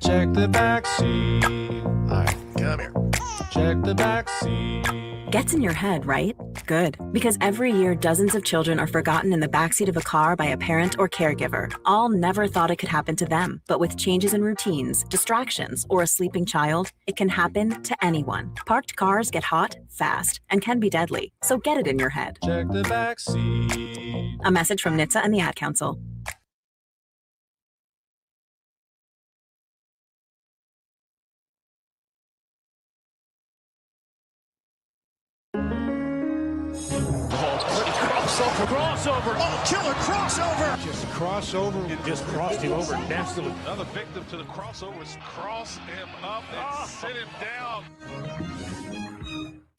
Check the back seat. All right, come here. Check the back seat. Gets in your head, right? Good. Because every year, dozens of children are forgotten in the backseat of a car by a parent or caregiver. All never thought it could happen to them. But with changes in routines, distractions, or a sleeping child, it can happen to anyone. Parked cars get hot, fast, and can be deadly. So get it in your head. Check the back seat. A message from NHTSA and the Ad Council. Crossover. Oh, killer crossover. Just crossover. It just crossed him over nastily. Another victim to the crossovers. Cross him up and sit him down.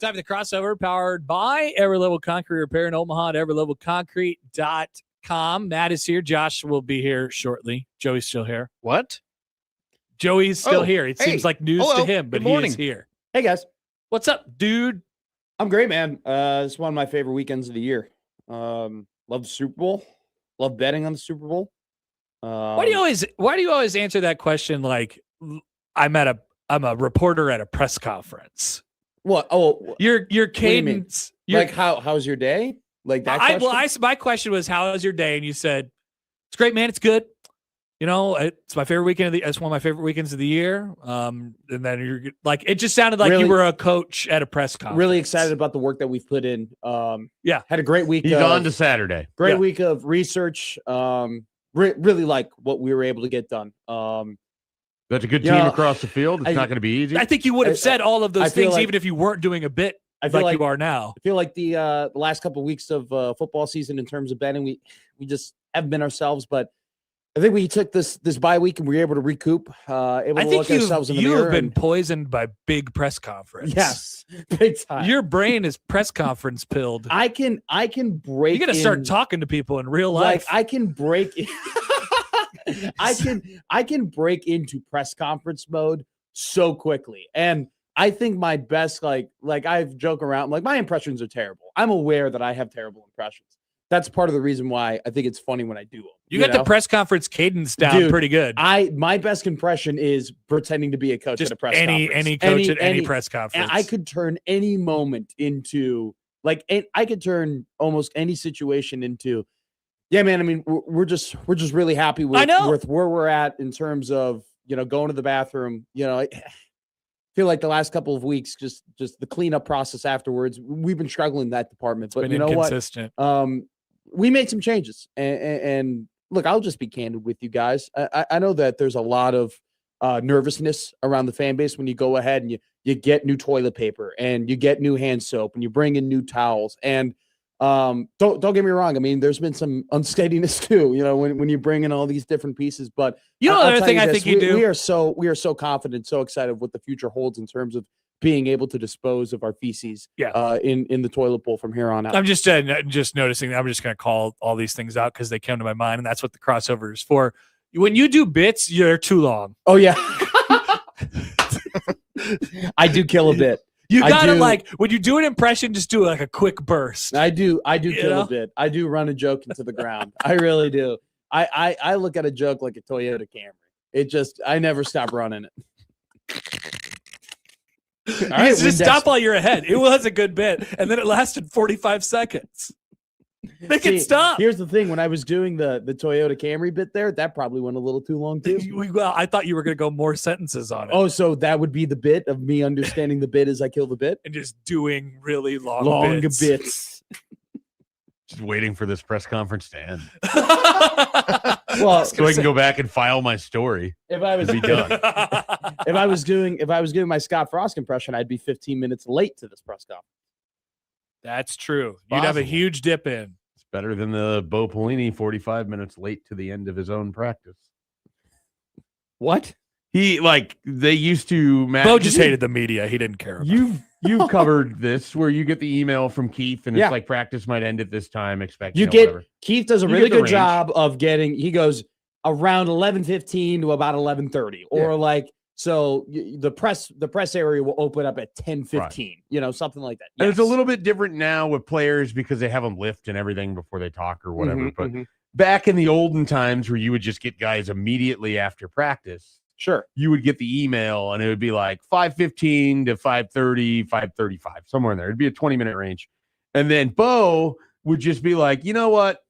Time for the crossover, powered by Every Level Concrete Repair in Omaha at everylevelconcrete.com. Matt is here. Josh will be here shortly. Joey's still here. What? Joey's still here. It seems like news Hello. to him, but Good he morning. is here. Hey, guys. What's up, dude? I'm great, man. It's one of my favorite weekends of the year. Love the Super Bowl. Love betting on the Super Bowl. Why do you always answer that question like I'm a reporter at a press conference? What? Oh, Your what do you mean? cadence. Like how's your day? Like that question? My question was, how was your day? And you said, it's great, man. It's good. You know, it's my favorite weekend it's one of my favorite weekends of the year. And then you're like, it just sounded like Really- you were a coach at a press conference. Really excited about the work that we've put in. Yeah. Had a great week. He's on to Saturday. Great Yeah. week of research. Really like what we were able to get done. That's a good You team know, across the field. It's not going to be easy. I think you would have said all of I those feel things like- even if you weren't doing a bit I feel like like you are now. I feel like the last couple of weeks of football season in terms of betting, we just haven't been ourselves. But I think we took this bye week and we were able to recoup. Able I to think look at ourselves in the you mirror. have been and- poised by big press conference. yes, big time. Your brain is press conference pilled. I can break. You got to start in- talking to people in real Like life. I can break. I can break into press conference mode so quickly, and I think my best like I've joke around like my impressions are terrible. I'm aware that I have terrible impressions. That's part of the reason why I think it's funny when I do them. you got the press conference cadence down Dude, pretty good. My best impression is pretending to be a coach Just at a press any conference. coach at any press conference. I could turn any moment into I could turn almost any situation into. Yeah, man. I mean, we're just really happy with where we're at in terms of going to the bathroom. I feel like the last couple of weeks, just the cleanup process afterwards, we've been struggling in that department. But you know inconsistent. what? We made some changes, and look, I'll just be candid with you guys. I know that there's a lot of nervousness around the fan base when you go ahead and you get new toilet paper and you get new hand soap and you bring in new towels and don't get me wrong. I mean, there's been some unsteadiness too, when you bring in all these different pieces, but Another thing I think you do. We are so confident, so excited what the future holds in terms of being able to dispose of our feces in the toilet bowl from here on out. I'm just noticing. I'm just going to call all these things out because they come to my mind, and that's what the crossover is for. When you do bits, you're too long. Oh yeah. I do kill a bit. You gotta when you do an impression, just do like a quick burst. I do kill a bit. I do run a joke into the ground. I really do. I look at a joke like a Toyota Camry. I never stop running it. All right, just stop while you're ahead. It was a good bit, and then it lasted 45 seconds. They can stop. Here's the thing: when I was doing the Toyota Camry bit there, that probably went a little too long too. Well, I thought you were going to go more sentences on it. Oh, so that would be the bit of me understanding the bit as I kill the bit and just doing really long bits. Just waiting for this press conference to end. Well, so I can go back and file my story. If I was be done. if I was doing my Scott Frost impression, I'd be 15 minutes late to this press conference. That's true. You'd have a huge dip in. It's better than the Bo Pelini 45 minutes late to the end of his own practice. What? They used to. Bo just hated the media. He didn't care. You've covered this where you get the email from Keith and it's like practice might end at this time. Keith does a really good job of getting. He goes around 11:15 to about 11:30, or so the press area will open up at 10:15. Something like that. And it's a little bit different now with players because they have them lift and everything before they talk or whatever. But back in the olden times where you would just get guys immediately after practice, Sure. you would get the email and it would be like 5:15 to 5:30, 5:35, somewhere in there. It'd be a 20-minute range. And then Bo would just be like, you know what?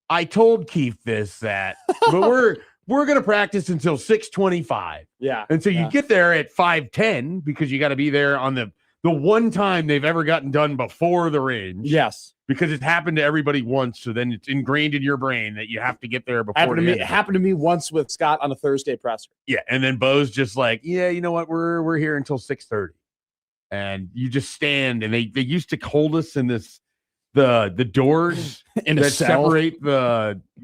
I told Keith that, but we're going to practice until 6:25. Yeah. And so you get there at 5:10 because you got to be there on the one time they've ever gotten done before the range. Yes. Because it's happened to everybody once. So then it's ingrained in your brain that you have to get there before It happened to me once with Scott on a Thursday presser. Yeah. And then Bo's just like, yeah, you know what? We're here until 6:30. And you just stand, and they used to hold us in the doors In a that cell? separate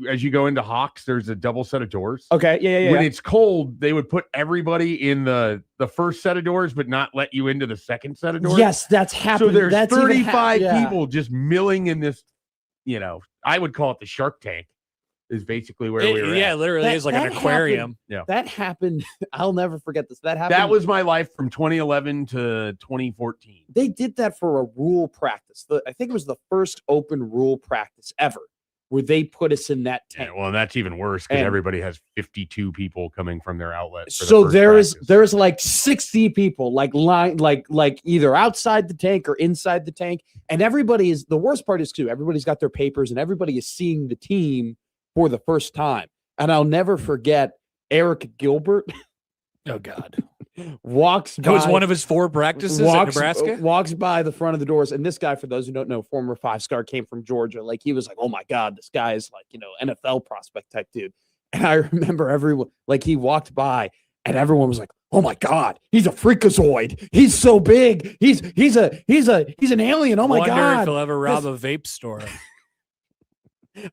as you go into Hawks, there's a double set of doors. Okay. Yeah. When it's cold, they would put everybody in the first set of doors, but not let you into the second set of doors. Yes, that's happened. So there's that's 35 people just milling in this, I would call it the Shark Tank, is basically where we were Yeah, at. literally is like an aquarium. That happened. I'll never forget this. That happened. That was my life from 2011 to 2014. They did that for a rule practice. I think it was the first open rule practice ever where they put us in that tank. Yeah, well, and that's even worse because And- everybody has 52 people coming from their outlet. For So the there's practice. like 60 people like either outside the tank or inside the tank. And everybody is, the worst part is too, everybody's got their papers and everybody is seeing the team for the first time. And I'll never forget Eric Gilbert Oh God. walks That was by- one of his 4 practices at Nebraska. walks by the front of the doors. And this guy, for those who don't know, former 5-star, came from Georgia. Like, he was like, oh my God, this guy is like, NFL prospect type dude. And I remember everyone, like, he walked by and everyone was like, oh my God, he's a freakazoid. He's so big. He's an alien. Oh my Wonder God. if he'll ever rob a vape store.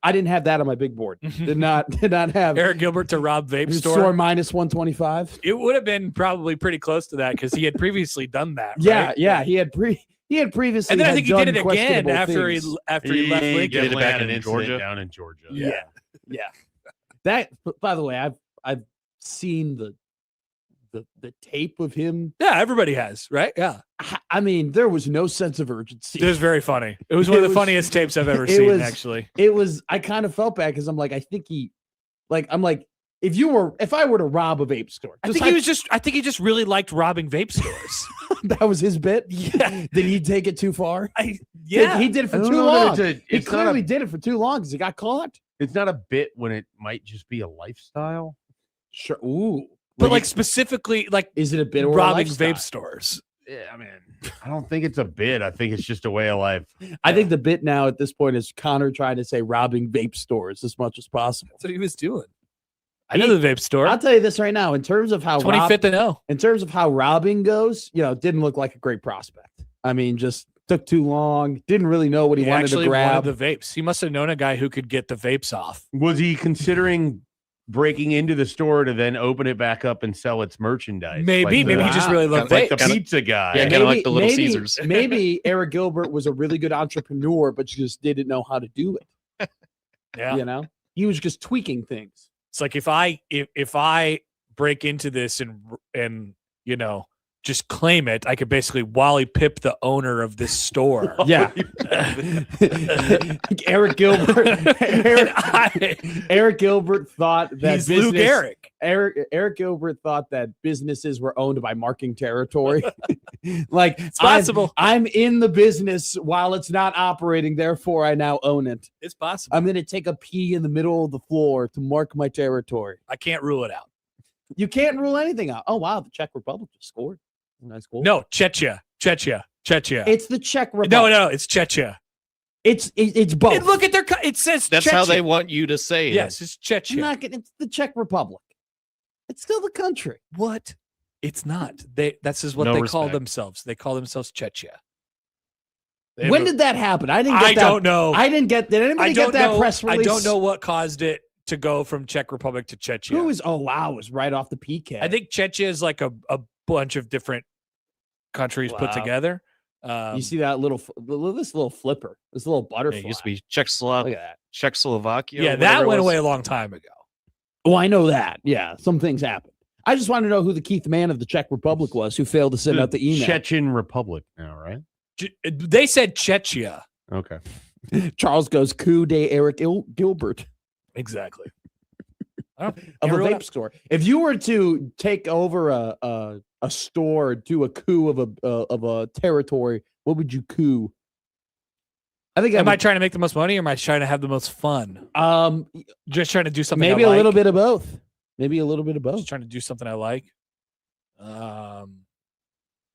I didn't have that on my big board. Did not have Eric Gilbert to rob vape store store. minus 125. It would have been probably pretty close to that because he had previously done that. Yeah. right? Yeah. He had previously. And then I had think he did done it again questionable after things. he left Lincoln. did it back back in in Georgia? Georgia, down in Georgia. Yeah. That, by the way, I've seen the tape of him. Yeah, everybody has, right? Yeah. I mean, there was no sense of urgency. It was very funny. It was one of It the was- funniest tapes I've ever it seen, was- actually. It was. I kind of felt bad because I'm like, I think if I were to rob a vape store, I think he just really liked robbing vape stores. that was his bit. Yeah. Did he take it too far? Yeah. He did it for I don't too know that long. He it's not clearly a did it for too long because he got caught. it's not a bit when it might just be a lifestyle. Sure. Ooh. But like specifically like Is it a bit or a robbing lifestyle? vape stores. Yeah, I mean, I don't think it's a bit. I think it's just a way of life. I think the bit now at this point is Connor trying to say robbing vape stores as much as possible. That's what he was doing. I know the vape store. I'll tell you this right now, in terms of how 25th and 0. in terms of how robbing goes, it didn't look like a great prospect. I mean, just took too long. Didn't really know what he wanted to actually grab. wanted the vapes. He must have known a guy who could get the vapes off. Was he considering breaking into the store to then open it back up and sell its merchandise? Maybe Like he just Wow. really loved like vapes. the pizza guy. Yeah, kinda like the Little Caesars. Maybe Eric Gilbert was a really good entrepreneur, but just didn't know how to do it. Yeah. He was just tweaking things. It's like if I break into this and just claim it, I could basically Wally Pip the owner of this store. Yeah. Eric Gilbert. Eric Gilbert thought that He's Lou Gehrig. Eric Gilbert thought that businesses were owned by marking territory. Like, It's possible. I'm in the business while it's not operating, therefore I now own it. It's possible. I'm going to take a pee in the middle of the floor to mark my territory. I can't rule it out. You can't rule anything out. Oh, wow. The Czech Republic just scored. Nice goal. No, Czechia. It's the Czech Republic. No, it's Czechia. It's both. And look at their. It says That's Czechia. how they want you to say it. Yes, it's Czechia. It's the Czech Republic. It's still the country. What? It's not. That's just what No they call respect. themselves. They call themselves Czechia. When did that happen? I didn't get that. don't know. I didn't get. Did anybody get that press I release? don't know what caused it to go from Czech Republic to Czechia. Who is? Oh wow, it was right off the PK. I think Czechia is like a bunch of different countries put Wow. together. You see that this little flipper, this little butterfly. It used to be Look at that. Czechoslovakia. Yeah, whatever that it went was. away a long time ago. Oh, I know that. Yeah, some things happen. I just want to know who the Keith Mann of the Czech Republic was who failed to send out the email. Chechen Republic now, right? They said Czechia. Okay. Charles goes, coup de Eric Gilbert. Exactly. don't of a know. vape store. If you were to take over a store, do a coup of a territory, what would you coup? I think Am I trying to make the most money, or am I trying to have the most fun? Just trying to do something. Maybe I a like. little bit of both. Maybe a little bit of both. Just trying to do something I like.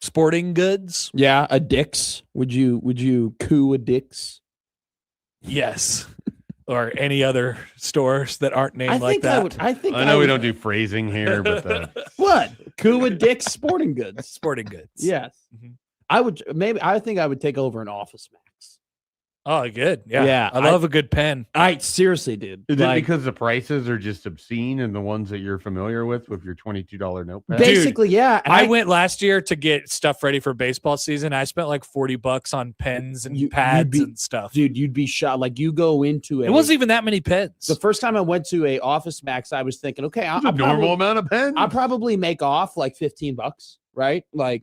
Sporting goods. Yeah, a Dick's. Would you coup a Dick's? Yes. Or any other stores that aren't named like that. I know we don't do phrasing here, but what? Coup a Dick's Sporting Goods. Sporting goods. Yes. Mhm. I think I would take over an Office Max. Oh, good. Yeah. Yeah, I love a good pen. I seriously, dude. is it because the prices are just obscene and the ones that you're familiar with your $22 notepad? basically, yeah. And I went last year to get stuff ready for baseball season. I spent like $40 on pens and pads and stuff. Dude, you'd be shocked. Like you go into It wasn't even that many pens. the first time I went to a Office Max, I was thinking, okay, It's a normal amount of pens. I'll probably make off like $15, right? Like,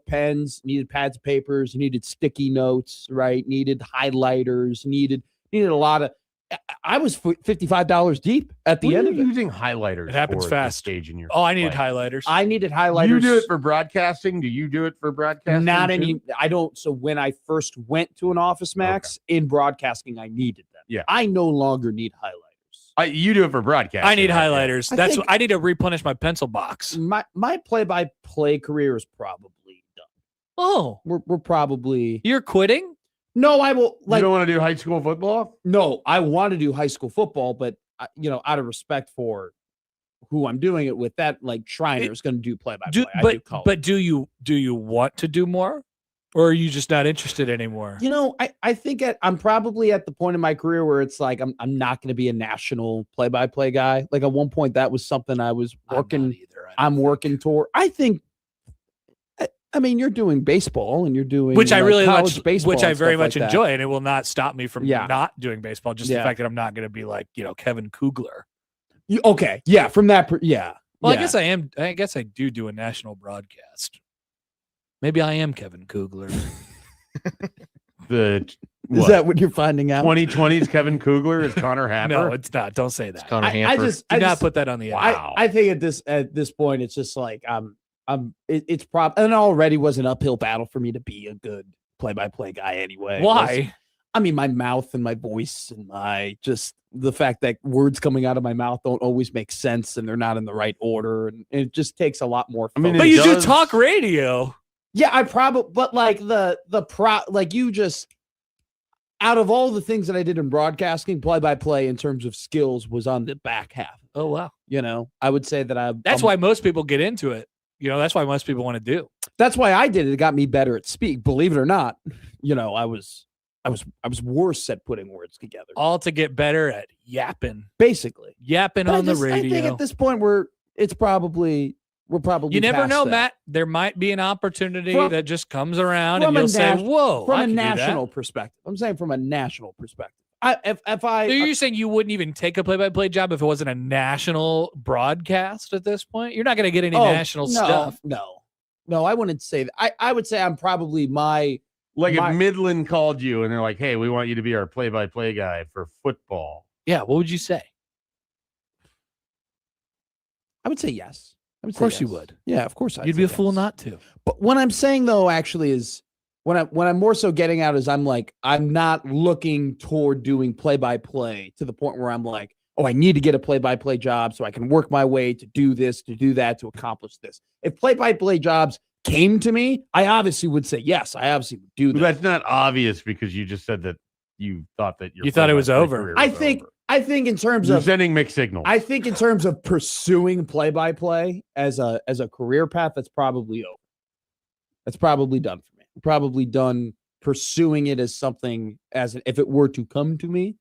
pens, needed pads of papers, needed sticky notes, right? Needed highlighters, needed a lot of. I was $55 deep at the What end are of you it. using highlighters. It happens for at this fast. Stage in your I needed life? highlighters. I needed highlighters. You do it for broadcasting? Do you do it for broadcasting? Not too? any. I don't. So when I first went to an Office Max in broadcasting, I needed them. Yeah. I no longer need highlighters. You do it for broadcasting. I need right? highlighters. I That's think- what I need to replenish my pencil box. My play-by-play career is probably done. Oh, We're probably you're quitting? no. I will You don't want to do high school football? no. I want to do high school football, but out of respect for who I'm doing it with, that like Schreiner is going to do play-by-play. I do college. But do you want to do more, or are you just not interested anymore? I think I'm probably at the point in my career where it's like I'm not going to be a national play-by-play guy. Like at one point, that was something I was working. I'm working toward. I think. I mean, you're doing baseball and you're doing Which I really college much, baseball, which I and very stuff like much that. enjoy, and it will not stop me from Yeah. not doing baseball. Just the Yeah. fact that I'm not going to be like Kevin Kugler. Okay, yeah, from that, yeah. Well, yeah. I guess I am. I guess I do a national broadcast. Maybe I am Kevin Kugler. Is Is that what you're finding out? 2020's Kevin Kugler is Connor Happer? No, it's not. Don't say that. Connor I Hamper. Do not put that on the air. I think at this point, it's just like it's and it already was an uphill battle for me to be a good play-by-play guy anyway. Why? I mean, my mouth and my voice and the fact that words coming out of my mouth don't always make sense and they're not in the right order, and it just takes a lot more. I mean, focus. But it you do does- talk radio. Yeah, I probably, but like you just, out of all the things that I did in broadcasting, play-by-play in terms of skills was on the back half. Oh wow. I would say that That's why most people get into it. That's why most people want to do. that's why I did it. It got me better at speak. Believe it or not, I was worse at putting words together. All to get better at yapping. Basically, Yapping But on the I think radio. at this point we're probably You never past know, that. Matt. There might be an opportunity From- that just comes around from and a you'll say, nas- whoa, from I a can do that." national perspective. I'm saying from a national perspective. If So you're saying you wouldn't even take a play-by-play job if it wasn't a national broadcast at this point? You're not going to get any national stuff. No, I wouldn't say that. I would say I'm probably Like my- if Midland called you and they're like, "Hey, we want you to be our play-by-play guy for football." Yeah, what would you say? I would say yes. Of course you would. Yeah, of course. You'd be a fool not to. But what I'm saying though, actually, is when I'm more so getting out is I'm not looking toward doing play-by-play to the point where I'm like, oh, I need to get a play-by-play job so I can work my way to do this, to do that, to accomplish this. If play-by-play jobs came to me, I obviously would say yes. I obviously would do But that. that's not obvious because you just said that you thought that You thought it was play-by-play over. career I was think over. I think in terms You're of sending mixed signals. I think in terms of pursuing play-by-play as a career path, that's probably over. That's probably done for me. Probably done pursuing it as something if it were to come to me.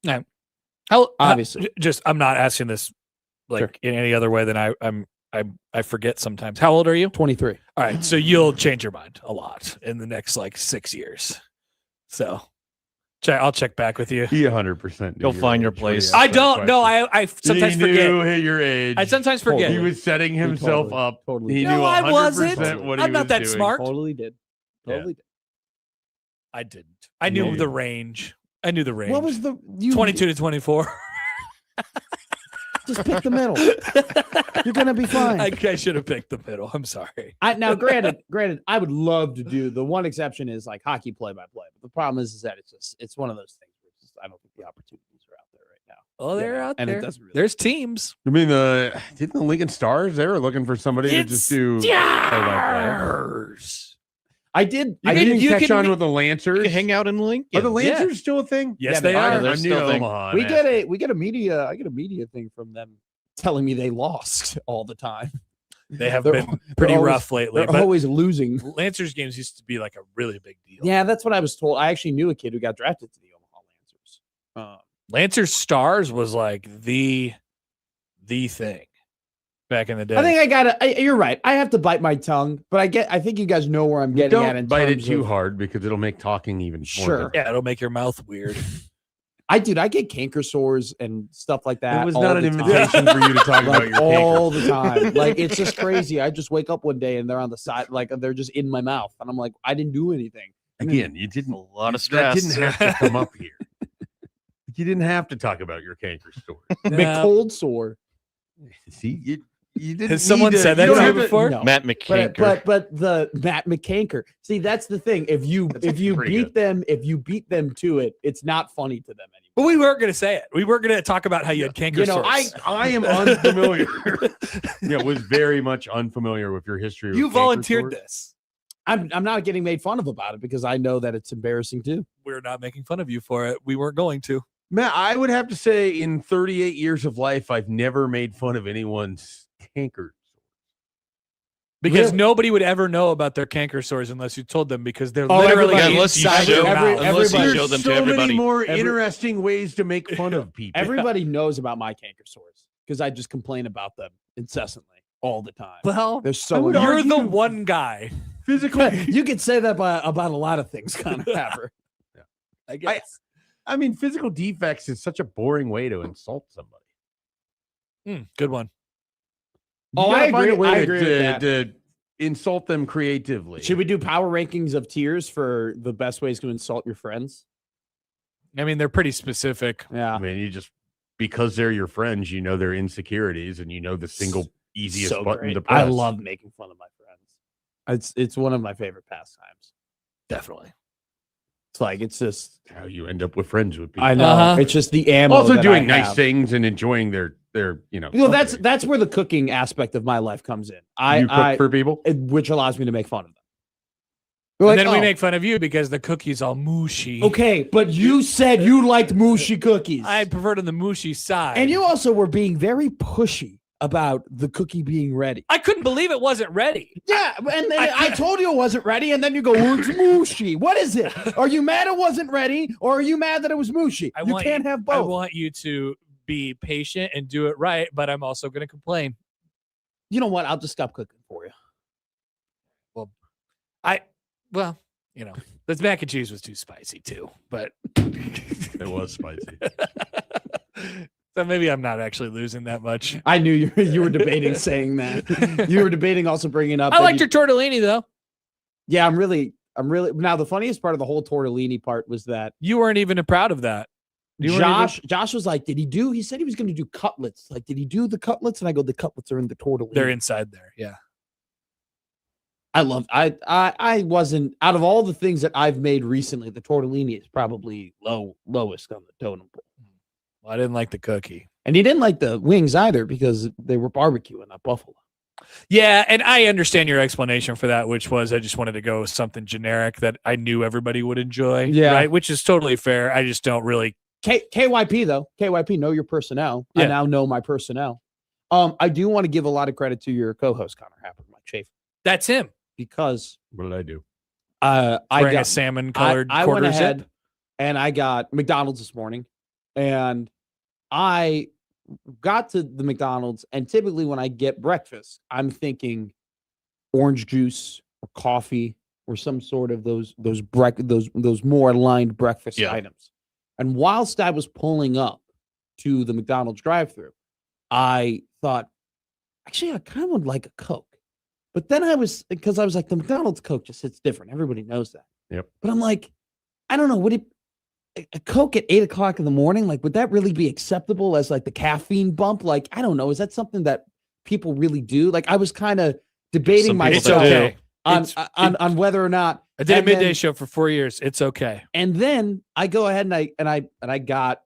Obviously. I'm not asking this like Sure. in any other way than I forget sometimes. How old are you? 23. All right, so you'll change your mind a lot in the next 6 years. So I'll check back with you. He 100%. You'll find your place. I don't know. I sometimes forget. Hit your age. I sometimes forget. He was setting himself totally- up. totally He did. knew No, I 100% wasn't. what he I'm not was that doing. smart. Totally did. Totally did. I didn't. I knew Yeah. the range. I knew the range. What was the 22 to 24. Just pick the middle. You're gonna be fine. I should have picked the middle. I'm sorry. Now, granted, I would love to do the one exception is like hockey play-by-play. But the problem is that it's one of those things where I don't think the opportunities are out there right now. Oh, they're out and there. it doesn't really There's teams. I mean, didn't the Lincoln Stars? They were looking for somebody to just do play-by-play. I did. I didn't catch on with the Lancers. You can hang out in Lincoln. Are the Lancers still a thing? Yes, they are. they're I'm still new a to thing. Omaha. We get a media. I get a media thing from them telling me they lost all the time. They have They're- been they're pretty always- rough lately. They're But always losing. Lancers games used to be like a really big deal. Yeah, that's what I was told. I actually knew a kid who got drafted to the Omaha Lancers. Lancers Stars was like the thing back in the day. I think you're right. I have to bite my tongue, but I think you guys know where I'm getting at. Don't In bite it terms too of- hard because it'll make talking even more Sure. difficult. yeah, it'll make your mouth weird. I get canker sores and stuff like that. It was all not an the time. invitation for you to talk about Like, your all canker. the time. Like it's just crazy. I just wake up one day and they're on the side, like they're just in my mouth, and I'm like, I didn't do anything. Again, you didn't. A lot of That stress. didn't have to come up here. You didn't have to talk about your canker story. Big cold sore. See, you didn't. Has someone need to- said that you don't to you have to- before? No. Matt McCanker. But the Matt McCanker. See, that's the thing. If you pretty beat them to it, it's not funny to them anymore. But we weren't going to say it. We weren't going to talk about how you had canker You know, sores. I am unfamiliar. Yeah, was very much unfamiliar with your history. With You canker volunteered sores. this. I'm not getting made fun of about it because I know that it's embarrassing too. We're not making fun of you for it. We weren't going to. Matt, I would have to say in 38 years of life, I've never made fun of anyone's canker. Because Really? nobody would ever know about their canker sores unless you told them because they're Oh, literally everybody- unless you inside show- your every- mouth. unless you everybody- show them There's to so everybody. many more Every- interesting ways to make fun of people. Everybody knows about my canker sores because I just complain about them incessantly all the time. Well, They're I so would you're the argue- one guy. Physical. you could say that about a lot of things, Connor Happer. I guess. I mean, physical defects is such a boring way to insult somebody. Good one. You Oh, gotta I find agree- a way I to- agree with that. to insult them creatively. Should we do power rankings of tiers for the best ways to insult your friends? I mean, they're pretty specific. Yeah. I mean, you just because they're your friends, you know their insecurities, and you know the single easiest So button great. to press. I love making fun of my friends. It's one of my favorite pastimes. Definitely. It's like it's just how you end up with friends with people. I know Uh-huh. it's just the ammo. Also that doing I nice have. things and enjoying their Well, that's where the cooking aspect of my life comes in. you cook for people. Which allows me to make fun of them. And then we make fun of you because the cookie's all mushy. Okay, but you said you liked mushy cookies. I preferred on the mushy side. And you also were being very pushy about the cookie being ready. I couldn't believe it wasn't ready. Yeah, and then I told you it wasn't ready, and then you go, well, it's mushy. What is it? Are you mad it wasn't ready, or are you mad that it was mushy? You can't have both. I want you to be patient and do it right, but I'm also going to complain. You know what? I'll just stop cooking for you. Well, you know, this mac and cheese was too spicy too, but It was spicy. so maybe I'm not actually losing that much. I knew you were debating saying that. You were debating also bringing up. I that liked you- your tortellini though. Yeah, I'm really. Now the funniest part of the whole tortellini part was that You weren't even proud of that. You weren't Josh was like, he said he was going to do cutlets. Like, did he do the cutlets? And I go, the cutlets are in the tortellini. They're inside there. Yeah. I wasn't, out of all the things that I've made recently, the tortellini is probably lowest on the totem pole. Well, I didn't like the cookie. And he didn't like the wings either because they were barbecue and not buffalo. Yeah, and I understand your explanation for that, which was I just wanted to go with something generic that I knew everybody would enjoy. Yeah. Right. Which is totally fair. I just don't really. KYP though, KYP, know your personnel. I Yeah. now know my personnel. I do want to give a lot of credit to your co-host Connor Happer, Mike Schaefer, That's him. because What did I do? I Wearing a got salmon colored I quarter went ahead zip. and I got McDonald's this morning, and I got to the McDonald's, and typically when I get breakfast, I'm thinking orange juice or coffee or some sort of those more aligned breakfast Yeah. items. And whilst I was pulling up to the McDonald's drive-thru, I thought, actually, I kind of would like a Coke. But then I was like, the McDonald's Coke just hits different. Everybody knows that. Yep. But I'm like, I don't know. a Coke at 8:00 in the morning, like, would that really be acceptable as like the caffeine bump? Like, I don't know. Is that something that people really do? Like, I was kind of debating Some people It's myself okay. on whether or not I did a and then- midday show for 4 years. It's okay. And then I go ahead and I got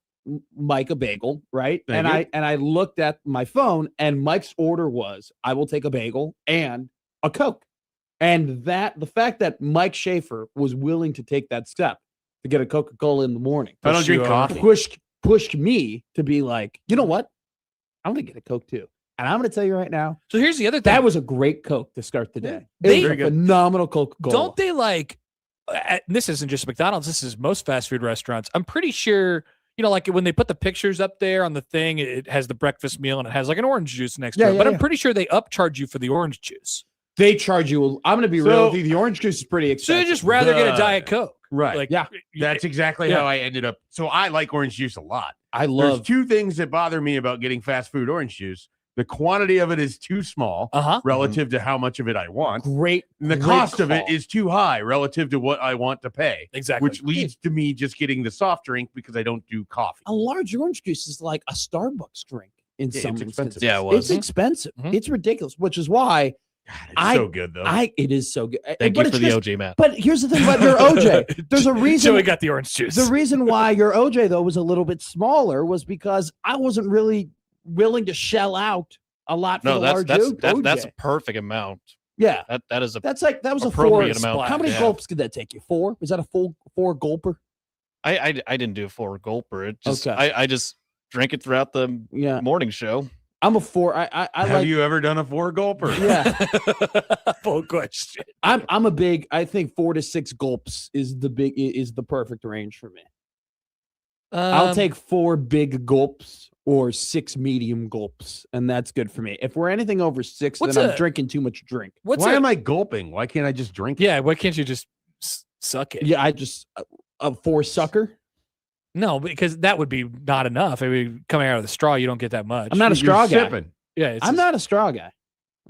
Mike a bagel, right? Thank you. I looked at my phone, and Mike's order was, I will take a bagel and a Coke. And the fact that Mike Schaefer was willing to take that step to get a Coca-Cola in the morning I don't drink you coffee. pushed me to be like, you know what? I'm gonna get a Coke too. And I'm gonna tell you right now, So here's the other thing. that was a great Coke to start the day. They- It was Very a good. phenomenal Coca-Cola. Don't they like? This isn't just McDonald's. This is most fast food restaurants. I'm pretty sure. Like when they put the pictures up there on the thing, it has the breakfast meal and it has like an orange juice next to Yeah, it. yeah, But I'm yeah. pretty sure they upcharge you for the orange juice. They charge you? I'm gonna be real So- with you. The orange juice is pretty So expensive. you just rather get a The- Diet Coke, Right. Like, Yeah. That's exactly Yeah. how I ended up. So I like orange juice a lot. I There's love. two things that bother me about getting fast food orange juice. The quantity of it is too small relative to how much of it I want. Great. And the great cost of it call. is too high relative to what I want to pay, exactly. which leads to me just getting the soft drink because I don't do coffee. A large orange juice is like a Starbucks drink in Yeah, some it's expensive. instances. Yeah, it was. It's expensive. Mhm. It's ridiculous, which is why God, it's I- so good though. it is so good. Thank But you it's for the just- OJ, Matt. But here's the thing about your OJ. There's a reason. So we got the orange juice. The reason why your OJ though was a little bit smaller was because I wasn't really willing to shell out a lot for No, the that's large that's OJ. a perfect amount. Yeah, That is a. that was a four. Appropriate amount. How many Yeah. gulps did that take you? 4? Was that a full 4 gulper? I didn't do a 4 gulper. It just Okay. I just drank it throughout the Yeah, morning show. I'm a 4. I Have like. you ever done a 4 gulper? Yeah, Full question. I'm a big. I think 4 to 6 gulps is the perfect range for me. I'll take 4 big gulps or 6 medium gulps, and that's good for me. If we're anything over 6, What's then I'm a- drinking too much drink. What's Why a- am I gulping? Why can't I just drink it? Yeah, why can't you just suck it? Yeah, I just a 4 sucker. No, because that would be not enough. I mean, coming out of the straw, you don't get that much. I'm not a You're straw guy. sipping. Yeah, it's I'm just- not a straw guy.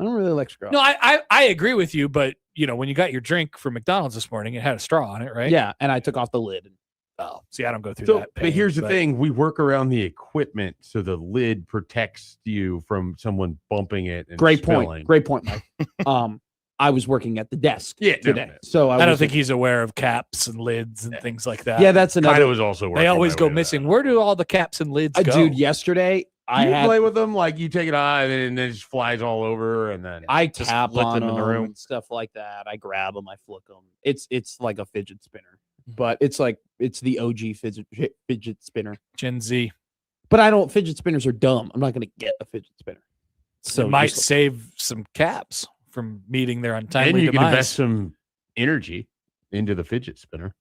I don't really like straw. No, I agree with you, but when you got your drink from McDonald's this morning, it had a straw on it, right? Yeah, and I took off the lid. Oh, see, I don't go through So, that. but pain, here's the thing: we work around the equipment so the lid protects you from someone bumping it. And Great spilling. point. Great point, Mike. I was working at the desk Yeah, no, today, no. so I don't was- think he's aware of caps and lids and things like that. Yeah, that's Kind another. of was also. they working always my go way to that. missing. Where do all the caps and lids go? Dude, yesterday I you had play with them like you take it out and then it just flies all over and then I Just tap lick on them in the them room. and stuff like that. I grab them, I flick them. It's like a fidget spinner, but it's the OG fidget spinner. Gen Z. But I don't. Fidget spinners are dumb. I'm not going to get a fidget spinner. So So might just- save some caps from meeting their untimely and you can demise. invest some energy into the fidget spinner.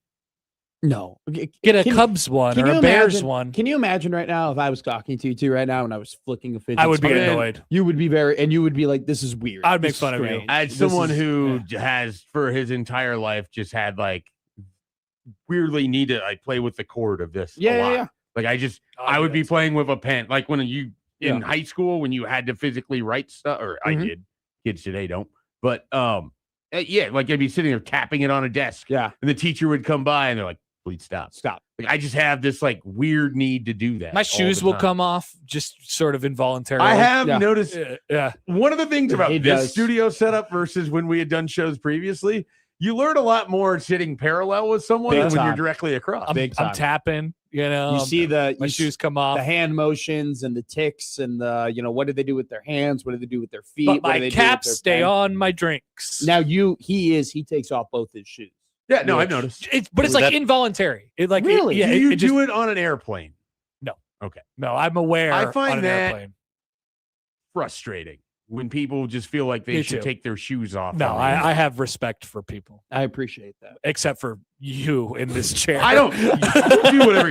no. Get a Can- Cubs one can or you a Bears imagine- one. Can you imagine right now if I was talking to you two right now and I was flicking a fidget I would be spinner? annoyed. You would be you would be like, this is weird. I would make This is fun of you. strange. As This someone is- who has for his entire life just had like weirdly need to like play with the cord of this. a Yeah, yeah, lot. yeah. Like I just I'll I do would be that. playing with a pen. Like when you in Yeah. high school when you had to physically write stuff, or I Mhm. did. Kids today don't. But yeah, like I'd be sitting there tapping it on a desk, Yeah. and the teacher would come by and they're like, "Please stop." Stop. Like I just have this like weird need to do that. My all shoes the will time. come off just sort of involuntarily. I have Yeah. noticed Yeah. one of the things about He this does. studio setup versus when we had done shows previously, you learn a lot more sitting parallel with someone Big than when you're time. directly across. I'm, Big I'm time. tapping, You see the my you shoes s- come off. the hand motions and the ticks and the what do they do with their hands? What do they do with their feet? But What do my they do with caps their stay pen? on my drinks. Now he takes off both his shoes. Yeah, no, I've Which- noticed. It's like That- involuntary. It like Really? yeah. Do you it just, do it on an airplane? No, I'm aware. I find on an that- airplane. Frustrating when people just feel like they Me should too. take their shoes off. No, on the I have respect for people, I appreciate that. except for you in this chair. I don't you do whatever.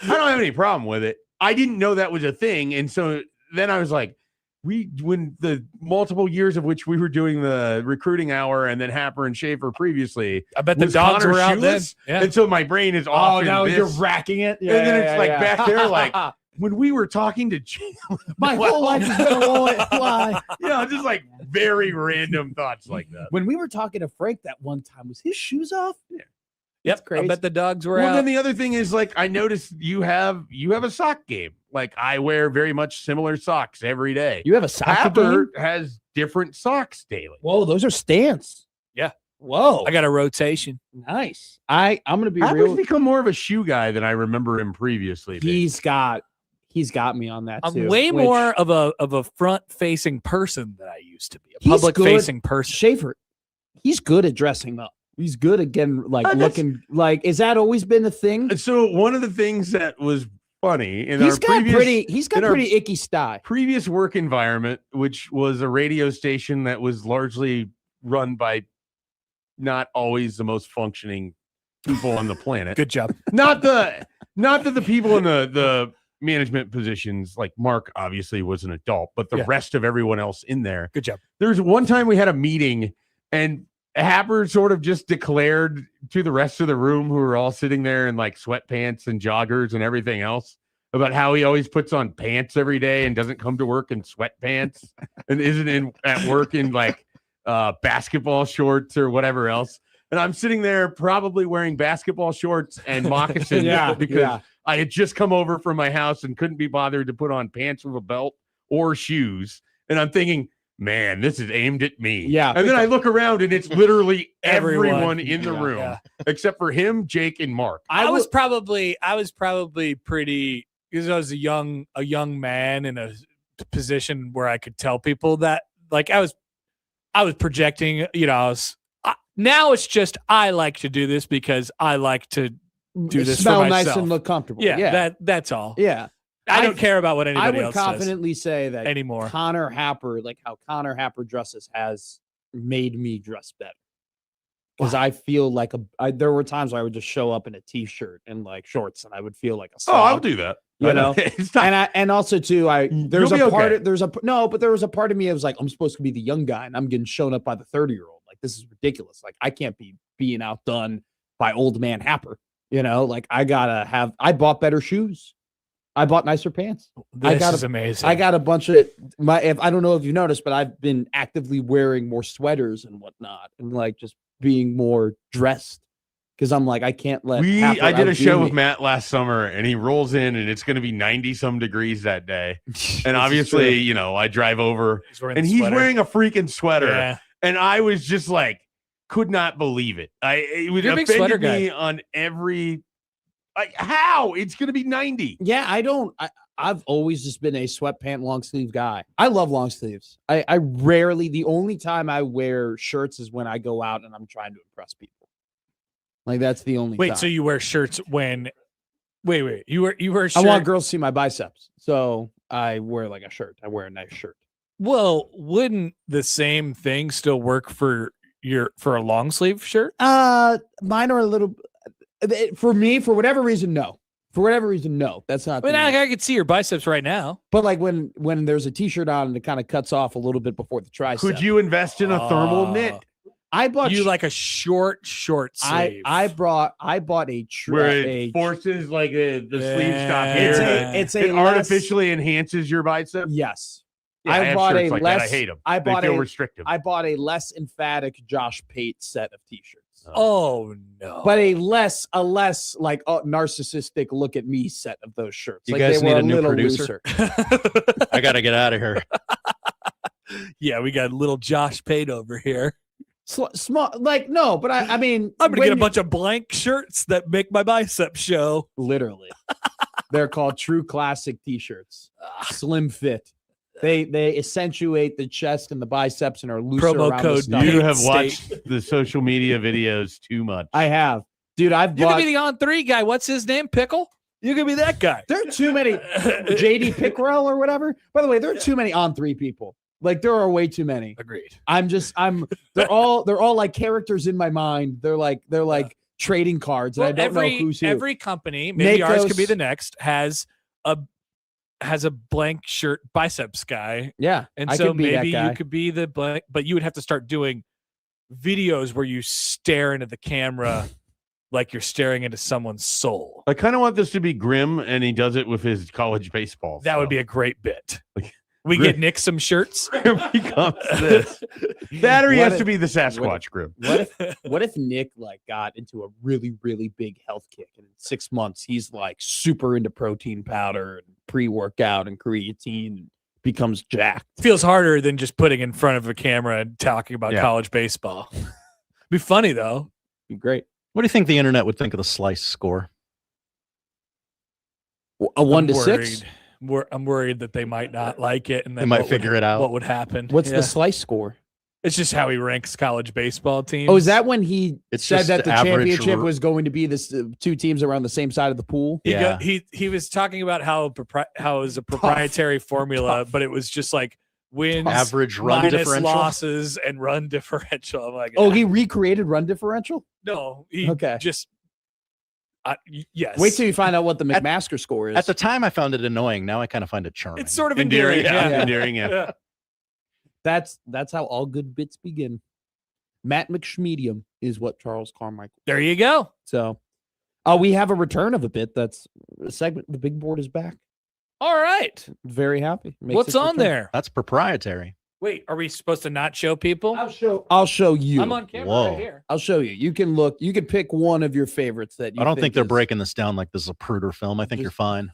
I don't have any problem with it. I didn't know that was a thing, and so then I was like, when the multiple years of which we were doing the recruiting hour and then Happer and Schaefer previously, I bet the was dogs Connor were out then. shoeless? Yeah. And so my brain is off. in now this. you're racking it. And then it's like back there, like when we were talking to my whole life is gonna fly. just like very random thoughts like that. When we were talking to Frank that one time, was his shoes off? Yep. I crazy. bet the dogs were Well, out. then the other thing is like I noticed you have a sock game. Like I wear very much similar socks every day. You have a soccer game? Happer has different socks daily. Whoa, those are stance. Yeah. Whoa. I got a rotation. Nice. I'm gonna be Happer's real. become more of a shoe guy than I remember him previously. being. He's got me on that I'm too. way which- more of a front facing person than I used to be. A He's public good. facing person. Schaefer. He's good at dressing up. He's good at getting like That's- looking like. Is that always been a thing? And so one of the things that was funny in He's our got previous, He's got in our pretty icky style. previous work environment, which was a radio station that was largely run by not always the most functioning people on the planet. Good job. Not that the people in the management positions, like Mark obviously was an adult, but the Yeah. rest of everyone else in there. Good job. There's one time we had a meeting and Happer sort of just declared to the rest of the room who were all sitting there in like sweatpants and joggers and everything else about how he always puts on pants every day and doesn't come to work in sweatpants and isn't at work in like basketball shorts or whatever else. And I'm sitting there probably wearing basketball shorts and moccasins because I had just come over from my house and couldn't be bothered to put on pants with a belt or shoes. And I'm thinking, man, this is aimed at me. Yeah. And then I look around and it's literally everyone Everyone. in the room Yeah. except for him, Jake, and Mark. I was probably pretty, because I was a young man in a position where I could tell people that, like, I was projecting, now it's just, I like to do this because I like to do this smell for nice myself. and look comfortable. Yeah. That's all. Yeah. I don't care about what I anybody would else says confidently say that anymore. Connor Happer, like how Connor Happer dresses, has made me dress better. Because I feel like there were times where I would just show up in a t-shirt and like shorts, and I would feel like a slob. I'll do that. You know, It's not- and also too, there's You'll a be part okay. but there was a part of me that was like, I'm supposed to be the young guy, and I'm getting shown up by the 30-year-old. Like, this is ridiculous. Like, I can't be being outdone by old man Happer. Like I bought better shoes. I bought nicer pants. This is amazing. I got a bunch of I don't know if you noticed, but I've been actively wearing more sweaters and whatnot, and like just being more dressed because I'm like, I can't let. Happer I did a outdo show me. with Matt last summer and he rolls in and it's going to be 90 some degrees that day. And This is obviously, true. I drive over He's wearing and the he's sweater. wearing a freaking sweater. Yeah. And I was just like, could not believe it. It would You're a big sweater offended me on every, how it's going to be 90. Yeah, I've always just been a sweatpant long sleeve guy. I love long sleeves. I rarely, the only time I wear shirts is when I go out and I'm trying to impress people. Like that's the only time. So you wear shirts when? Wait. You wear I shirts. want girls to see my biceps, so I wear like a shirt. I wear a nice shirt. Well, wouldn't the same thing still work for a long sleeve shirt? Mine are a little. For me, for whatever reason, no. For whatever reason, no. That's not. I mean, the- I could see your biceps right now. But like when there's a t-shirt on and it kind of cuts off a little bit before the tricep. Could you invest in a thermal knit? I bought You like a short sleeve. I bought a Where it forces like the sleeve stop here. It's it a artificially enhances your bicep. Yes. Yeah, I I have bought shirts a like less. that. I hate them. I They bought feel a restrictive. I bought a less emphatic Josh Pate set of t-shirts. Oh no! But a less like narcissistic look at me set of those shirts. You Like guys they need were a new little producer? looser. I got to get out of here. Yeah, we got little Josh Pate over here. Small, like no, but I mean, I'm gonna when get a you- bunch of blank shirts that make my biceps show. literally. They're called true classic t-shirts. Slim fit. They accentuate the chest and the biceps and are looser Promo around code the stomach. You Paint have State. watched the social media videos too much. I have, dude. I've You're bought. gonna be the on three guy. What's his name? Pickle. You're gonna be that guy. There are too many JD Pickrell or whatever. By the way, there are too many on three people. Like there are way too many. Agreed. They're all like characters in my mind. They're like trading cards, and I don't know who's who. Every company, maybe ours could be Nakos- the next, has a blank shirt biceps guy. Yeah, And I so could be that maybe guy. you could be the blank, but you would have to start doing videos where you stare into the camera like you're staring into someone's soul. I kind of want this to be grim, and he does it with his college baseball. That would be a great bit. We get Nick some shirts. Grim becomes this. That or he What has if- to be the Sasquatch Grim. What if Nick like got into a really, really big health kick and in 6 months he's like super into protein powder and pre-workout and creatine and becomes jacked? Feels harder than just putting in front of a camera and talking about Yeah. college baseball. Be funny though. Be great. What do you think the internet would think of the slice score? A 1 to I'm 6. worried. I'm worried that they might not like it, and They then might what figure would, it out. What would happen? What's Yeah. the slice score? It's just how he ranks college baseball teams. Oh, is that when he It's said just that the average championship r- was going to be this 2 teams around the same side of the pool? He, Yeah. he was talking about how it was a proprietary formula, but it was just like wins, Average run minus differential? losses, and run differential. I'm like, Oh, he recreated run differential? no, he Okay. just yes. Wait till you find out what the McMaster score is. At the time, I found it annoying. Now I kind of find it charming. It's sort of Endearing. endearing. Yeah. Yeah. Endearing. Yeah. Yeah. That's how all good bits begin. Matt McSchmedium is what Charles Carmichael. There you go. So, we have a return of a bit. That's a segment. The big board is back. All right. Very happy. Makes What's its on return. there? That's proprietary. Wait, are we supposed to not show people? I'll show you. I'm on camera Whoa. right here. I'll show you. You can look. You can pick one of your favorites that you. I don't think they're is- breaking this down like this is a Pruder film. I think Just- you're fine.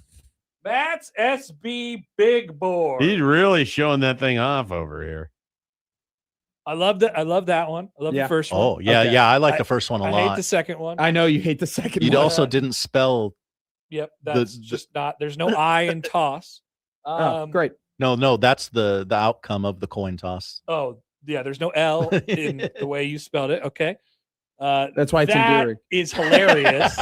Matt's SB Big Board. He's really showing that thing off over here. I love that. I love that one. I love Yeah. the first one. Oh, yeah, Okay. yeah. I like I- the first one a I lot. hate the second one. I know you hate the second You one. also didn't spell. Yep, that's the- just not. There's no I in toss. Oh, great. No, that's the outcome of the coin toss. Oh, yeah. There's no L in the way you spelled it. Okay. That's why it's That endearing. is hilarious.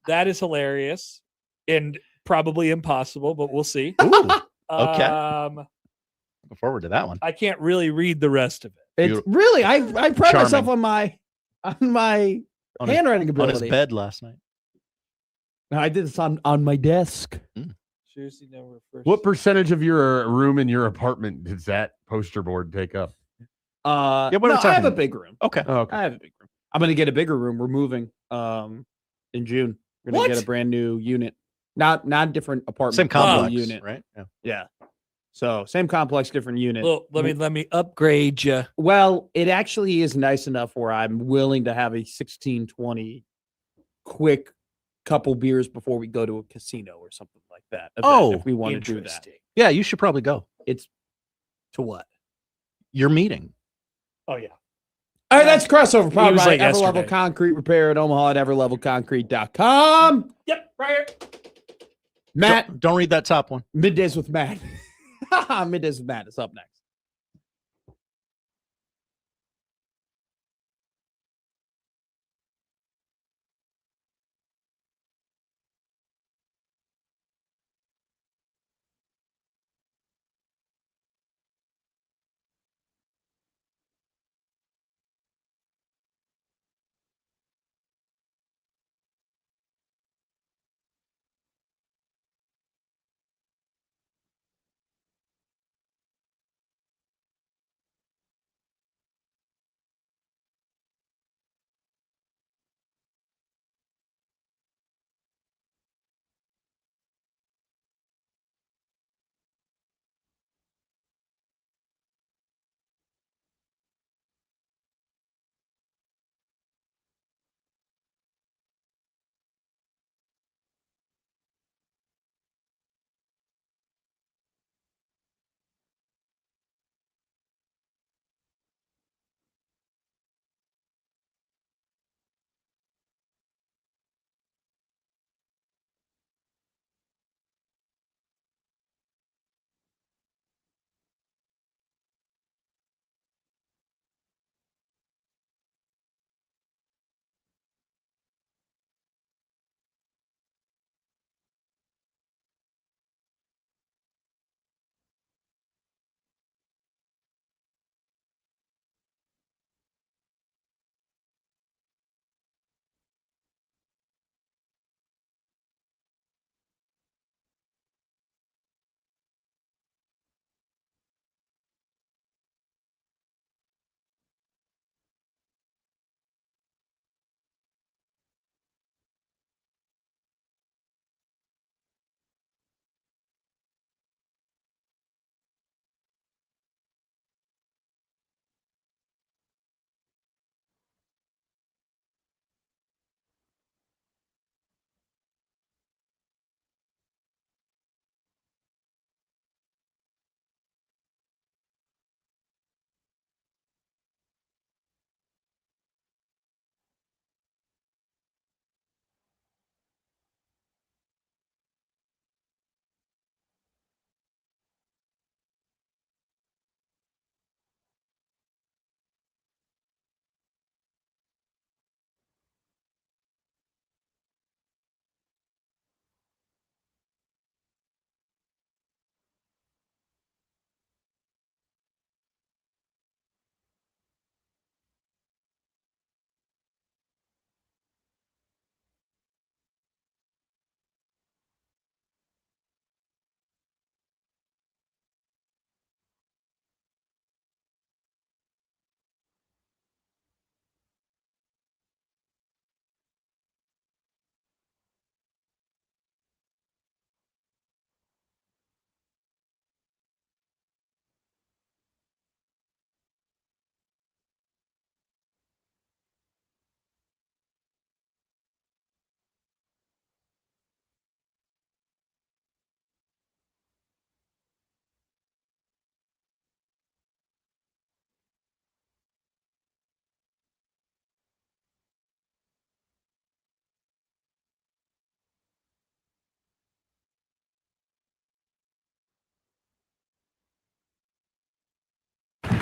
That is hilarious and probably impossible, but we'll see. Ooh, okay. Look forward to that one. I can't really read the rest of it. It's really. I pride myself Charming. on my On his- handwriting On ability. his bed last night. No, I did this on my desk. Seriously, never first. What percentage of your room in your apartment does that poster board take up? Yeah, what are we I have a talking- big room. Okay. Oh, okay. I have a big room. I'm gonna get a bigger room. We're moving in June. We're gonna What? get a brand new unit. Not different apartment. Same new complex, unit. right? Yeah. Yeah. So same complex, different unit. Well, let me upgrade you. Well, it actually is nice enough where I'm willing to have a 16-20 quick couple beers before we go to a casino or something like that. event, Oh, if we want to do that. Interesting. Yeah, you should probably go. It's To what? Your meeting. Oh yeah. all right. That's crossover. Powered was by like Everlevel yesterday. Concrete Repair at Omaha at everlevelconcrete.com. Yep. Right here. Matt, Don't read that top one. Middays with Matt. Middays with Matt is up next.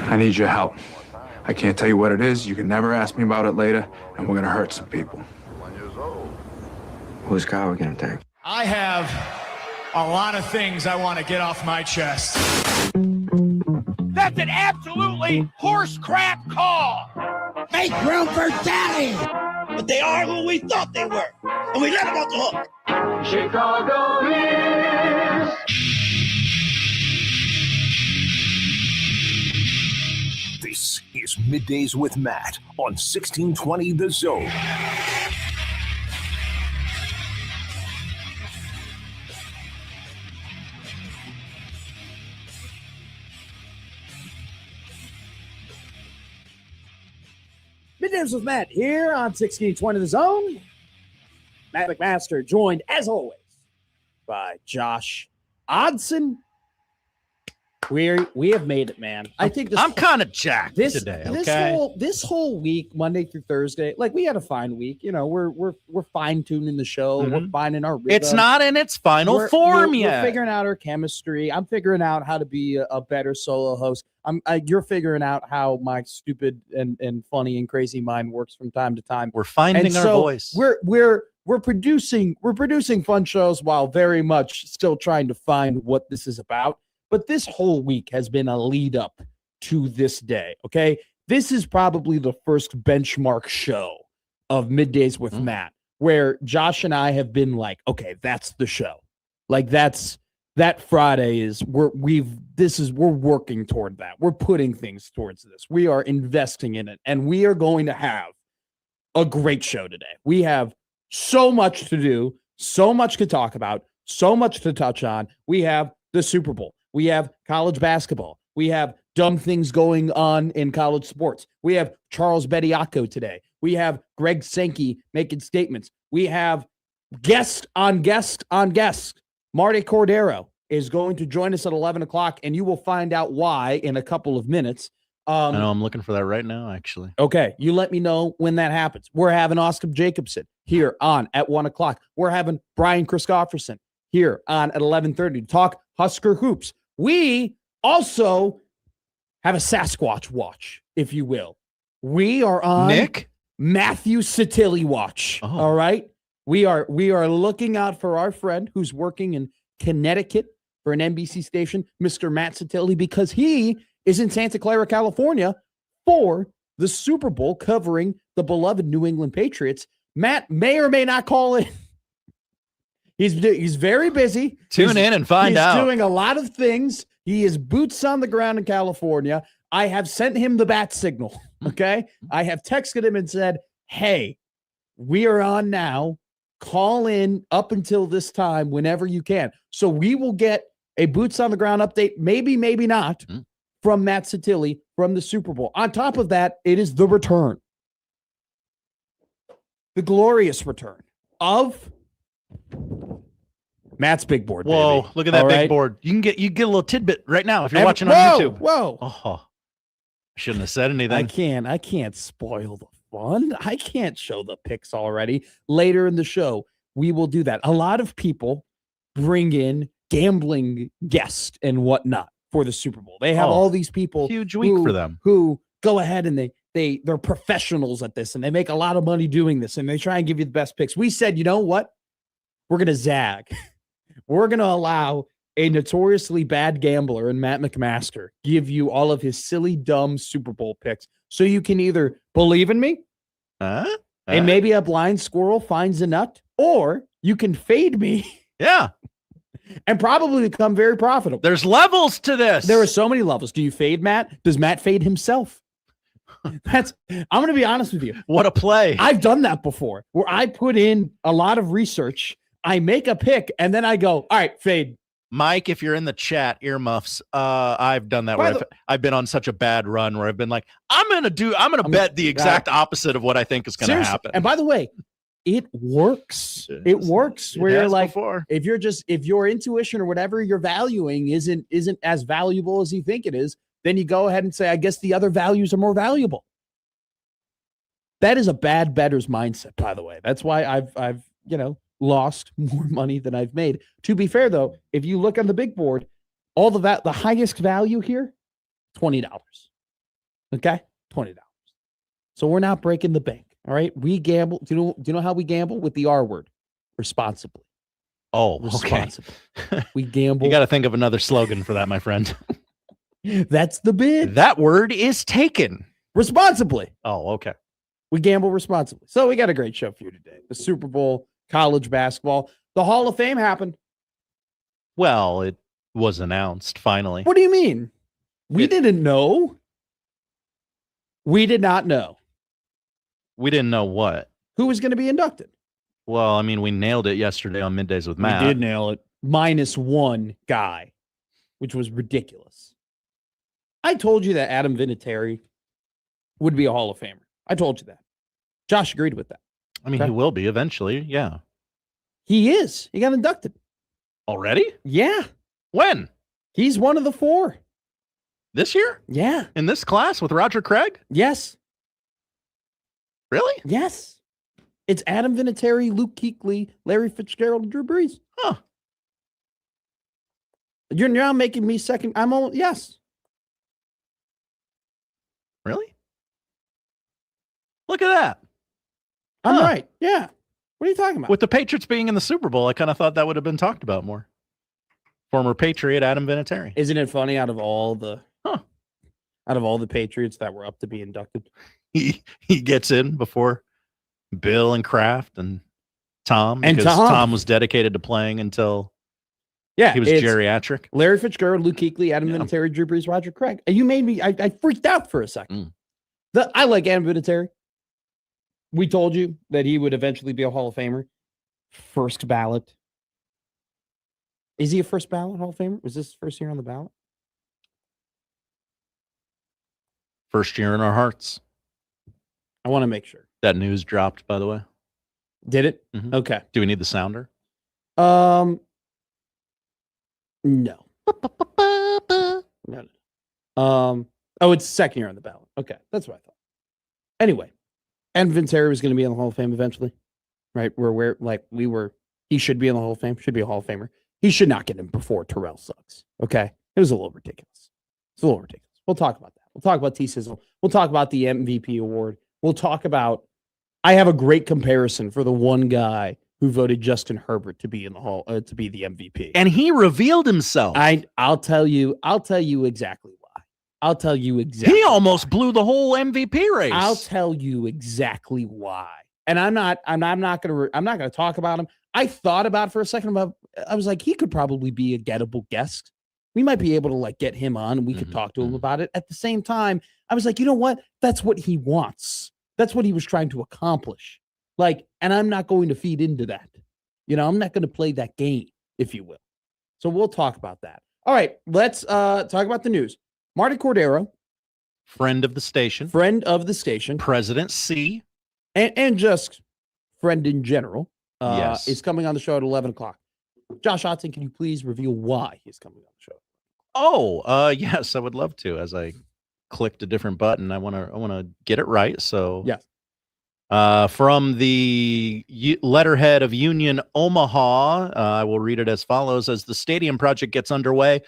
I need your help. I can't tell you what it is. You can never ask me about it later, and we're gonna hurt some people. Whose car are we gonna take? I have a lot of things I want to get off my chest. That's an absolutely horse crap call. Make room for Daddy. But they are who we thought they were, and we let them off the hook. Chicago is. This is Middays with Matt on 1620 The Zone. Middays with Matt here on 1620 The Zone. Matt McMaster joined, as always, by Josh Odson. We have made it, man. I think I'm kind of jacked today. Okay, this whole week, Monday through Thursday, like we had a fine week. You know, we're fine tuning the show. Mm-hmm. We're finding our rhythm. It's not in its final form yet. We're figuring out our chemistry. I'm figuring out how to be a better solo host. You're figuring out how my stupid and funny and crazy mind works from time to time. We're finding our voice. We're producing fun shows while very much still trying to find what this is about. But this whole week has been a lead up to this day. Okay, this is probably the first benchmark show of Middays with Matt, where Josh and I have been like, okay, that's the show. Like that Friday is we're working toward that. We're putting things towards this. We are investing in it, and we are going to have a great show today. We have so much to do, so much to talk about, so much to touch on. We have the Super Bowl. We have college basketball. We have dumb things going on in college sports. We have Charles Bediako today. We have Greg Sankey making statements. We have guest on guest on guest. Martie Cordaro is going to join us at 11 o'clock, and you will find out why in a couple of minutes. I know I'm looking for that right now, actually. Okay, you let me know when that happens. We're having Oscar Jacobson here on at 1 o'clock. We're having Brian Christopherson here on at 11:30 to talk Husker hoops. We also have a Sasquatch watch, if you will. We are on Nick Matthew Satilli watch. Oh. All right. We are looking out for our friend who's working in Connecticut for an NBC station, Mr. Matt Satilli, because he is in Santa Clara, California for the Super Bowl covering the beloved New England Patriots. Matt may or may not call in. He's very busy. Tune in and find out. He's doing a lot of things. He is boots on the ground in California. I have sent him the bat signal. Okay. I have texted him and said, hey, we are on now. Call in up until this time whenever you can. So we will get a boots on the ground update, maybe not, from Matt Satilli from the Super Bowl. On top of that, it is the return. The glorious return of Matt's big board. Whoa, baby. look at that All big right? board. You get a little tidbit right now if you're watching on YouTube. Whoa. Oh, shouldn't have said anything. I can't spoil the fun. I can't show the pics already. Later in the show, we will do that. A lot of people bring in gambling guests and whatnot for the Super Bowl. They have all these people. Huge week for them. Who go ahead and they're professionals at this and they make a lot of money doing this and they try and give you the best picks. We said, you know what? We're going to zag. We're going to allow a notoriously bad gambler in Matt McMaster give you all of his silly, dumb Super Bowl picks. So you can either believe in me and maybe a blind squirrel finds a nut, or you can fade me. Yeah. And probably become very profitable. There's levels to this. There are so many levels. Do you fade Matt? Does Matt fade himself? I'm going to be honest with you. What a play. I've done that before where I put in a lot of research. I make a pick and then I go, all right, fade. Mike, if you're in the chat, earmuffs. I've done that where I've been on such a bad run where I've been like, I'm going to bet the exact opposite of what I think is going to happen. And by the way, it works. It works where you're like, if your intuition or whatever you're valuing isn't as valuable as you think it is, then you go ahead and say, I guess the other values are more valuable. That is a bad bettor's mindset, by the way. That's why I've lost more money than I've made. To be fair, though, if you look on the big board, the highest value here, $20. Okay, $20. So we're not breaking the bank. All right, we gamble. Do you know how we gamble? With the R word, responsibly. Oh, Responsibly. okay. We gamble. You got to think of another slogan for that, my friend. That's the bid. That word is taken. Responsibly. Oh, okay. We gamble responsibly. So we got a great show for you today. The Super Bowl, college basketball, the Hall of Fame happened. Well, it was announced finally. What do you mean? We didn't know. We did not know. We didn't know what. Who was going to be inducted? Well, I mean, we nailed it yesterday on Middays with Matt. We did nail it. -1 guy, which was ridiculous. I told you that Adam Vinatieri would be a Hall of Famer. I told you that. Josh agreed with that. I mean, Okay. he will be eventually. Yeah. He is. He got inducted. Already? Yeah. When? He's one of the 4. This year? Yeah. In this class with Roger Craig? Yes. Really? Yes. It's Adam Vinatieri, Luke Kuechly, Larry Fitzgerald, and Drew Brees. Huh. You're now making me second. I'm all yes. Really? Look at that. I'm right. Yeah. What are you talking about? With the Patriots being in the Super Bowl, I kind of thought that would have been talked about more. Former Patriot Adam Vinatieri. Isn't it funny out of all the Patriots that were up to be inducted? He gets in before Bill and Kraft and Tom. And because Tom. Tom was dedicated to playing until Yeah. he was it's geriatric. Larry Fitzgerald, Luke Kuechly, Adam Vinatieri, Drew Brees, Roger Craig. And you made me, I freaked out for a second. I like Adam Vinatieri. We told you that he would eventually be a Hall of Famer. First ballot. Is he a first ballot Hall of Famer? Was this his first year on the ballot? First year in our hearts. I want to make sure. That news dropped, by the way. Did it? Mhm. Okay. Do we need the sounder? No. Oh, it's second year on the ballot. Okay, that's what I thought. Anyway, and Vinatieri was going to be in the Hall of Fame eventually, right? He should be in the Hall of Fame. Should be a Hall of Famer. He should not get him before Terrell Suggs. Okay, it was a little ridiculous. It's a little ridiculous. We'll talk about that. We'll talk about T-Sizzle. We'll talk about the MVP award. We'll talk about. I have a great comparison for the one guy who voted Justin Herbert to be in the Hall to be the MVP, and he revealed himself. I'll tell you exactly why. I'll tell you exactly. He almost blew the whole MVP race. I'll tell you exactly why. And I'm not gonna talk about him. I thought about it for a second I was like, he could probably be a gettable guest. We might be able to get him on and we could talk to him about it. At the same time, I was like, you know what? That's what he wants. That's what he was trying to accomplish. And I'm not going to feed into that. I'm not going to play that game, if you will. So we'll talk about that. All right, let's talk about the news. Martie Cordaro, friend of the station, President C, and just friend in general, yes, is coming on the show at 11 o'clock. Josh Otson, can you please reveal why he's coming on the show? Oh, yes, I would love to. As I clicked a different button, I want to get it right. So yes. From the letterhead of Union Omaha, I will read it as follows. As the stadium project gets underway,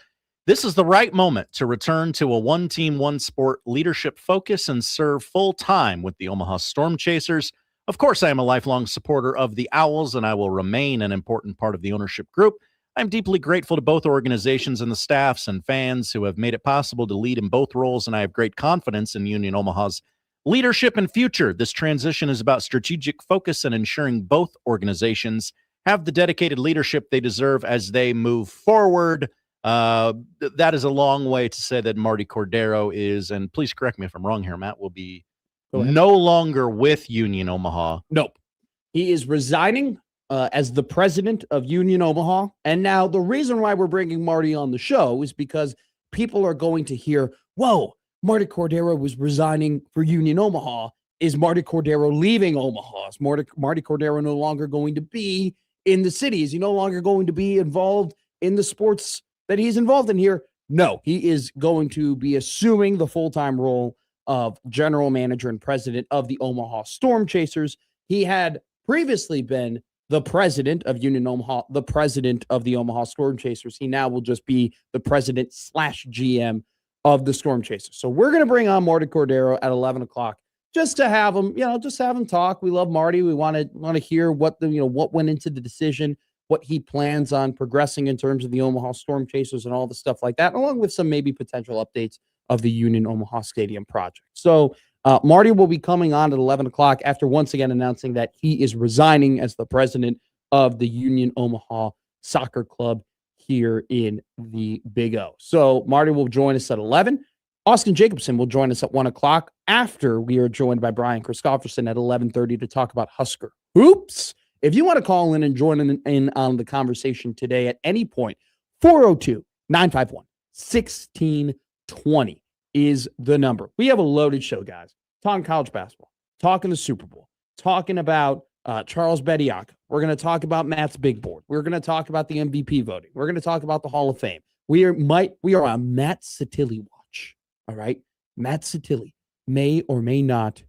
this is the right moment to return to a one-team, one-sport leadership focus and serve full-time with the Omaha Storm Chasers. Of course, I am a lifelong supporter of the Owls, and I will remain an important part of the ownership group. I'm deeply grateful to both organizations and the staffs and fans who have made it possible to lead in both roles, and I have great confidence in Union Omaha's leadership and future. This transition is about strategic focus and ensuring both organizations have the dedicated leadership they deserve as they move forward. That is a long way to say that Martie Cordaro is, and please correct me if I'm wrong here, Matt, will be no longer with Union Omaha. Nope. He is resigning as the president of Union Omaha. And now the reason why we're bringing Martie on the show is because people are going to hear, whoa, Martie Cordaro was resigning for Union Omaha. Is Martie Cordaro leaving Omaha? Is Martie Cordaro no longer going to be in the city? Is he no longer going to be involved in the sports that he's involved in here? No, he is going to be assuming the full-time role of general manager and president of the Omaha Storm Chasers. He had previously been the president of Union Omaha, the president of the Omaha Storm Chasers. He now will just be the president / GM of the Storm Chasers. So we're going to bring on Martie Cordaro at 11 o'clock just to have him, just have him talk. We love Marty. We want to hear what what went into the decision, what he plans on progressing in terms of the Omaha Storm Chasers and all the stuff like that, along with some maybe potential updates of the Union Omaha Stadium project. So Marty will be coming on at 11 o'clock after once again announcing that he is resigning as the president of the Union Omaha Soccer Club here in the Big O. So Marty will join us at 11. Austin Jacobson will join us at 1 o'clock after we are joined by Brian Christopherson at 11:30 to talk about Husker hoops. If you want to call in and join in on the conversation today at any point, 402-951-1620 is the number. We have a loaded show, guys. Talking college basketball, talking the Super Bowl, talking about Charles Bediako. We're going to talk about Matt's big board. We're going to talk about the MVP voting. We're going to talk about the Hall of Fame. We are on Matt Satilli watch. All right. Matt Satilli may or may not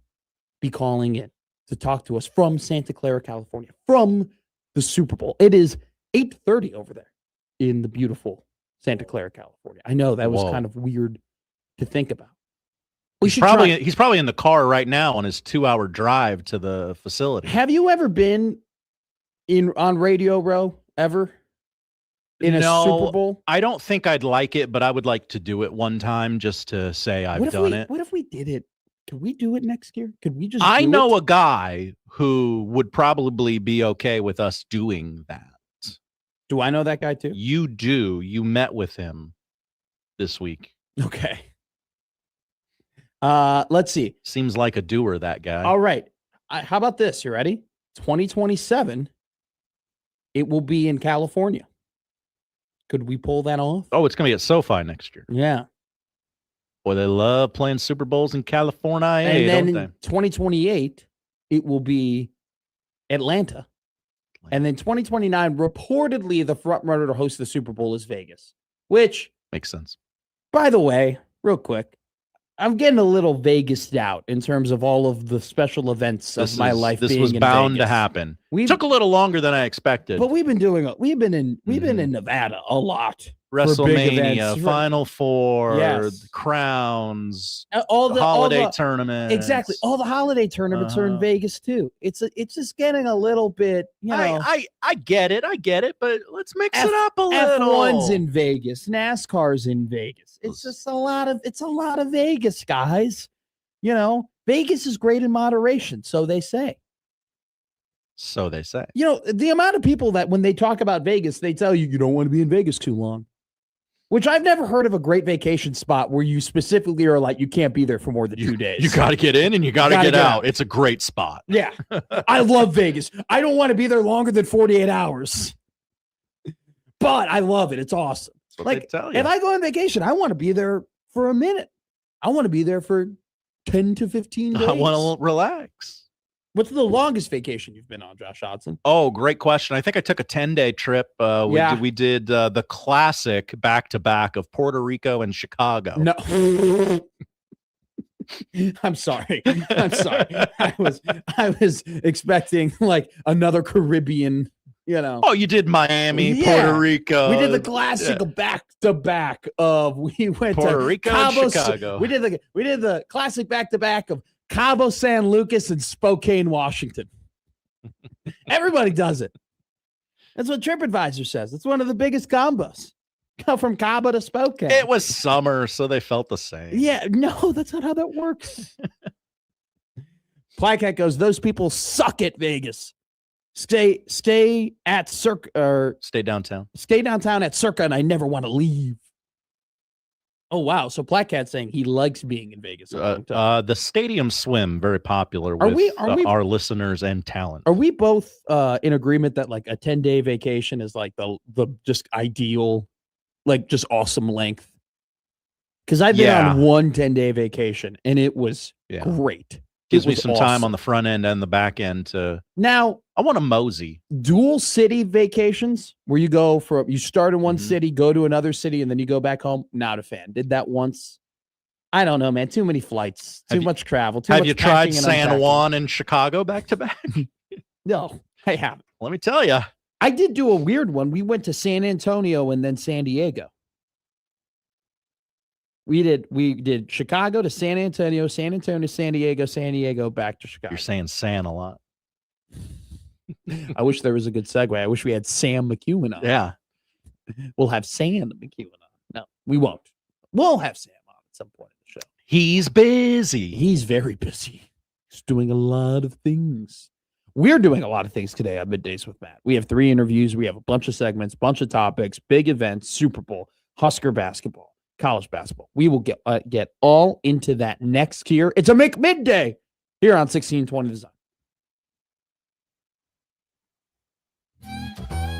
be calling in to talk to us from Santa Clara, California, from the Super Bowl. It is 8:30 over there in the beautiful Santa Clara, California. I know that was kind of weird to think about. He's probably in the car right now on his 2-hour drive to the facility. Have you ever been on Radio Row ever? In a Super Bowl? I don't think I'd like it, but I would like to do it one time just to say I've done it. What if we did it? Could we do it next year? Could we just I know a guy who would probably be okay with us doing that. Do I know that guy too? You do. You met with him this week. Okay. Let's see. Seems like a doer, that guy. All right. How about this? You ready? 2027. It will be in California. Could we pull that off? Oh, it's going to be at SoFi next year. Yeah. Boy, they love playing Super Bowls in California. And then don't in 2028, it will be Atlanta. And then 2029, reportedly, the front runner to host the Super Bowl is Vegas, which makes sense. By the way, real quick, I'm getting a little Vegased out in terms of all of the special events of my life. This was bound to happen. Took a little longer than I expected. But we've been in Nevada a lot. WrestleMania, Final Four, the Crowns, all the holiday tournaments. Exactly. All the holiday tournaments are in Vegas too. It's just getting a little bit, I get it, but let's mix it up a little. F1's in Vegas, NASCAR's in Vegas. It's just a lot of Vegas, guys. Vegas is great in moderation, so they say. So they say. The amount of people that when they talk about Vegas, they tell you don't want to be in Vegas too long. Which I've never heard of a great vacation spot where you specifically are like, you can't be there for more than 2 days. You got to get in and you got to get out. It's a great spot. Yeah. I love Vegas. I don't want to be there longer than 48 hours. But I love it. It's awesome. Like, if I go on vacation, I want to be there for a minute. I want to be there for 10 to 15 days. I want to relax. What's the longest vacation you've been on, Josh Hodson? Oh, great question. I think I took a 10-day trip. We did the classic back-to-back of Puerto Rico and Chicago. No. I'm sorry. I was expecting like another Caribbean, Oh, you did Miami, Puerto Rico. We did the classic back-to-back of we went Puerto to Rico Cabo, and Chicago. We did the classic back-to-back of Cabo San Lucas and Spokane, Washington. Everybody does it. That's what TripAdvisor says. It's one of the biggest combos. Go from Cabo to Spokane. It was summer, so they felt the same. Yeah, no, that's not how that works. Plaquette goes, those people suck at Vegas. Stay at Circa or stay downtown. Stay downtown at Circa, and I never want to leave. Oh wow! So Plaquette's saying he likes being in Vegas. The stadium swim very popular with our listeners and talent. Are we both in agreement that like a 10-day vacation is like the just ideal, like just awesome length? Because I've been on one 10-day vacation and it was great. Gives me some time on the front end and the back end to. Now I want a mosey. Dual city vacations where you start in one city, go to another city, and then you go back home. Not a fan. Did that once. I don't know, man. Too many flights, too much travel. Have you tried San Juan and Chicago back to back? No, I haven't. Let me tell you. I did do a weird one. We went to San Antonio and then San Diego. We did Chicago to San Antonio to San Diego, back to Chicago. You're saying San a lot. I wish there was a good segue. I wish we had Sam McEwen on. Yeah. We'll have Sam McEwen on. No, we won't. We'll have Sam on at some point in the show. He's busy. He's very busy. He's doing a lot of things. We're doing a lot of things today on Middays with Matt. We have 3 interviews. We have a bunch of segments, bunch of topics, big events, Super Bowl, Husker basketball, college basketball. We will get all into that next year. It's a midday here on 1620 The Zone.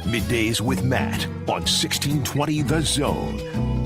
Middays with Matt on 1620 The Zone.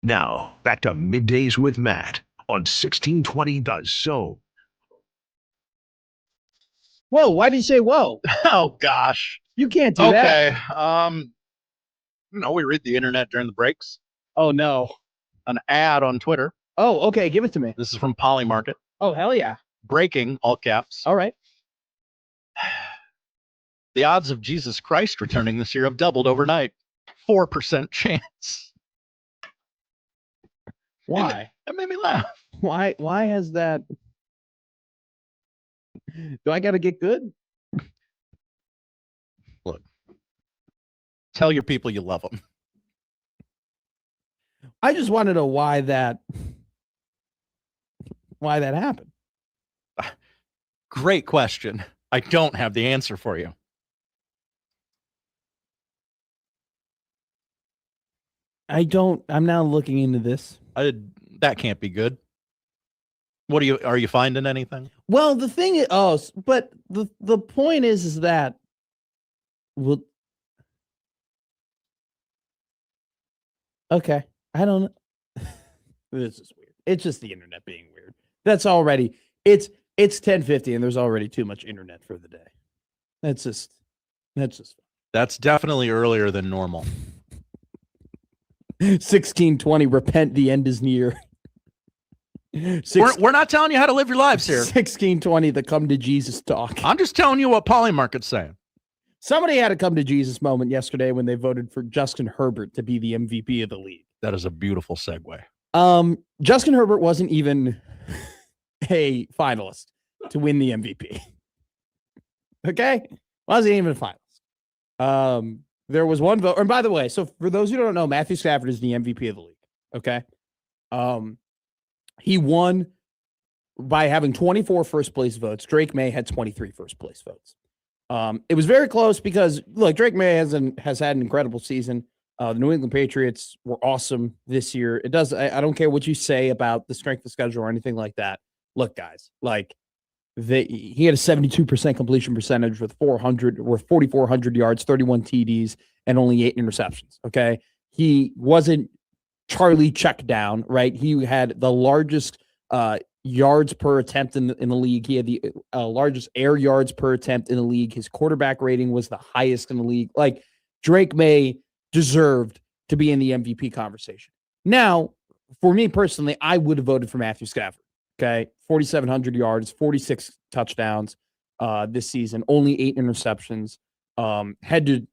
Now, back to Middays with Matt on 1620 The Zone. Whoa, why did you say whoa? Oh, gosh. You can't do that. Okay. We read the internet during the breaks. Oh, no. An ad on Twitter. Oh, okay. Give it to me. This is from Polymarket. Oh, hell yeah. Breaking, all caps. All right. The odds of Jesus Christ returning this year have doubled overnight. 4% chance. Why? That made me laugh. Why has that? Do I got to get good? Look. Tell your people you love them. I just want to know why that happened. Great question. I don't have the answer for you. I'm now looking into this. That can't be good. Are you finding anything? Well, the thing is, but the point is that, well, okay, I don't know. This is weird. It's just the internet being weird. That's already, it's 10:50 and there's already too much internet for the day. That's just. That's definitely earlier than normal. 16:20, repent, the end is near. We're not telling you how to live your lives here. 16:20, the come to Jesus talk. I'm just telling you what Polymarket's saying. Somebody had a come to Jesus moment yesterday when they voted for Justin Herbert to be the MVP of the league. That is a beautiful segue. Justin Herbert wasn't even a finalist to win the MVP. Okay? Wasn't even a finalist. There was one vote. And by the way, so for those who don't know, Matthew Stafford is the MVP of the league. Okay? He won by having 24 first place votes. Drake May had 23 first place votes. It was very close because, look, Drake May has had an incredible season. The New England Patriots were awesome this year. I don't care what you say about the strength of schedule or anything like that. Look, guys, like he had a 72% completion percentage with 4,400 yards, 31 TDs, and only 8 interceptions. Okay. He wasn't Charlie check down, right? He had the largest yards per attempt in the league. He had the largest air yards per attempt in the league. His quarterback rating was the highest in the league. Like, Drake May deserved to be in the MVP conversation. Now, for me personally, I would have voted for Matthew Stafford. Okay. 4,700 yards, 46 touchdowns this season, only 8 interceptions. Had to,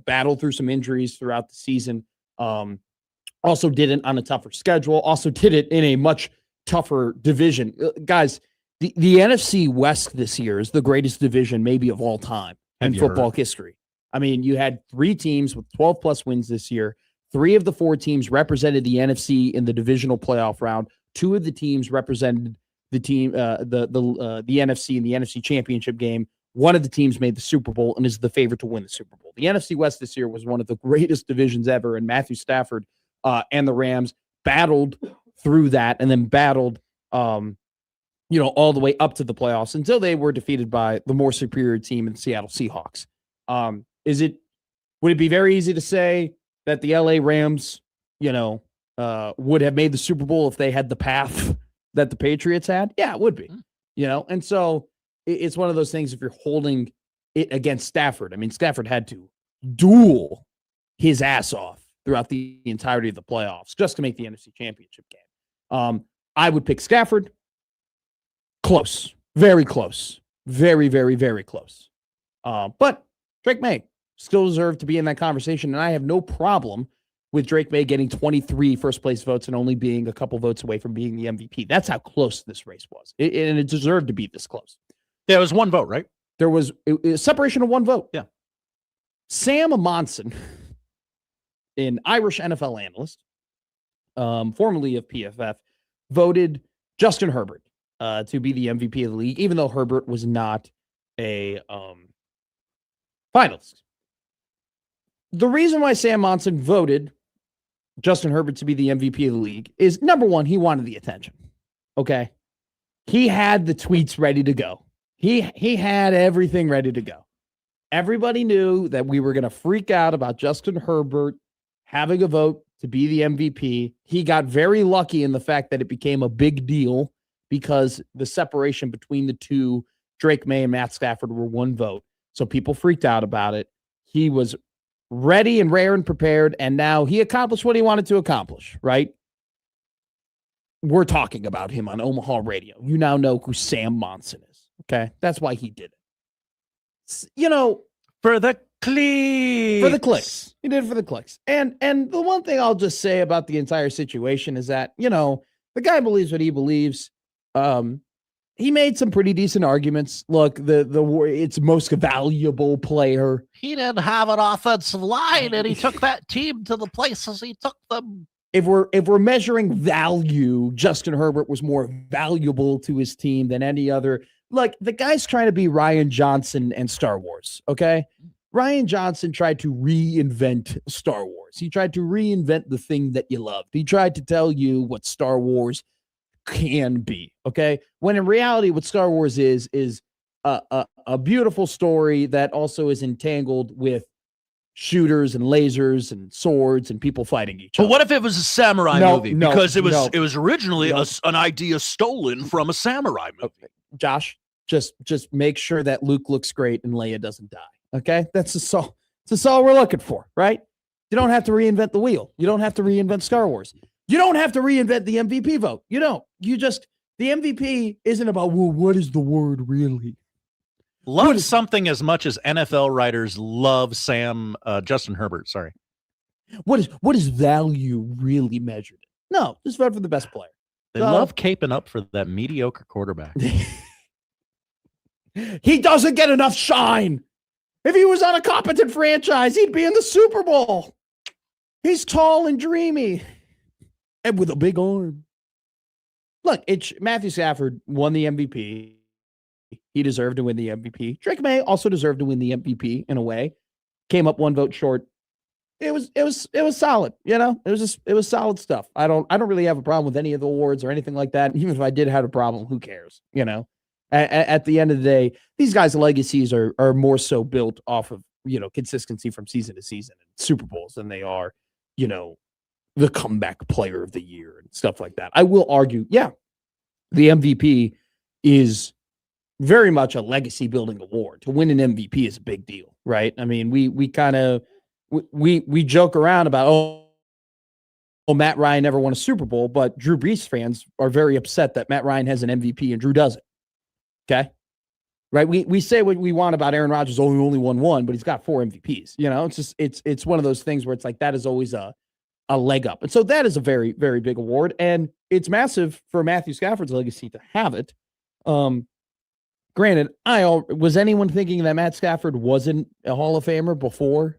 battle through some injuries throughout the season. Also did it on a tougher schedule. Also did it in a much tougher division. Guys, the NFC West this year is the greatest division maybe of all time in football history. I mean, you had 3 teams with 12+ wins this year. 3 of the 4 teams represented the NFC in the divisional playoff round. 2 of the teams represented the NFC in the NFC Championship game. One of the teams made the Super Bowl and is the favorite to win the Super Bowl. The NFC West this year was one of the greatest divisions ever, and Matthew Stafford and the Rams battled through that and then battled, all the way up to the playoffs until they were defeated by the more superior team in the Seattle Seahawks. Would it be very easy to say that the LA Rams, would have made the Super Bowl if they had the path that the Patriots had? Yeah, it would be, and so it's one of those things. If you're holding it against Stafford, I mean, Stafford had to duel his ass off throughout the entirety of the playoffs just to make the NFC Championship game. I would pick Stafford. Close. Very close. Very, very, very close. But Drake May still deserved to be in that conversation, and I have no problem with Drake May getting 23 first-place votes and only being a couple votes away from being the MVP. That's how close this race was, and it deserved to be this close. Yeah, it was 1 vote, right? There was a separation of 1 vote. Yeah. Sam Monson, an Irish NFL analyst, formerly of PFF, voted Justin Herbert to be the MVP of the league, even though Herbert was not a finalist. The reason why Sam Monson voted Justin Herbert to be the MVP of the league is, number one, he wanted the attention. Okay. He had the tweets ready to go. He had everything ready to go. Everybody knew that we were going to freak out about Justin Herbert having a vote to be the MVP. He got very lucky in the fact that it became a big deal because the separation between the two, Drake May and Matt Stafford, were 1 vote. So people freaked out about it. He was ready and rare and prepared, and now he accomplished what he wanted to accomplish, right? We're talking about him on Omaha radio. You now know who Sam Monson is, okay? That's why he did it. For the clicks. For the clicks. He did it for the clicks. And the one thing I'll just say about the entire situation is that, the guy believes what he believes. He made some pretty decent arguments. Look, it's most valuable player. He didn't have an offensive line, and he took that team to the places he took them. if we're measuring value, Justin Herbert was more valuable to his team than any other. Like, the guy's trying to be Rian Johnson and Star Wars, okay? Rian Johnson tried to reinvent Star Wars. He tried to reinvent the thing that you loved. He tried to tell you what Star Wars can be, okay? When in reality, what Star Wars is a beautiful story that also is entangled with shooters and lasers and swords and people fighting each other. But what if it was a samurai movie? No, Because it was no. it was originally an idea stolen from a samurai movie. Okay. Josh, just make sure that Luke looks great and Leia doesn't die. Okay? That's all we're looking for, right? You don't have to reinvent the wheel. You don't have to reinvent Star Wars. You don't have to reinvent the MVP vote. You don't. The MVP isn't about, well, what is the word really? Love something as much as NFL writers love Justin Herbert. Sorry. What is value really measured? No, just vote for the best player. They love caping up for that mediocre quarterback. He doesn't get enough shine. If he was on a competent franchise, he'd be in the Super Bowl. He's tall and dreamy and with a big arm. Look, Matthew Stafford won the MVP. He deserved to win the MVP. Drake May also deserved to win the MVP in a way. Came up one vote short. It was solid, you know. It was solid stuff. I don't really have a problem with any of the awards or anything like that. Even if I did have a problem, who cares? You know, at the end of the day, these guys' legacies are more so built off of, you know, consistency from season to season and Super Bowls than they are, you know, the comeback player of the year and stuff like that. I will argue, yeah, the MVP is very much a legacy building award. To win an MVP is a big deal, right? I mean, we kind of we joke around about, oh, Matt Ryan never won a Super Bowl, but Drew Brees fans are very upset that Matt Ryan has an MVP and Drew doesn't. Okay, right? We say what we want about Aaron Rodgers. Oh, he only won one, but he's got 4 MVPs. You know, it's just it's one of those things where it's like that is always a leg up, and so that is a very, very big award, and it's massive for Matthew Stafford's legacy to have it. Granted, was anyone thinking that Matt Stafford wasn't a Hall of Famer before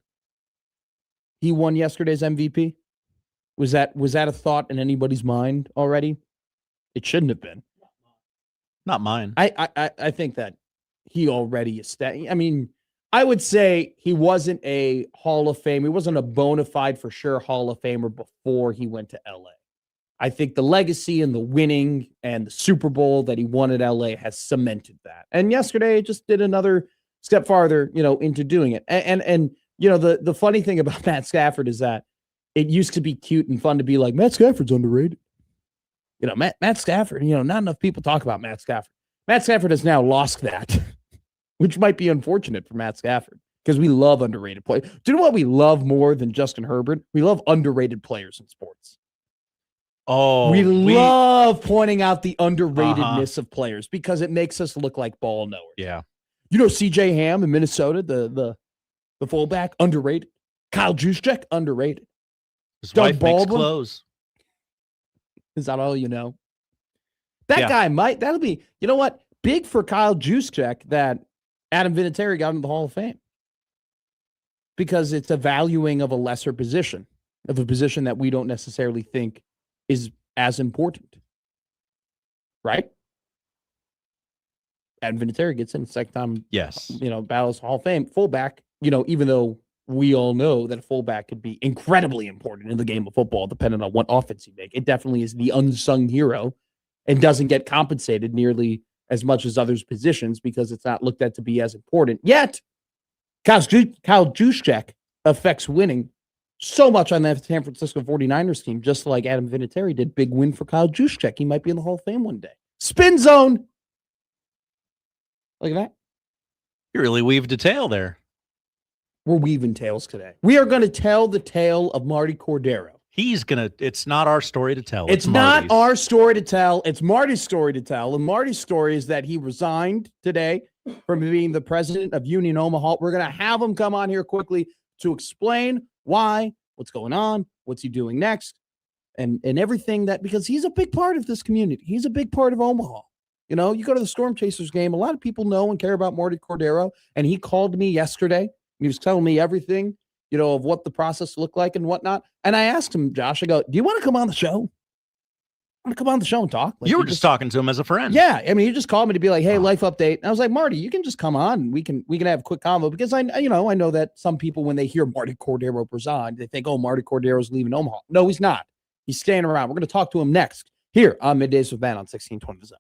he won yesterday's MVP? Was that a thought in anybody's mind already? It shouldn't have been. Not mine. I think that he already established. I mean, I would say he wasn't a Hall of Fame. He wasn't a bona fide for sure Hall of Famer before he went to LA. I think the legacy and the winning and the Super Bowl that he won at LA has cemented that. And yesterday it just did another step farther, you know, into doing it. And you know, the funny thing about Matt Stafford is that it used to be cute and fun to be like, Matt Stafford's underrated. You know, Matt Stafford, you know, not enough people talk about Matt Stafford. Matt Stafford has now lost that, which might be unfortunate for Matt Stafford because we love underrated players. Do you know what we love more than Justin Herbert? We love underrated players in sports. Oh, we love pointing out the underratedness of players because it makes us look like ball knowers. Yeah. You know, CJ Ham in Minnesota, the fullback, underrated. Kyle Juszczyk, underrated. His Doug wife makes Baldwin, clothes. is that all you know? That guy that'll be, you know what? Big for Kyle Juszczyk that Adam Vinatieri got into the Hall of Fame. Because it's a valuing of a lesser position, of a position that we don't necessarily think is as important. Right? Adam Vinatieri gets in the second time. Yes. You know, battles Hall of Fame. Fullback, you know, even though we all know that a fullback could be incredibly important in the game of football, depending on what offense you make. It definitely is the unsung hero and doesn't get compensated nearly as much as others' positions because it's not looked at to be as important. Yet, Kyle Juszczyk affects winning so much on that San Francisco 49ers team, just like Adam Vinatieri did. Big win for Kyle Juszczyk. He might be in the Hall of Fame one day. Spin zone. Look at that. You really weaved a tale there. We're weaving tales today. We are going to tell the tale of Martie Cordaro. It's not our story to tell. It's not our story to tell. It's Marty's story to tell. And Marty's story is that he resigned today from being the president of Union Omaha. We're going to have him come on here quickly to explain why, what's going on, what's he doing next, and everything that, because he's a big part of this community. He's a big part of Omaha. You know, you go to the Storm Chasers game, a lot of people know and care about Martie Cordaro, and he called me yesterday. He was telling me everything. of what the process looked like and whatnot. And I asked him, Josh, I go, do you want to come on the show? I want to come on the show and talk. You were just talking to him as a friend. Yeah. I mean, he just called me to be like, hey, life update. And I was like, Marty, you can just come on and we can have a quick convo, because I know that some people, when they hear Martie Cordaro resign, they think, oh, Martie Cordaro's leaving Omaha. No, he's not. He's staying around. We're going to talk to him next here on Middays with Matt on 1620 The Zone.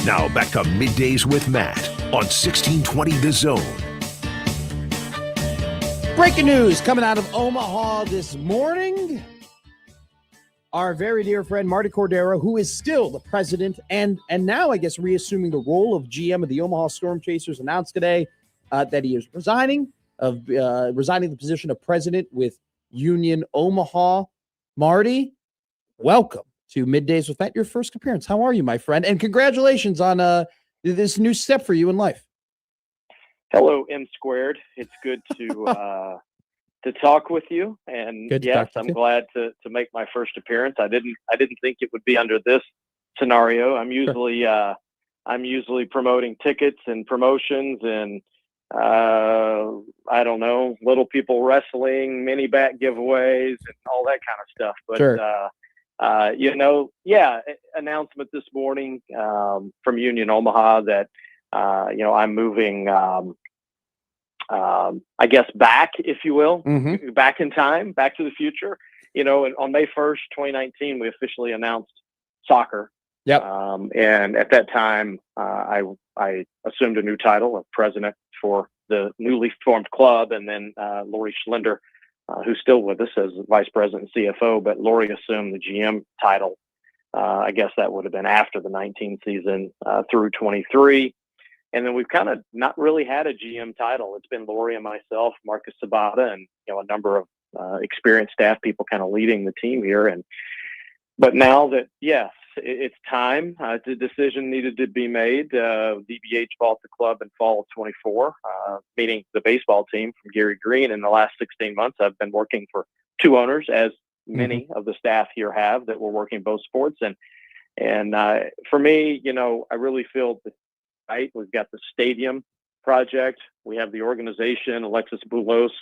Now back to Middays with Matt on 1620 The Zone. Breaking news coming out of Omaha this morning. Our very dear friend Martie Cordaro, who is still the president and now, I guess, reassuming the role of GM of the Omaha Storm Chasers, announced today that he is resigning the position of president with Union Omaha. Martie, welcome to Middays with Matt, your first appearance. How are you, my friend? And congratulations on this new step for you in life. Hello, M squared. It's good to talk with you. And yes, I'm glad to make my first appearance. I didn't think it would be under this scenario. I'm usually promoting tickets and promotions and I don't know, little people wrestling, mini bat giveaways and all that kind of stuff. But announcement this morning from Union Omaha that I'm moving I guess back, if you will, back in time, back to the future. And on May 1st, 2019, we officially announced soccer. Yep. And at that time, I assumed a new title of president for the newly formed club. And then Lori Schlender, who's still with us as vice president and CFO, but Lori assumed the GM title. I guess that would have been after the 19 season through 23. And then we've kind of not really had a GM title. It's been Lori and myself, Marcus Sabata, and a number of experienced staff people kind of leading the team here. But now that, yes, it's time. The decision needed to be made. DBH bought the club in fall of 24, meaning the baseball team from Gary Green. In the last 16 months, I've been working for two owners, as many of the staff here have that were working both sports. And for me, I really feel that. Right. We've got the stadium project. We have the organization, Alexis Boulos,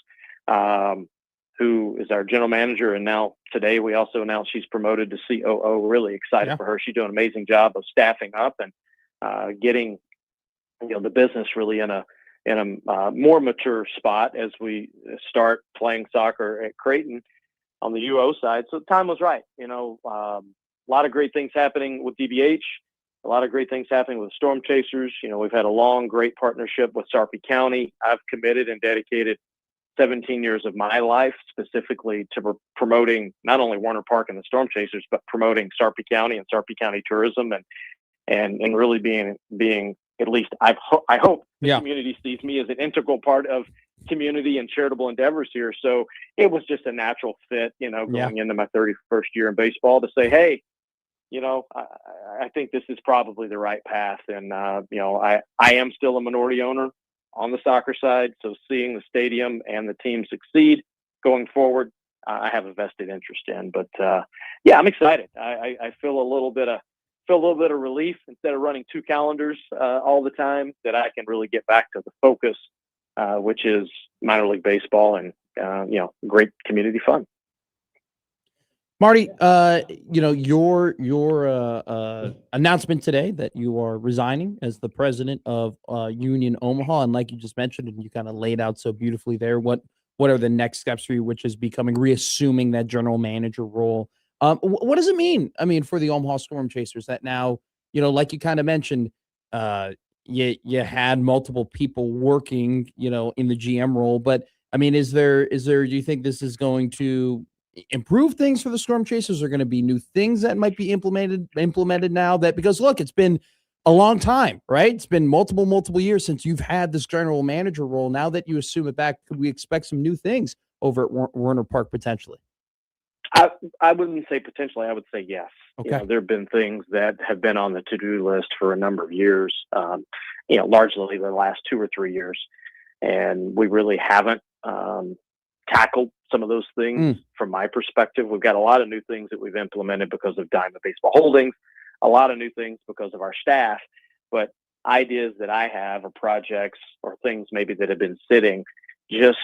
who is our general manager. And now today we also announced she's promoted to COO. Really excited for her. She's doing an amazing job of staffing up and getting, the business really in a more mature spot as we start playing soccer at Creighton on the UO side. So the time was right. A lot of great things happening with DBH. A lot of great things happening with Storm Chasers. We've had a long, great partnership with Sarpy County. I've committed and dedicated 17 years of my life specifically to promoting not only Warner Park and the Storm Chasers, but promoting Sarpy County and Sarpy County tourism and really being at least I hope the community sees me as an integral part of community and charitable endeavors here. So it was just a natural fit, going into my 31st year in baseball to say, hey, I think this is probably the right path. And, I am still a minority owner on the soccer side. So seeing the stadium and the team succeed going forward, I have a vested interest in. But, I'm excited. I feel a little bit of relief instead of running two calendars all the time, that I can really get back to the focus, which is minor league baseball and, great community fun. Martie, your announcement today that you are resigning as the president of Union Omaha, and like you just mentioned, and you kind of laid out so beautifully there, what are the next steps for you, which is reassuming that general manager role? What does it mean? I mean, for the Omaha Storm Chasers, that now, like you kind of mentioned, you had multiple people working, in the GM role, but I mean, do you think this is going to improve things for the Storm Chasers? Are going to be new things that might be implemented now, that, because look, it's been a long time, right? It's been multiple years since you've had this general manager role. Now that you assume it back, could we expect some new things over at Warner Park potentially? I wouldn't say potentially. I would say yes. Okay. There have been things that have been on the to-do list for a number of years, largely the last 2 or 3 years. And we really haven't tackled some of those things from my perspective. We've got a lot of new things that we've implemented because of Diamond Baseball Holdings, a lot of new things because of our staff, but ideas that I have or projects or things maybe that have been sitting just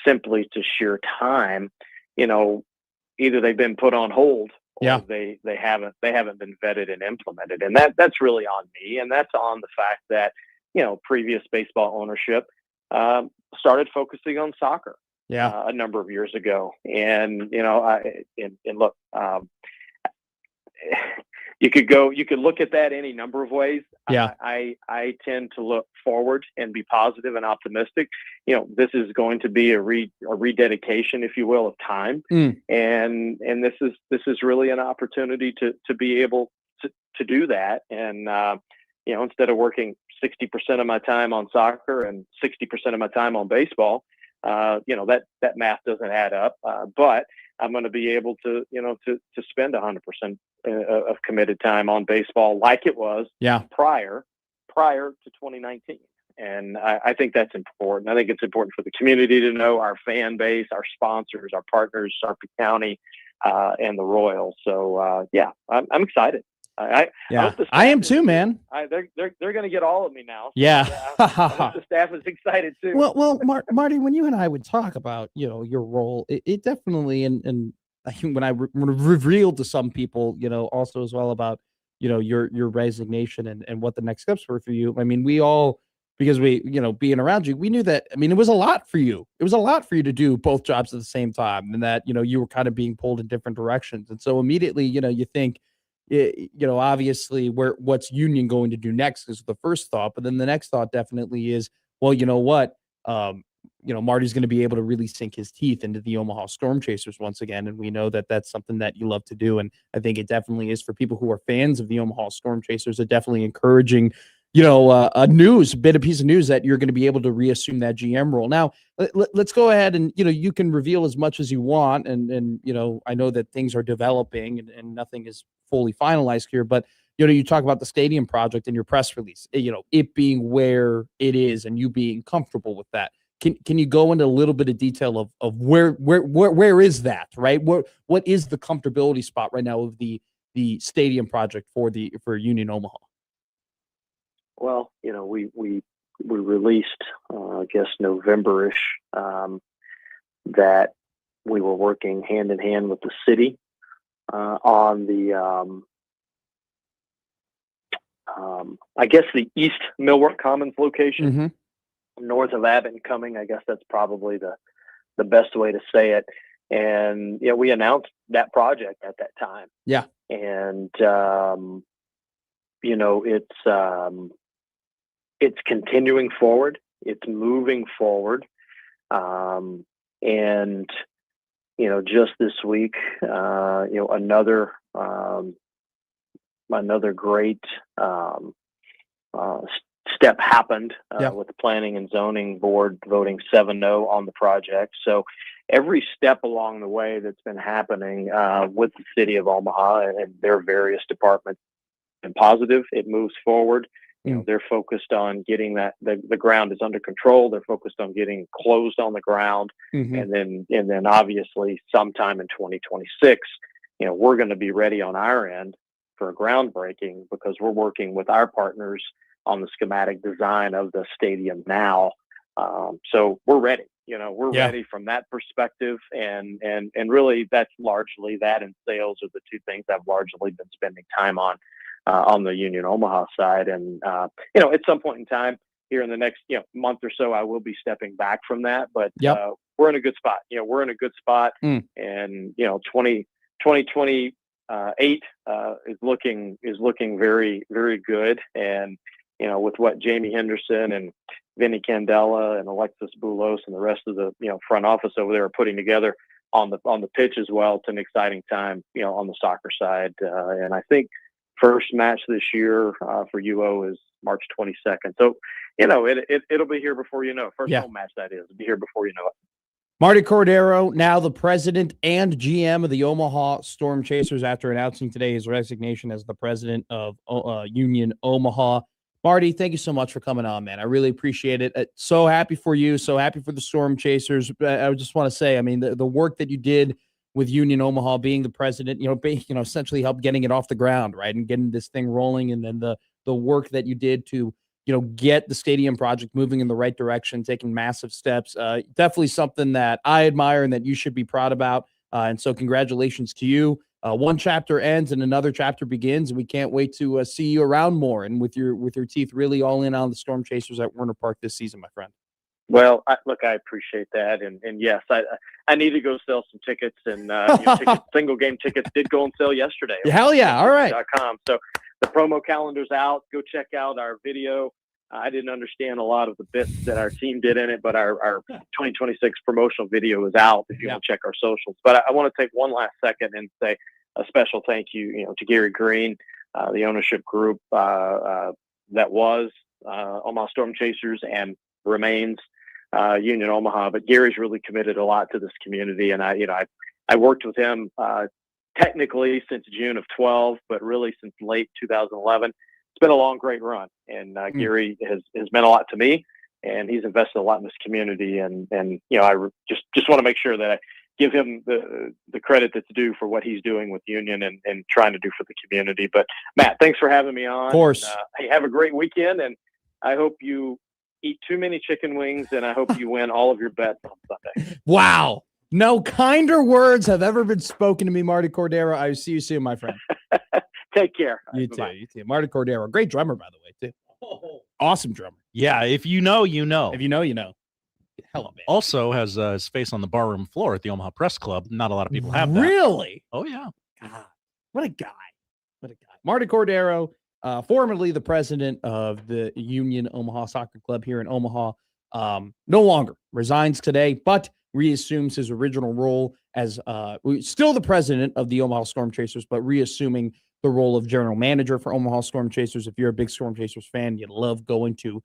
simply to sheer time, either they've been put on hold or they haven't been vetted and implemented. And that's really on me. And that's on the fact that, previous baseball ownership started focusing on soccer. A number of years ago. And, look, you could look at that any number of ways. Yeah. I tend to look forward and be positive and optimistic. This is going to be a rededication, if you will, of time. And this is really an opportunity to be able to do that. And, instead of working 60% of my time on soccer and 60% of my time on baseball, that math doesn't add up. But I'm going to be able to spend 100% of committed time on baseball like it was prior to 2019. And I think that's important. I think it's important for the community to know, our fan base, our sponsors, our partners, Sarpy County, and the Royals. So, I'm excited. I am too, man. They're going to get all of me now. So, I hope the staff is excited too. Well, Marty, when you and I would talk about, your role, it definitely, and I think when I revealed to some people, also as well about, your resignation and what the next steps were for you. I mean, we all, because we, being around you, we knew that, I mean, it was a lot for you. It was a lot for you to do both jobs at the same time, and that, you were kind of being pulled in different directions. And so immediately, you think, obviously what's Union going to do next is the first thought, but then the next thought definitely is, well, you know what, Marty's going to be able to really sink his teeth into the Omaha Storm Chasers once again. And we know that that's something that you love to do. And I think it definitely is, for people who are fans of the Omaha Storm Chasers, a definitely encouraging, a piece of news that you're going to be able to reassume that GM role. Now, let's go ahead and, you can reveal as much as you want. And I know that things are developing and nothing is fully finalized here, but, you talk about the stadium project in your press release, it being where it is and you being comfortable with that. Can you go into a little bit of detail of where is that, right? What is the comfortability spot right now of the stadium project for Union Omaha? Well, we released, I guess November-ish, that we were working hand in hand with the city on the, I guess the East Millwork Commons location, north of Abbott and Cumming. I guess that's probably the best way to say it. And we announced that project at that time. Yeah, and it's continuing forward. It's moving forward. And, just this week, another great step happened with the Planning and Zoning Board voting 7-0 on the project. So every step along the way that's been happening with the city of Omaha and their various departments has been positive. It moves forward. They're focused on getting that the ground is under control. They're focused on getting closed on the ground, and then obviously sometime in 2026, we're going to be ready on our end for a groundbreaking, because we're working with our partners on the schematic design of the stadium now. So we're ready. We're ready from that perspective, and really that's largely that, and sales are the two things I've largely been spending time on the Union Omaha side. And, at some point in time here in the next, month or so, I will be stepping back from that, but, we're in a good spot. We're in a good spot, and, 2028 is looking very, very good. And, with what Jamie Henderson and Vinny Candela and Alexis Boulos and the rest of the, front office over there are putting together on the pitch as well, it's an exciting time, on the soccer side. And I think first match this year for UO is March 22nd. So, it'll be here before you know it. First home match, that is. It'll be here before you know it. Martie Cordaro, now the president and GM of the Omaha Storm Chasers, after announcing today his resignation as the president of Union Omaha. Marty, thank you so much for coming on, man. I really appreciate it. So happy for you. So happy for the Storm Chasers. I just want to say, I mean, the work that you did with Union Omaha, being the president, essentially helped getting it off the ground, right, and getting this thing rolling, and then the work that you did to, get the stadium project moving in the right direction, taking massive steps. Definitely something that I admire and that you should be proud about. And so congratulations to you. One chapter ends and another chapter begins, and we can't wait to see you around more and with your teeth really all in on the Storm Chasers at Werner Park this season, my friend. Well, I appreciate that, and yes, I need to go sell some tickets, and single game tickets did go on sale yesterday. Hell yeah! All right. .com. So the promo calendar's out. Go check out our video. I didn't understand a lot of the bits that our team did in it, but our 2026 promotional video is out if you want to check our socials. But I want to take one last second and say a special thank you, to Gary Green, the ownership group that was Omaha Storm Chasers and remains Union Omaha. But Gary's really committed a lot to this community, and I worked with him technically since June of 12, but really since late 2011. It's been a long, great run, and Gary has meant a lot to me, and he's invested a lot in this community. And I just want to make sure that I give him the credit that's due for what he's doing with Union and trying to do for the community. But Matt, thanks for having me on. Of course. Hey, have a great weekend, and I hope you eat too many chicken wings, and I hope you win all of your bets on Sunday. Wow. No kinder words have ever been spoken to me, Martie Cordaro. I see you soon, my friend. Take care. You too. You too. Martie Cordaro, great drummer, by the way, too. Awesome drummer. Yeah, if you know, you know. If you know, you know. Hello, man. Also has his face on the barroom floor at the Omaha Press Club. Not a lot of people have that. Really? Oh, yeah. God, what a guy. What a guy. Martie Cordaro, formerly the president of the Union Omaha Soccer Club here in Omaha, no longer resigns today, but reassumes his original role as still the president of the Omaha Storm Chasers, but reassuming the role of general manager for Omaha Storm Chasers. If you're a big Storm Chasers fan, you love going to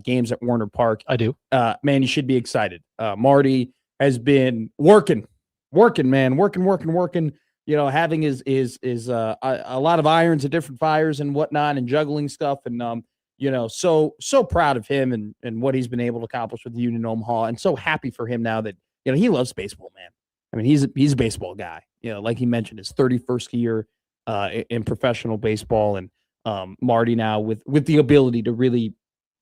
games at Warner Park. I do. Man, you should be excited. Marty has been working, man, working. Having his a lot of irons at different fires and whatnot, and juggling stuff, and so proud of him and what he's been able to accomplish with the Union Omaha, and so happy for him now that he loves baseball, man. I mean, he's a baseball guy. Like he mentioned, his 31st year in professional baseball, and Marty now with the ability to really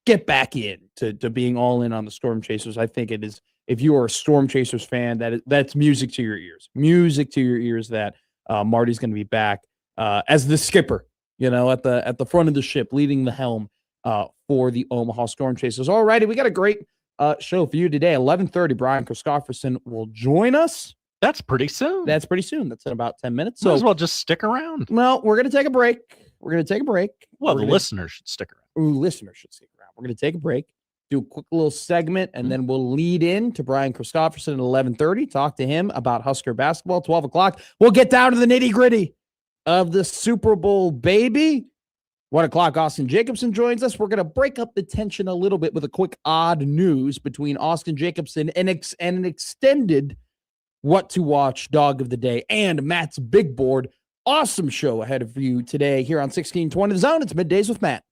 get back in to being all in on the Storm Chasers. I think it is, if you are a Storm Chasers fan, that's music to your ears. Music to your ears that Marty's going to be back as the skipper, at the front of the ship, leading the helm for the Omaha Storm Chasers. All righty, we got a great show for you today. 11:30, Brian Christopherson will join us. That's pretty soon. That's in about 10 minutes. So might as well just stick around. Well, we're going to take a break. Well, the listeners should stick around. Listeners should stick around. We're going to take a break, do a quick little segment, and then we'll lead in to Brian Christopherson at 11:30. Talk to him about Husker basketball. 12 o'clock, we'll get down to the nitty-gritty of the Super Bowl, baby. 1 o'clock, Austin Jacobson joins us. We're going to break up the tension a little bit with a quick odd news between Austin Jacobson and an extended What to Watch Dog of the Day and Matt's Big Board. Awesome show ahead of you today here on 1620 The Zone. It's Middays with Matt.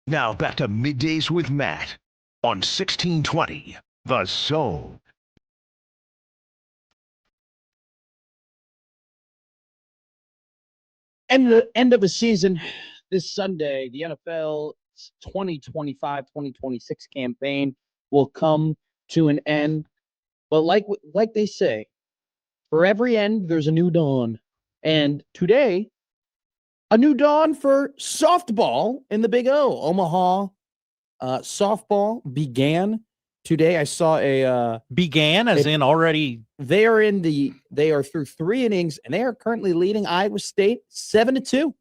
Now back to Middays with Matt on 1620 The Zone. And the end of a season this Sunday, the NFL 2025-2026 campaign will come to an end. But like they say, for every end, there's a new dawn. And today, a new dawn for softball in the Big O. Omaha softball began today. I saw began as in already. They are through 3 innings, and they are currently leading Iowa State 7-2.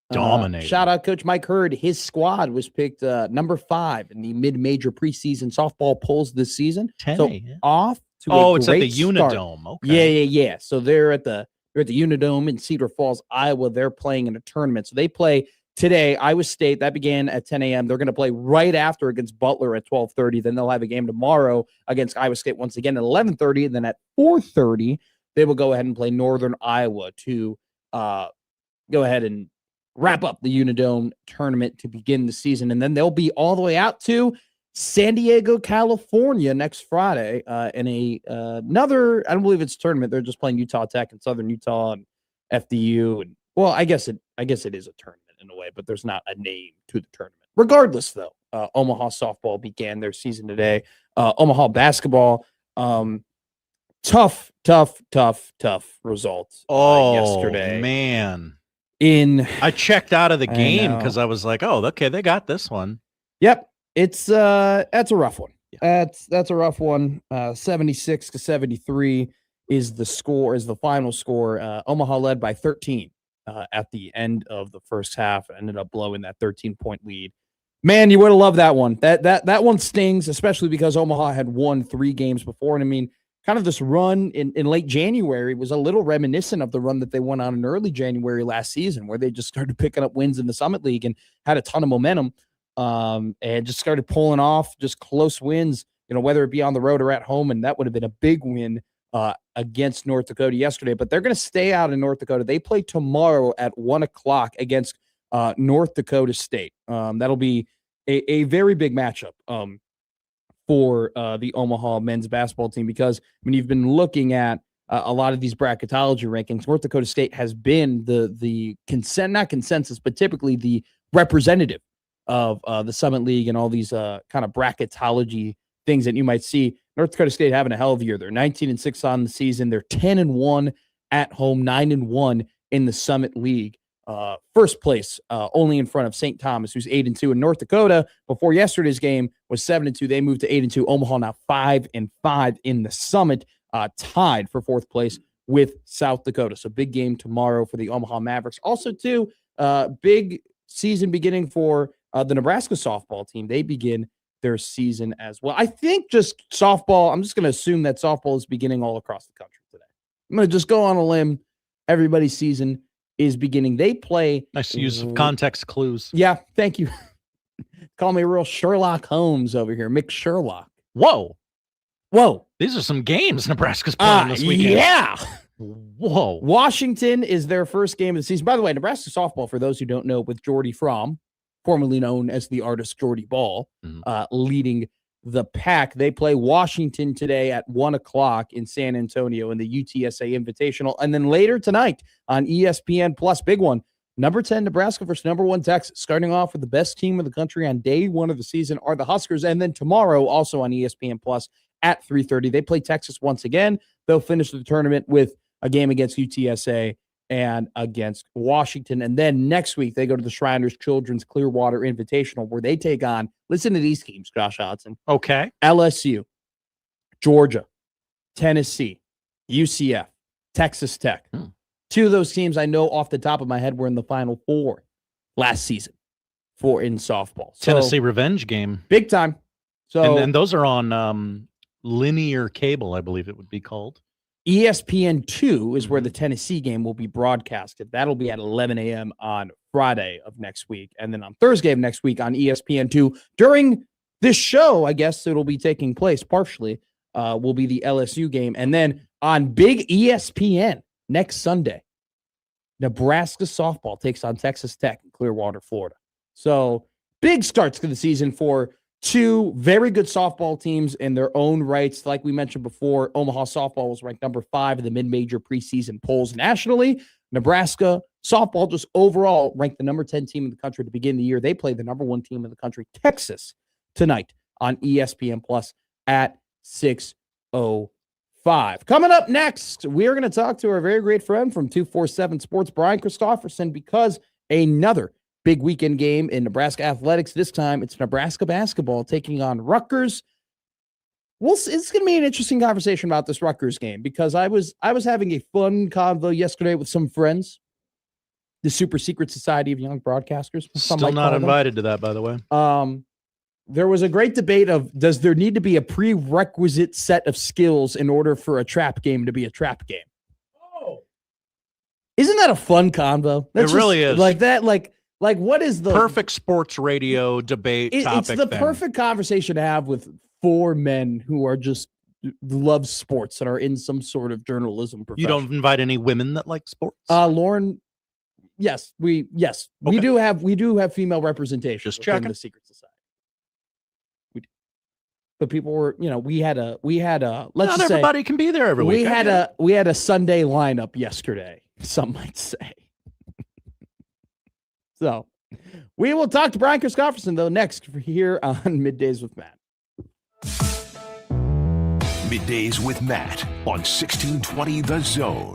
Dominating. Shout out Coach Mike Hurd. His squad was picked number 5 in the mid-major preseason softball polls this season. 10, so yeah. off to a it's at the great start. Unidome. Okay. Yeah. So they're at the Unidome in Cedar Falls, Iowa. They're playing in a tournament. So they play today, Iowa State. That began at 10 a.m. They're going to play right after against Butler at 12:30. Then they'll have a game tomorrow against Iowa State once again at 11:30. And then at 4:30, they will go ahead and play Northern Iowa to go ahead and wrap up the Unidome tournament to begin the season. And then they'll be all the way out to San Diego, California next Friday in another, I don't believe it's a tournament. They're just playing Utah Tech and Southern Utah and FDU. And well, I guess it is a tournament in a way, but there's not a name to the tournament. Regardless, though, Omaha softball began their season today. Omaha basketball, tough results yesterday. Man. I checked out of the game because I was like, oh, okay, they got this one. Yep. It's that's a rough one. Yeah. That's a rough one. 76-73 is the final score. Omaha led by 13 at the end of the first half. Ended up blowing that 13-point lead. Man, you would have loved that one. That one stings, especially because Omaha had won 3 games before. And I mean, kind of this run in late January was a little reminiscent of the run that they went on in early January last season, where they just started picking up wins in the Summit League and had a ton of momentum, and just started pulling off just close wins, whether it be on the road or at home. And that would have been a big win against North Dakota yesterday. But they're going to stay out in North Dakota. They play tomorrow at 1:00 against North Dakota State. That'll be a very big matchup for the Omaha men's basketball team, because when you've been looking at a lot of these bracketology rankings, North Dakota State has been the not consensus, but typically the representative of the Summit League and all these kind of bracketology things that you might see. North Dakota State having a hell of a year. They're 19-6 on the season. They're 10-1 at home, 9-1 in the Summit League. First place, only in front of St. Thomas, who's 8-2. In North Dakota, before yesterday's game, was 7-2. They moved to 8-2. Omaha now 5-5 in the Summit, tied for 4th place with South Dakota. So big game tomorrow for the Omaha Mavericks. Also, too, big season beginning for the Nebraska softball team. They begin their season as well. I think just softball, I'm just going to assume that softball is beginning all across the country today. I'm going to just go on a limb. Everybody's season is beginning. They play. Nice use of context clues. Yeah, thank you. Call me a real Sherlock Holmes over here, Mick Sherlock. Whoa. These are some games Nebraska's playing this weekend. Yeah. Whoa. Washington is their first game of the season. By the way, Nebraska softball, for those who don't know, with Jordy Fromm, formerly known as the artist Jordy Ball, leading the pack. They play Washington today at 1:00 in San Antonio in the UTSA Invitational. And then later tonight on ESPN Plus, big one, number 10 Nebraska versus number 1 Texas. Starting off with the best team of the country on day 1 of the season are the Huskers. And then tomorrow, also on ESPN Plus at 3:30, they play Texas once again. They'll finish the tournament with a game against UTSA and against Washington. And then next week, they go to the Shriners Children's Clearwater Invitational, where they take on, listen to these teams, Josh Hodson. Okay. LSU, Georgia, Tennessee, UCF, Texas Tech. 2 of those teams I know off the top of my head were in the Final Four last season in softball. So, Tennessee revenge game. Big time. So, and those are on linear cable, I believe it would be called. ESPN2 is where the Tennessee game will be broadcasted. That'll be at 11 a.m. on Friday of next week. And then on Thursday of next week on ESPN2, during this show, I guess it'll be taking place partially, will be the LSU game. And then on big ESPN next Sunday, Nebraska softball takes on Texas Tech in Clearwater, Florida. So big starts to the season for two very good softball teams in their own rights. Like we mentioned before, Omaha softball was ranked number 5 in the mid-major preseason polls nationally. Nebraska softball just overall ranked the number 10 team in the country to begin the year. They play the number 1 team in the country, Texas, tonight on ESPN Plus at 6:05. Coming up next, we are going to talk to our very great friend from 247 Sports, Brian Christopherson, because another big weekend game in Nebraska athletics. This time, it's Nebraska basketball taking on Rutgers. It's going to be an interesting conversation about this Rutgers game because I was having a fun convo yesterday with some friends, the Super Secret Society of Young Broadcasters. Still not invited to that, by the way. There was a great debate of, does there need to be a prerequisite set of skills in order for a trap game to be a trap game? Oh, isn't that a fun convo? It really is. Like that, like what is the perfect sports radio debate topic? It's the perfect conversation to have with 4 men who are just love sports and are in some sort of journalism profession. You don't invite any women that like sports? Lauren, yes, we do have female representation. Just checking. The Secret Society. We do. But people were, we had a let's Not just say everybody can be there every week. We had a Sunday lineup yesterday, some might say. So we will talk to Brian Christopherson, though, next here on Middays with Matt. Middays with Matt on 1620 The Zone.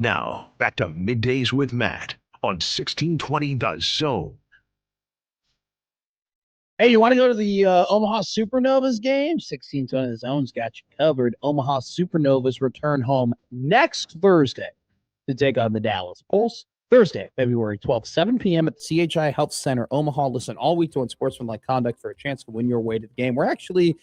Now, back to Middays with Matt on 1620 The Zone. Hey, you want to go to the Omaha Supernovas game? 1620 The Zone's got you covered. Omaha Supernovas return home next Thursday to take on the Dallas Pulse. Thursday, February 12th, 7 p.m. at the CHI Health Center, Omaha. Listen all week to Unsportsmanlike Conduct for a chance to win your way to the game. We're actually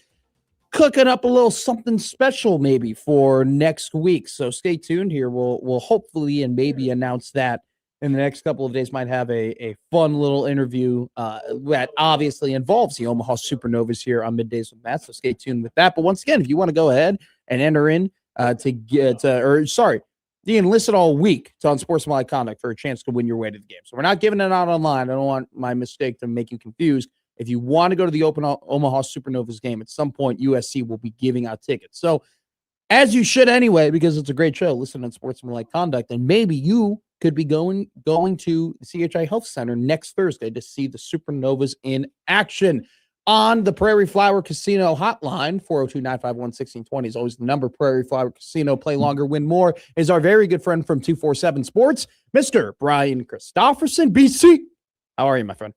cooking up a little something special maybe for next week. So stay tuned here. We'll hopefully and maybe announce that in the next couple of days. Might have a fun little interview that obviously involves the Omaha Supernovas here on Middays with Matt. So stay tuned with that. But once again, if you want to go ahead and enter in the enlisted all week to Unsportsmanlike Conduct for a chance to win your way to the game. So we're not giving it out online. I don't want my mistake to make you confused. If you want to go to the Omaha Supernovas game, at some point, USC will be giving out tickets. So, as you should anyway, because it's a great show, listen to Sportsmanlike Conduct, and maybe you could be going to the CHI Health Center next Thursday to see the Supernovas in action. On the Prairie Flower Casino hotline, 402-951-1620 is always the number. Prairie Flower Casino, play longer, win more, is our very good friend from 247 Sports, Mr. Brian Christopherson. BC, how are you, my friend?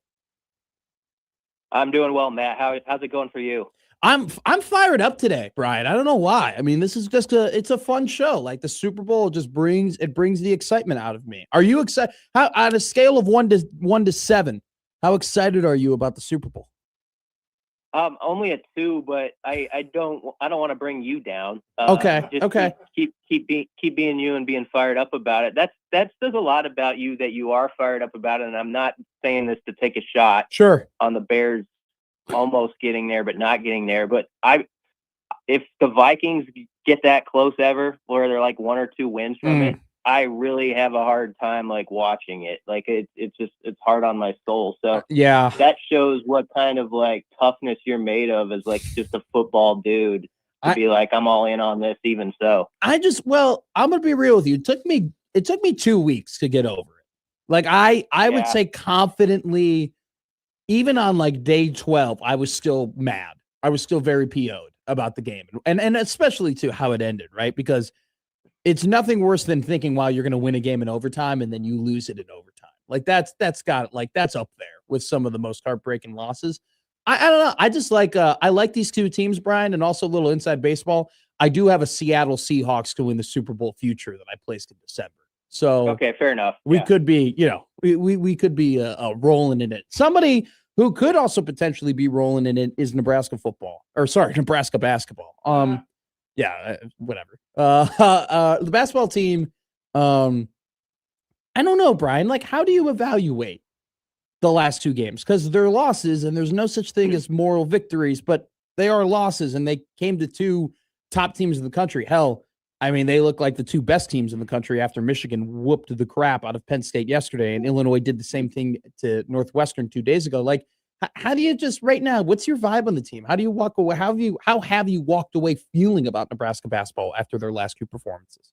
I'm doing well, Matt. How's it going for you? I'm fired up today, Brian. I don't know why. I mean, this is just it's a fun show. Like the Super Bowl just brings the excitement out of me. Are you excited? How, on a scale of 1 to 7, how excited are you about the Super Bowl? Only a 2, but I don't want to bring you down. Okay. Keep being you and being fired up about it. That says a lot about you that you are fired up about it. And I'm not saying this to take a shot. Sure. On the Bears almost getting there, but not getting there. But if the Vikings get that close ever, where they're like 1 or 2 wins from it, I really have a hard time like watching it. Like it's hard on my soul. So yeah, that shows what kind of like toughness you're made of as like just a football dude to be like, I'm all in on this. Even so, I'm gonna be real with you. It took me 2 weeks to get over it. Like I would say confidently, even on like day 12, I was still mad. I was still very PO'd about the game, and especially to how it ended, right? Because it's nothing worse than thinking, wow, you're going to win a game in overtime and then you lose it in overtime. Like that's up there with some of the most heartbreaking losses. I don't know. I just like I like these two teams, Brian, and also a little inside baseball. I do have a Seattle Seahawks to win the Super Bowl future that I placed in December. So okay, fair enough. We could be, we could be rolling in it. Somebody who could also potentially be rolling in it is Nebraska basketball. Whatever. The basketball team, I don't know, Brian, like how do you evaluate the last 2 games? Because they're losses and there's no such thing as moral victories, but they are losses and they came to 2 top teams in the country. Hell, I mean, they look like the 2 best teams in the country after Michigan whooped the crap out of Penn State yesterday and Illinois did the same thing to Northwestern 2 days ago. Like, how do you just right now, what's your vibe on the team? How do you walk away? How have you walked away feeling about Nebraska basketball after their last 2 performances?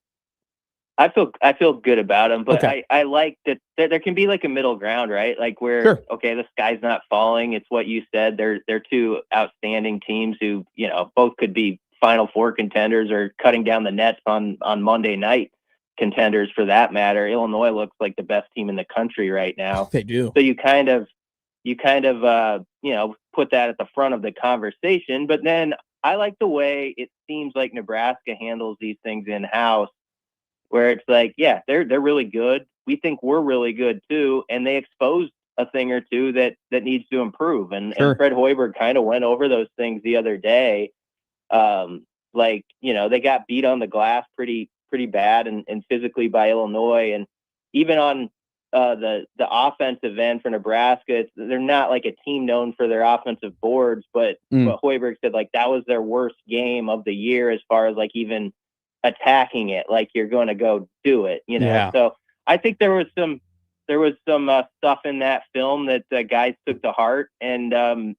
I feel good about them, but okay. I like that there can be like a middle ground, right? Like where, sure. Okay, the sky's not falling. It's what you said. They're 2 outstanding teams who, both could be Final Four contenders or cutting down the nets on Monday night contenders for that matter. Illinois looks like the best team in the country right now. They do. So you kind of put that at the front of the conversation, but then I like the way it seems like Nebraska handles these things in-house, where it's like, yeah, they're really good. We think we're really good too, and they exposed a thing or 2 that needs to improve. And, sure. and Fred Hoiberg kind of went over those things the other day. They got beat on the glass pretty bad and physically by Illinois, and even on the offensive end for Nebraska, they're not like a team known for their offensive boards, but Hoiberg said like that was their worst game of the year as far as like even attacking it, like you're going to go do it, Yeah. So I think there was some stuff in that film that guys took to heart, and I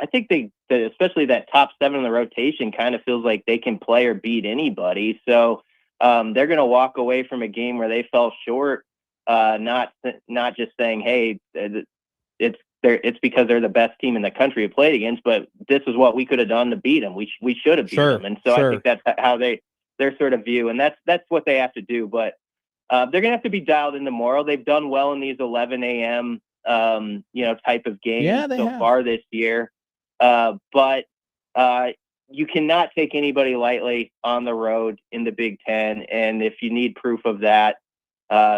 think especially that top 7 in the rotation kind of feels like they can play or beat anybody. So they're going to walk away from a game where they fell short. Not just saying, hey, it's because they're the best team in the country to play against, but this is what we could have done to beat them. We should have beat them. And so I think that's how they sort of view, and that's what they have to do. But they're going to have to be dialed in tomorrow. They've done well in these 11 a.m. Type of games far this year, but you cannot take anybody lightly on the road in the Big Ten. And if you need proof of that,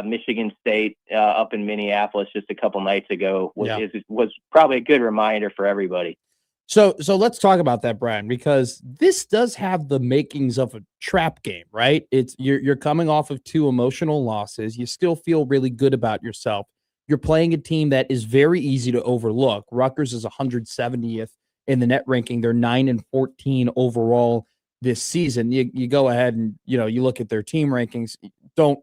Michigan State up in Minneapolis just a couple nights ago was probably a good reminder for everybody. So let's talk about that, Brian, because this does have the makings of a trap game, right? It's you're coming off of 2 emotional losses. You still feel really good about yourself. You're playing a team that is very easy to overlook. Rutgers is 170th in the net ranking. They're 9-14 overall this season. You go ahead and you look at their team rankings. Don't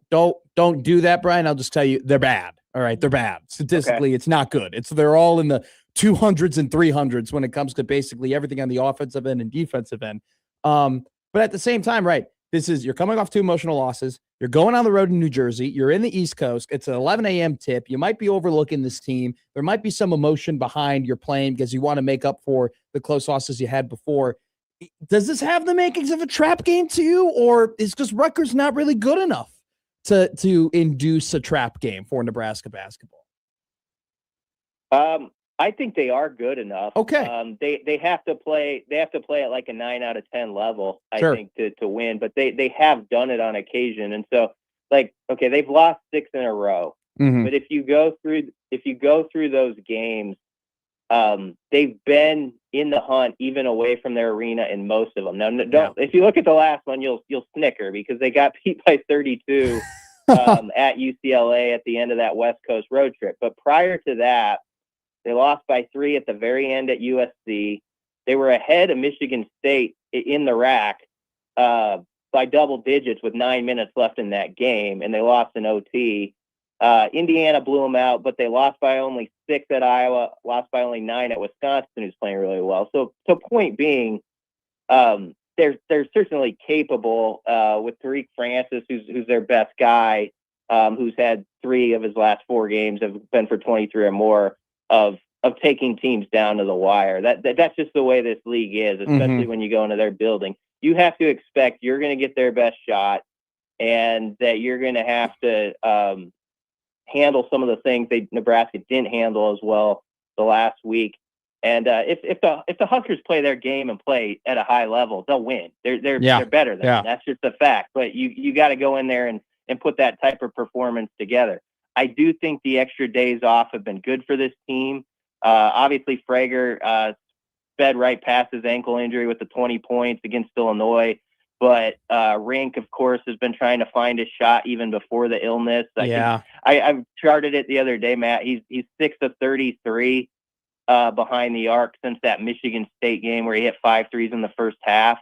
do that, Brian. I'll just tell you they're bad. All right, they're bad. Statistically, It's not good. They're all in the 200s and 300s when it comes to basically everything on the offensive end and defensive end. But at the same time, right, you're coming off 2 emotional losses. You're going on the road in New Jersey. You're in the East Coast. It's an 11 a.m. tip. You might be overlooking this team. There might be some emotion behind your playing because you want to make up for the close losses you had before. Does this have the makings of a trap game to you, or is just Rutgers not really good enough to induce a trap game for Nebraska basketball? I think they are good enough. Okay. They have to play at like a 9 out of 10 level, I Sure. think, to win, but they have done it on occasion. And so they've lost 6 in a row. Mhm. But if you go through those games, they've been in the hunt even away from their arena in most of them. Now, if you look at the last one, you'll snicker because they got beat by 32 at UCLA at the end of that West Coast road trip. But prior to that, they lost by 3 at the very end at USC. They were ahead of Michigan State in the rack by double digits with 9 minutes left in that game, and they lost in OT. Indiana blew them out, but they lost by only 6 at Iowa, lost by only 9 at Wisconsin, who's playing really well. So point being, they're certainly capable with Tariq Francis, who's their best guy, who's had 3 of his last 4 games have been for 23 or more of taking teams down to the wire. That's just the way this league is, especially when you go into their building. You have to expect you're going to get their best shot, and that you're going to have to handle some of the things Nebraska didn't handle as well the last week. And if the Huskers play their game and play at a high level, they'll win. They're better than them. That's just a fact. But you got to go in there and put that type of performance together. I do think the extra days off have been good for this team. Obviously, Frager sped right past his ankle injury with the 20 points against Illinois. But Rink, of course, has been trying to find his shot even before the illness. I charted it the other day, Matt. He's 6 of 33 behind the arc since that Michigan State game where he hit 5 threes in the first half.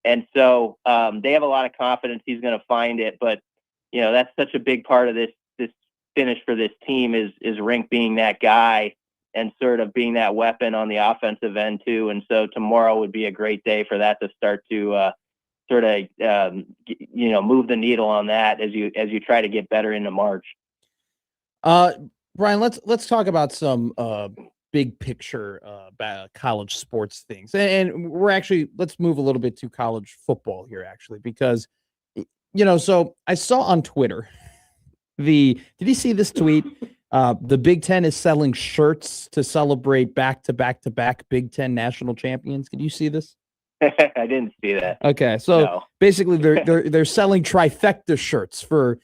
And so they have a lot of confidence he's going to find it. But, that's such a big part of this finish for this team is Rink being that guy and sort of being that weapon on the offensive end too. And so tomorrow would be a great day for that to start to sort of move the needle on that as you try to get better into March. Brian, let's talk about some big picture college sports things, and let's move a little bit to college football here, actually, because so I saw on Twitter did you see this tweet? The Big Ten is selling shirts to celebrate back-to-back Big Ten national champions. Did you see this? I didn't see that. Okay, so basically they're selling trifecta shirts for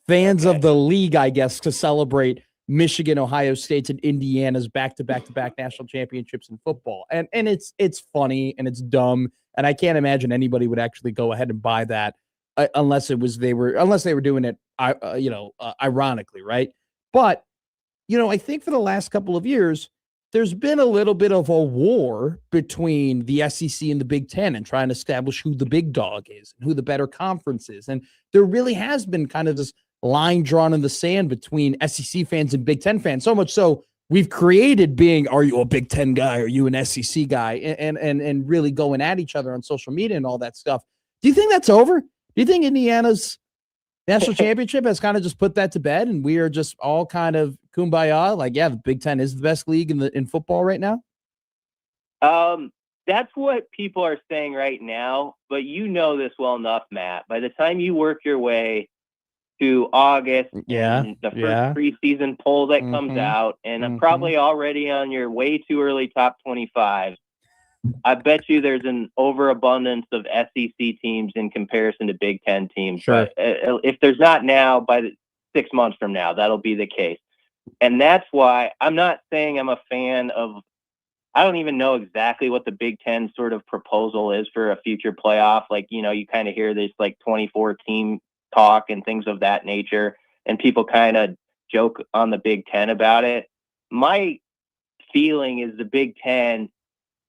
fans of the league, I guess, to celebrate Michigan, Ohio State's, and Indiana's back-to-back national championships in football. And it's funny and it's dumb, and I can't imagine anybody would actually go ahead and buy that unless they were doing it ironically, right? But I think for the last couple of years, there's been a little bit of a war between the SEC and the Big Ten and trying to establish who the big dog is and who the better conference is. And there really has been kind of this line drawn in the sand between SEC fans and Big Ten fans. So much so we've created are you a Big Ten guy? Are you an SEC guy? And really going at each other on social media and all that stuff. Do you think that's over? Do you think Indiana's national championship has kind of just put that to bed and we are just all kind of kumbaya? Like, the Big Ten is the best league in football right now? that's what people are saying right now. But you know this well enough, Matt. By the time you work your way to August, and the first preseason poll that comes out, and I'm probably already on your way too early top 25. I bet you there's an overabundance of SEC teams in comparison to Big Ten teams. Sure. But if there's not now, by 6 months from now, that'll be the case. And that's why I'm not saying I'm a fan of. I don't even know exactly what the Big Ten sort of proposal is for a future playoff. Like, you know, you kind of hear this like 24 team talk and things of that nature, and people kind of joke on the Big Ten about it. My feeling is the Big Ten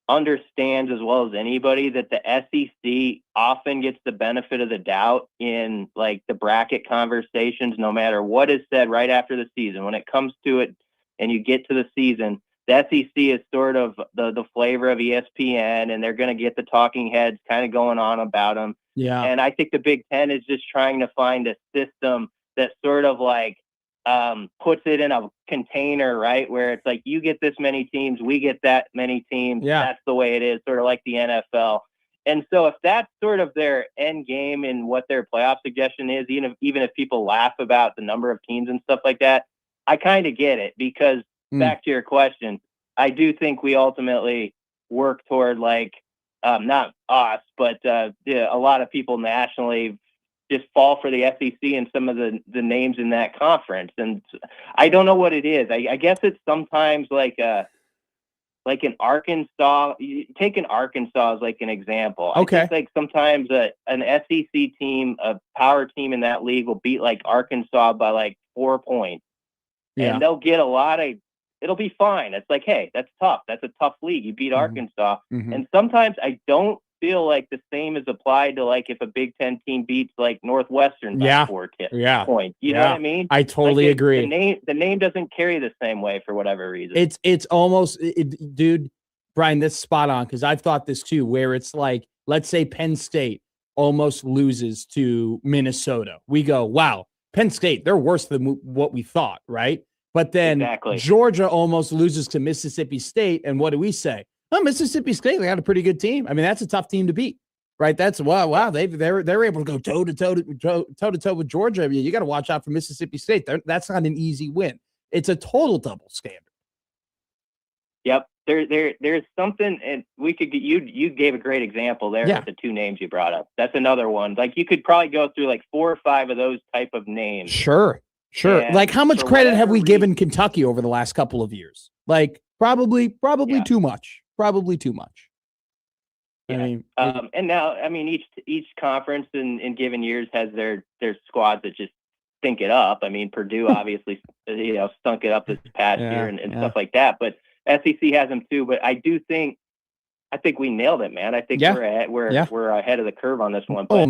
understands as well as anybody that the SEC often gets the benefit of the doubt in like the bracket conversations, no matter what is said right after the season. When it comes to it and you get to the season, the SEC is sort of the flavor of ESPN, and they're going to get the talking heads kind of going on about them. Yeah. And I think the Big Ten is just trying to find a system that sort of like puts it in a container, right? Where it's like, you get this many teams, we get that many teams. Yeah. That's the way it is, sort of like the NFL. And so if that's sort of their end game and what their playoff suggestion is, even if people laugh about the number of teams and stuff like that, I kind of get it, because back to your question, I do think we ultimately work toward like, not us, but a lot of people nationally just fall for the SEC and some of the names in that conference. And I don't know what it is. I guess it's sometimes like an Arkansas. You take an Arkansas as like an example. Okay. I think like sometimes an SEC team, a power team in that league will beat like Arkansas by like 4 points. Yeah. And they'll get a lot of, it'll be fine. It's like, hey, that's tough. That's a tough league. You beat Arkansas. And sometimes I don't feel like the same is applied to like if a Big Ten team beats like Northwestern by 4 points. You know what I mean? I totally agree. The name doesn't carry the same way for whatever reason. It's almost, dude, Brian, that's spot on, because I've thought this too, where it's like, let's say Penn State almost loses to Minnesota. We go, wow, Penn State, they're worse than what we thought, right? But then Georgia almost loses to Mississippi State, and what do we say? Oh, Mississippi State, they got a pretty good team. I mean, that's a tough team to beat, right? That's wow. They're able to go toe to toe with Georgia. I mean, you got to watch out for Mississippi State. That's not an easy win. It's a total double standard. Yep. There's something, and we could get you gave a great example there with the two names you brought up. That's another one. Like you could probably go through like 4 or 5 of those type of names. Sure. And like how much credit have we given Kentucky over the last couple of years? Like probably too much. Probably too much. Yeah. I mean, and now, I mean, each conference in given years has their squads that just stink it up. I mean, Purdue obviously, stunk it up this past year and stuff like that. But SEC has them too. But I think we nailed it, man. I think we're ahead of the curve on this one. But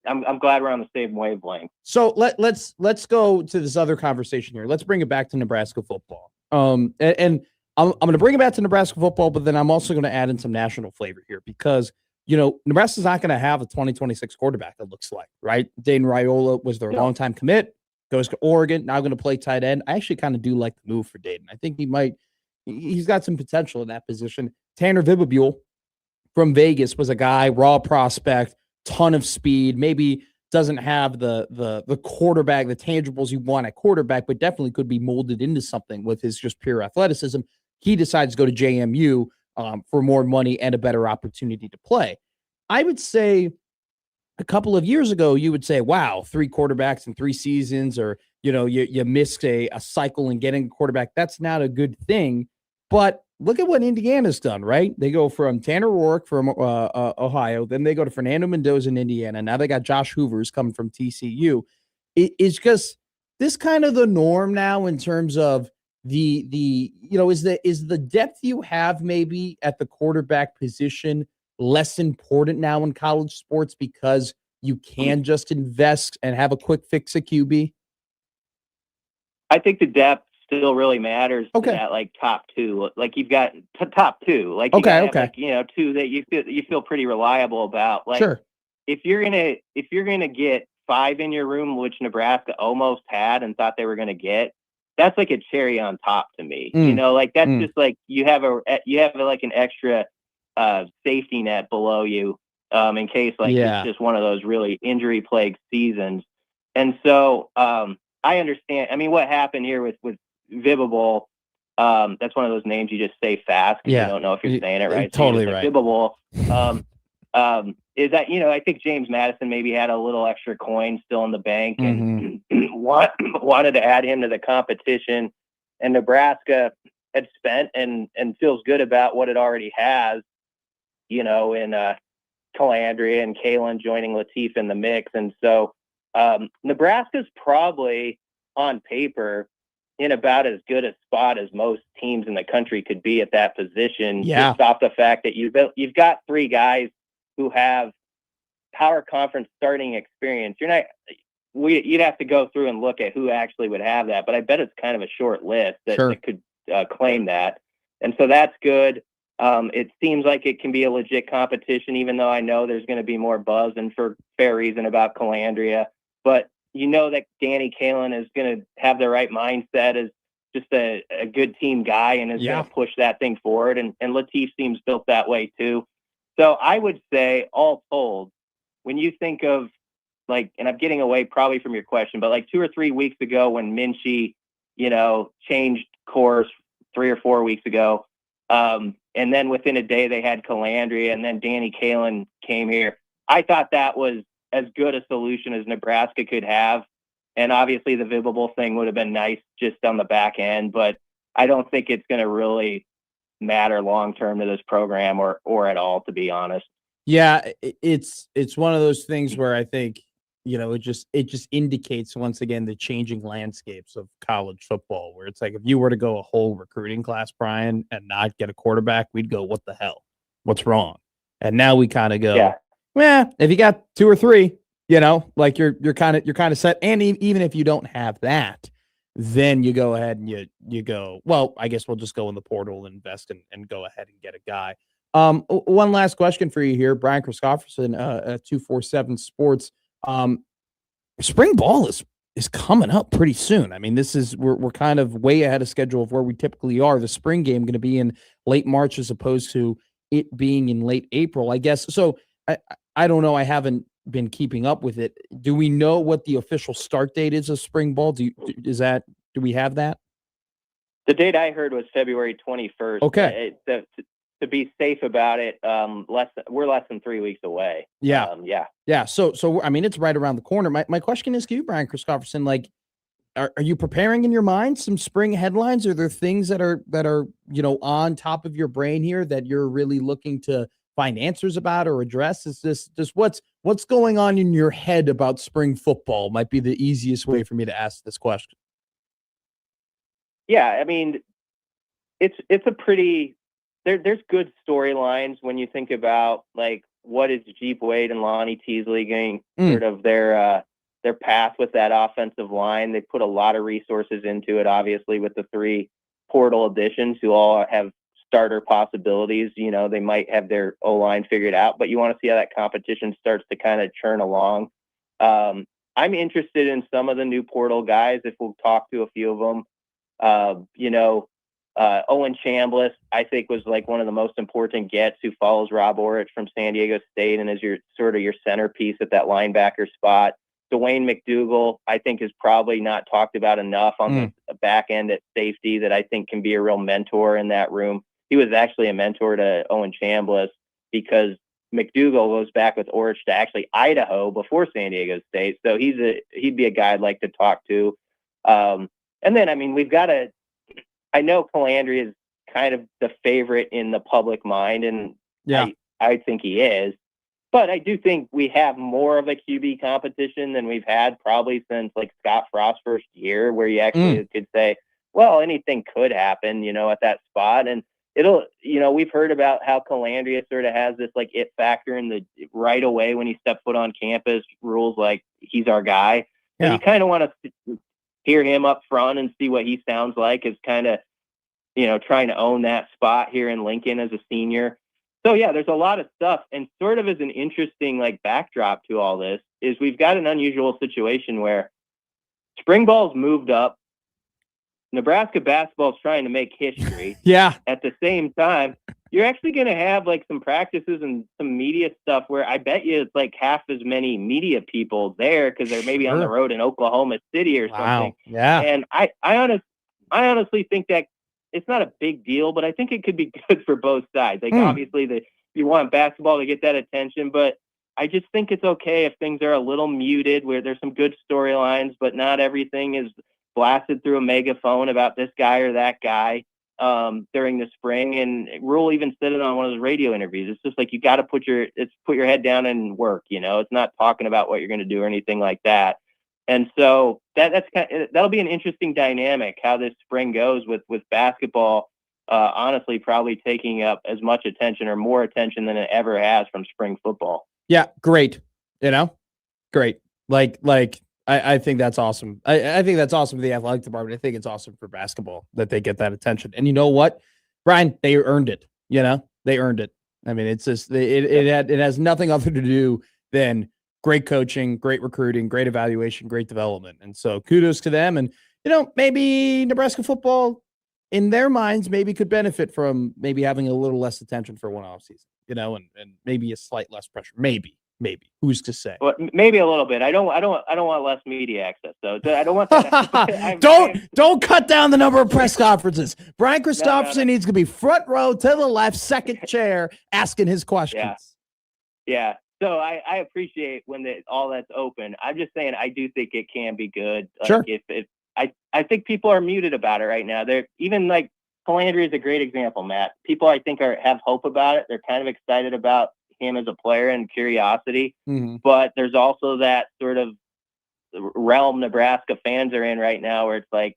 I'm glad we're on the same wavelength. So let's go to this other conversation here. Let's bring it back to Nebraska football. And I'm going to bring it back to Nebraska football, but then I'm also going to add in some national flavor here because, Nebraska's not going to have a 2026 quarterback, it looks like, right? Dayton Raiola was their longtime commit, goes to Oregon, now going to play tight end. I actually kind of do like the move for Dayton. I think he's got some potential in that position. Tanner Vibabule from Vegas was a guy, raw prospect, ton of speed, maybe doesn't have the quarterback, the tangibles you want at quarterback, but definitely could be molded into something with his just pure athleticism. He decides to go to JMU for more money and a better opportunity to play. I would say a couple of years ago, you would say, wow, 3 quarterbacks in 3 seasons, or, you missed a cycle in getting a quarterback. That's not a good thing. But look at what Indiana's done, right? They go from Tanner Rourke from Ohio, then they go to Fernando Mendoza in Indiana. Now they got Josh Hoover's coming from TCU. It's just this kind of the norm now in terms of is the depth you have maybe at the quarterback position less important now in college sports because you can just invest and have a quick fix at QB? I think the depth still really matters to that, like top 2. Like you've got top 2. Like you have, like, 2 that you feel pretty reliable about. Like if you're gonna get 5 in your room, which Nebraska almost had and thought they were gonna get, that's like a cherry on top to me. Like that's just like you have like an extra safety net below you in case it's just one of those really injury plagued seasons. And so I understand. I mean, what happened here with Vivable, that's one of those names you just say fast because you don't know if you're saying it right. Totally right. Vivable is that, I think James Madison maybe had a little extra coin still in the bank and wanted to add him to the competition. And Nebraska had spent and feels good about what it already has, in Calandria and Kalen joining Latif in the mix. And so Nebraska's probably on paper in about as good a spot as most teams in the country could be at that position. Yeah. Just off the fact that you've got three guys who have power conference starting experience. You'd have to go through and look at who actually would have that, but I bet it's kind of a short list that could claim that. And so that's good. It seems like it can be a legit competition, even though I know there's going to be more buzz and for fair reason about Calandria, but that Danny Kalen is going to have the right mindset as just a good team guy and is going to push that thing forward. And Latif seems built that way too. So I would say, all told, when you think of and I'm getting away probably from your question, but 2 or 3 weeks ago when Minchie, changed course 3 or 4 weeks ago, and then within a day they had Calandria and then Danny Kalen came here. I thought that was as good a solution as Nebraska could have. And obviously the Vivable thing would have been nice just on the back end, but I don't think it's going to really matter long-term to this program or at all, to be honest. Yeah, it's one of those things where I think, it just indicates once again the changing landscapes of college football, where it's like if you were to go a whole recruiting class, Brian, and not get a quarterback, we'd go, what the hell? What's wrong? And now we kind of go, if you got 2 or 3, you're kind of set. And even if you don't have that, then you go ahead and you go, well, I guess we'll just go in the portal and invest and go ahead and get a guy. One last question for you here, Brian Christopherson, 247 Sports. Spring ball is coming up pretty soon. I mean, we're kind of way ahead of schedule of where we typically are. The spring game going to be in late March as opposed to it being in late April, I guess. So I don't know. I haven't been keeping up with it. Do we know what the official start date is of spring ball? Do we have that? The date I heard was February 21st. Okay. To be safe about it, we're less than 3 weeks away. Yeah. Yeah. So I mean, it's right around the corner. My question is to you, Brian Christopherson, are you preparing in your mind some spring headlines? Are there things that are on top of your brain here that you're really looking to find answers about or address? Is this just what's going on in your head about spring football might be the easiest way for me to ask this question. Yeah, I mean, it's a pretty there's good storylines when you think about what is Jeep Wade and Lonnie Teasley getting sort of their path with that offensive line. They put a lot of resources into it, obviously, with the 3 portal additions who all have starter possibilities. They might have their O-line figured out, but you want to see how that competition starts to kind of churn along. I'm interested in some of the new portal guys, if we'll talk to a few of them. Owen Chambliss, I think, was one of the most important gets, who follows Rob Orich from San Diego State and is your centerpiece at that linebacker spot. Dwayne McDougal, I think, is probably not talked about enough on the back end at safety, that I think can be a real mentor in that room. He was actually a mentor to Owen Chambliss because McDougal goes back with Orich to actually Idaho before San Diego State. So he'd be a guy I'd like to talk to. And then, I mean, I know Calandria is kind of the favorite in the public mind, and I think he is. But I do think we have more of a QB competition than we've had probably since Scott Frost's first year, where you actually could say, well, anything could happen, at that spot. And we've heard about how Calandria sort of has this it factor in the right away when he stepped foot on campus, rules he's our guy. Yeah. And you kind of want to hear him up front and see what he sounds like as kind of, trying to own that spot here in Lincoln as a senior. So yeah, there's a lot of stuff. And sort of as an interesting backdrop to all this is we've got an unusual situation where spring ball's moved up. Nebraska basketball is trying to make history. Yeah. At the same time, you're actually going to have like some practices and some media stuff where I bet you it's like half as many media people there because they're maybe on the road in Oklahoma City or something. Yeah. And I honestly think that it's not a big deal, but I think it could be good for both sides. Like obviously you want basketball to get that attention, but I just think it's okay if things are a little muted where there's some good storylines, but not everything is blasted through a megaphone about this guy or that guy during the spring. And Rule even said it on one of those radio interviews. It's just like you got to put your head down and work. It's not talking about what you're going to do or anything like that. And so that'll be an interesting dynamic how this spring goes with basketball. Honestly, probably taking up as much attention or more attention than it ever has from spring football. Yeah, great. Great. Like I think that's awesome. I think that's awesome for the athletic department. I think it's awesome for basketball that they get that attention. And you know what, Brian, they earned it. They earned it. I mean, it's just it has nothing other to do than great coaching, great recruiting, great evaluation, great development. And so kudos to them. And maybe Nebraska football, in their minds, maybe could benefit from maybe having a little less attention for one off season. And maybe a slight less pressure. Maybe. Who's to say? Well, maybe a little bit. I don't want less media access though. I don't want that. Don't cut down the number of press conferences. Brian Christopherson needs to be front row to the left, second chair, asking his questions. Yeah. So I appreciate when all that's open. I'm just saying I do think it can be good. Sure. I think people are muted about it right now. They're even like Calandri is a great example, Matt. People I think have hope about it. They're kind of excited about him as a player and curiosity, but there's also that sort of realm Nebraska fans are in right now where it's like,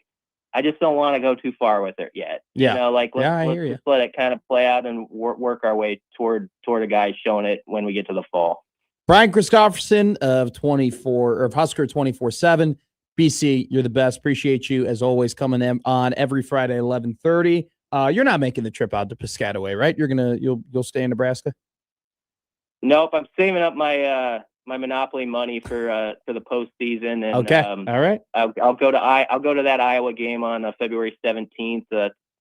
I just don't want to go too far with it yet. Yeah. Let's just let it kind of play out and work our way toward a guy showing it when we get to the fall. Brian Christopherson of Husker 24/7. BC, you're the best. Appreciate you as always coming on every Friday at 11:30. You're not making the trip out to Piscataway, right? You'll stay in Nebraska. Nope, I'm saving up my my Monopoly money for the postseason. And, okay, all right. I'll go to that Iowa game on February 17th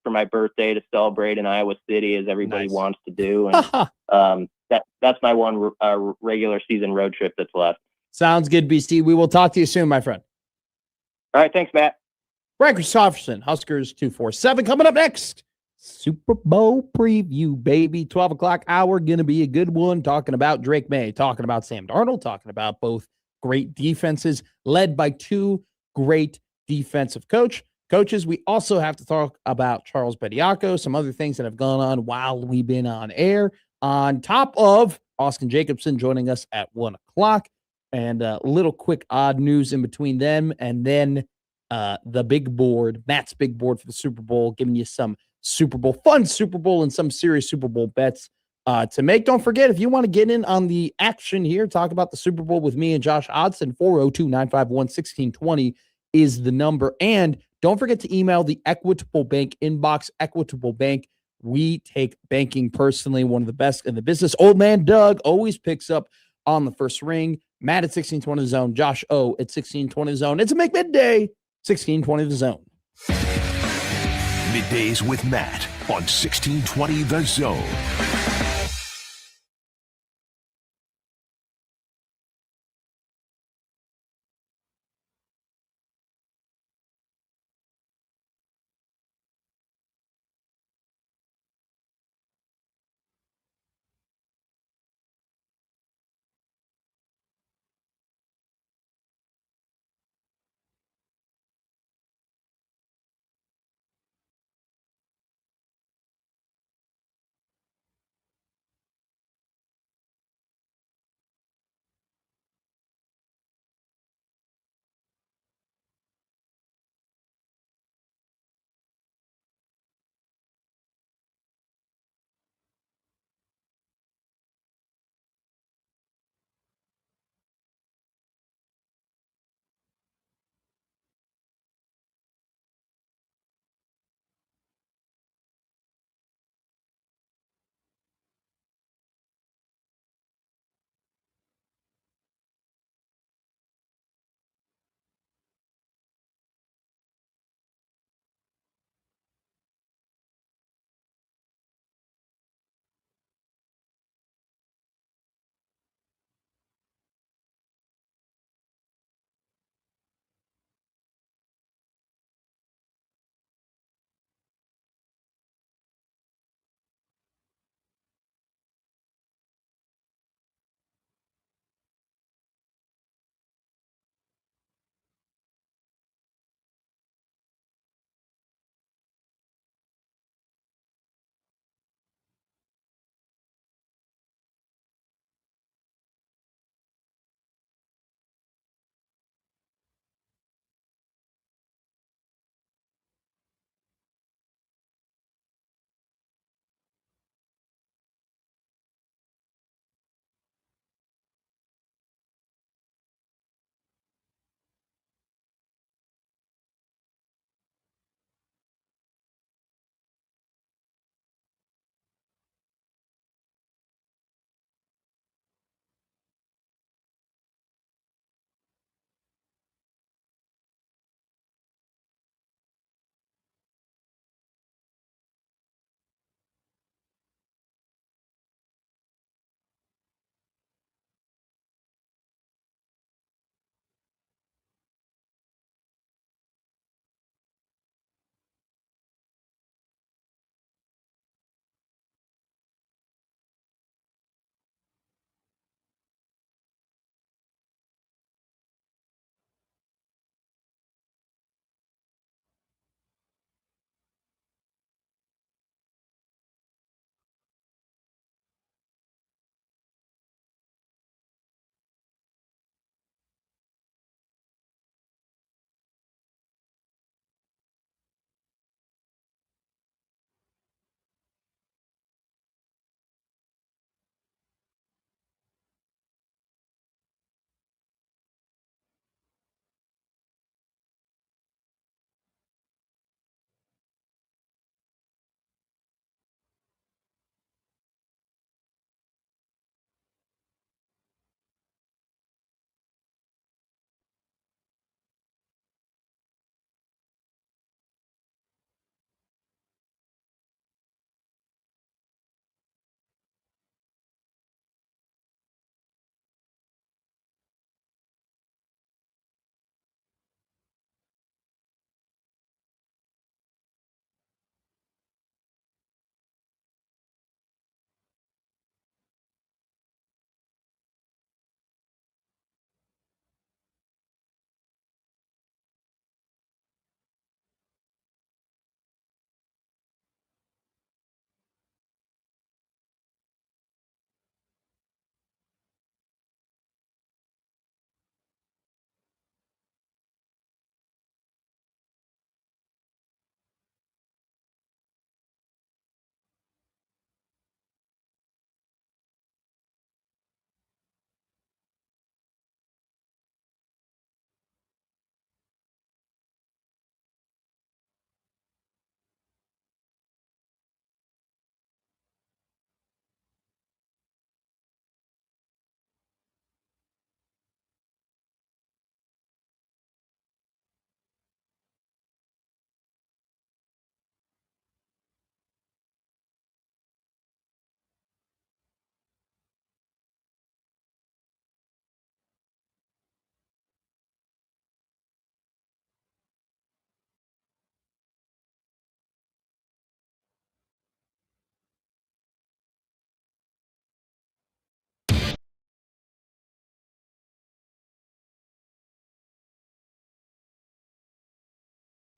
for my birthday to celebrate in Iowa City, as everybody wants to do. And that's my one regular season road trip that's left. Sounds good, BC. We will talk to you soon, my friend. All right, thanks, Matt. Brian Christopherson, Huskers 247. Coming up next, Super Bowl preview, baby. 12 o'clock hour, going to be a good one. Talking about Drake May, talking about Sam Darnold, talking about both great defenses led by two great defensive coaches. We also have to talk about Charles Bediako, some other things that have gone on while we've been on air, on top of Austin Jacobson joining us at 1 o'clock. And a little quick odd news in between them. And then the big board, Matt's big board for the Super Bowl, giving you some fun Super Bowl and some serious Super Bowl bets to make. Don't forget, if you want to get in on the action here, talk about the Super Bowl with me and Josh Odson, 402-951-1620 is the number. And don't forget to email the Equitable Bank inbox. Equitable Bank, we take banking personally, one of the best in the business. Old man Doug always picks up on the first ring. Matt at 1620 The Zone. Josh O at 1620 The Zone. It's a Make Midday, 1620 The Zone. Middays with Matt on 1620 The Zone.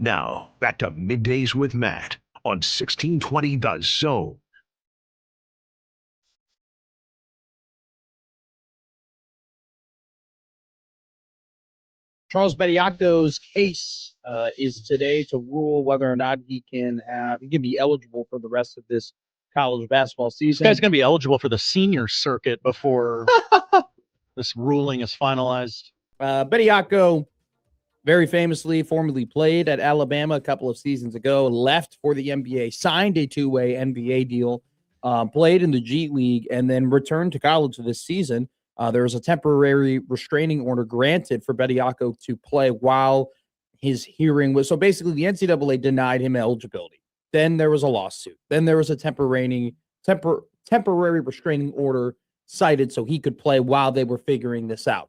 Now, back to Middays with Matt on 1620 The Zone. Charles Bediaco's case is today to rule whether or not he can be eligible for the rest of this college basketball This season. guy's going to be eligible for the senior circuit before this ruling is finalized. Bediaco, very famously, formerly played at Alabama a couple of seasons ago, left for the NBA, signed a two-way NBA deal, played in the G League, and then returned to college this season. There was a temporary restraining order granted for Bediaco to play while his hearing was. So basically, the NCAA denied him eligibility. Then there was a lawsuit. Then there was a temporary restraining order cited so he could play while they were figuring this out.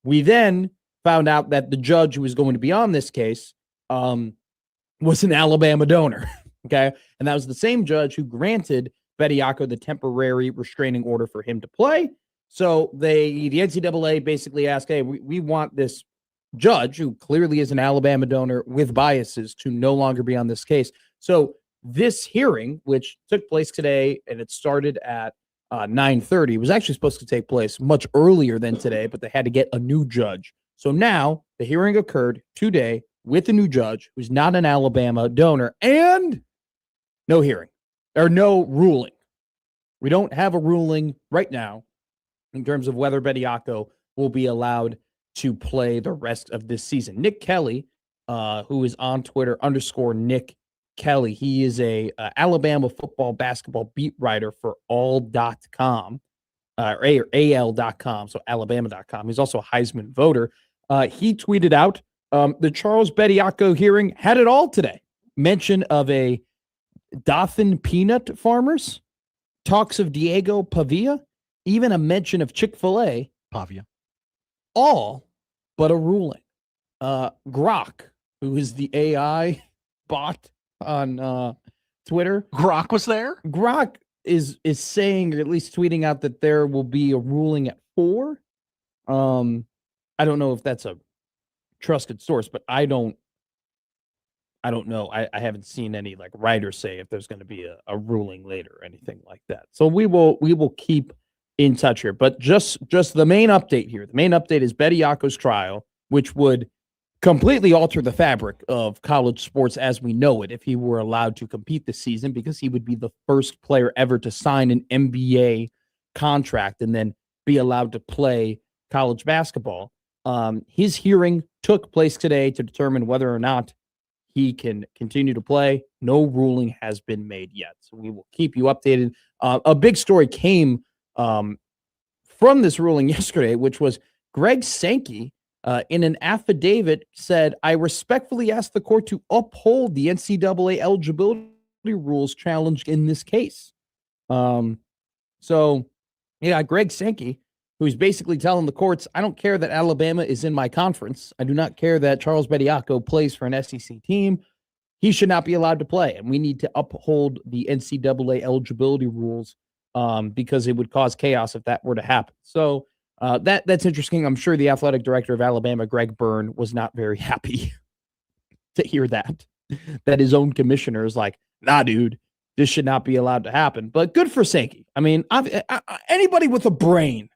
We then found out that the judge who was going to be on this case was an Alabama donor. Okay. And that was the same judge who granted Bediaco the temporary restraining order for him to play. So the NCAA basically asked, hey, we want this judge who clearly is an Alabama donor with biases to no longer be on this case. So this hearing, which took place today, and it started at 9:30, was actually supposed to take place much earlier than today, but they had to get a new judge. So now the hearing occurred today with a new judge who's not an Alabama donor, and no hearing or no ruling. We don't have a ruling right now in terms of whether Bediaco will be allowed to play the rest of this season. Nick Kelly, who is on Twitter _Nick Kelly, he is a Alabama football basketball beat writer for all.com, or AL.com, so Alabama.com. He's also a Heisman voter. He tweeted out the Charles Bediaco hearing had it all today. Mention of a Dothan peanut farmers, talks of Diego Pavia, even a mention of Chick-fil-A. Pavia. All but a ruling. Grok, who is the AI bot on Twitter. Grok was there? Grok is saying, or at least tweeting out, that there will be a ruling at 4. I don't know if that's a trusted source, but I don't know. I haven't seen any like writers say if there's going to be a ruling later or anything like that. So we will keep in touch here. But just the main update here. The main update is Bediaco's trial, which would completely alter the fabric of college sports as we know it if he were allowed to compete this season, because he would be the first player ever to sign an NBA contract and then be allowed to play college basketball. His hearing took place today to determine whether or not he can continue to play. No ruling has been made yet, so we will keep you updated. A big story came from this ruling yesterday, which was Greg Sankey in an affidavit said, I respectfully ask the court to uphold the NCAA eligibility rules challenged in this case. So, yeah, Greg Sankey, who's basically telling the courts, I don't care that Alabama is in my conference. I do not care that Charles Bediaco plays for an SEC team. He should not be allowed to play, and we need to uphold the NCAA eligibility rules because it would cause chaos if that were to happen. So that's interesting. I'm sure the athletic director of Alabama, Greg Byrne, was not very happy to hear that his own commissioner is like, nah, dude, this should not be allowed to happen. But good for Sankey. I mean, anybody with a brain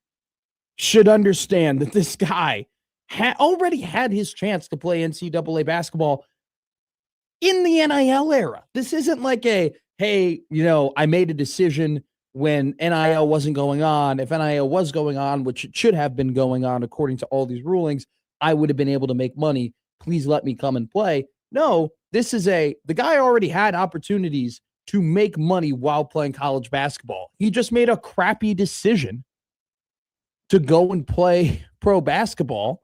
should understand that this guy already had his chance to play NCAA basketball in the NIL era. This isn't like hey, I made a decision when NIL wasn't going on. If NIL was going on, which it should have been going on according to all these rulings, I would have been able to make money. Please let me come and play. No, this is the guy already had opportunities to make money while playing college basketball. He just made a crappy decision to go and play pro basketball,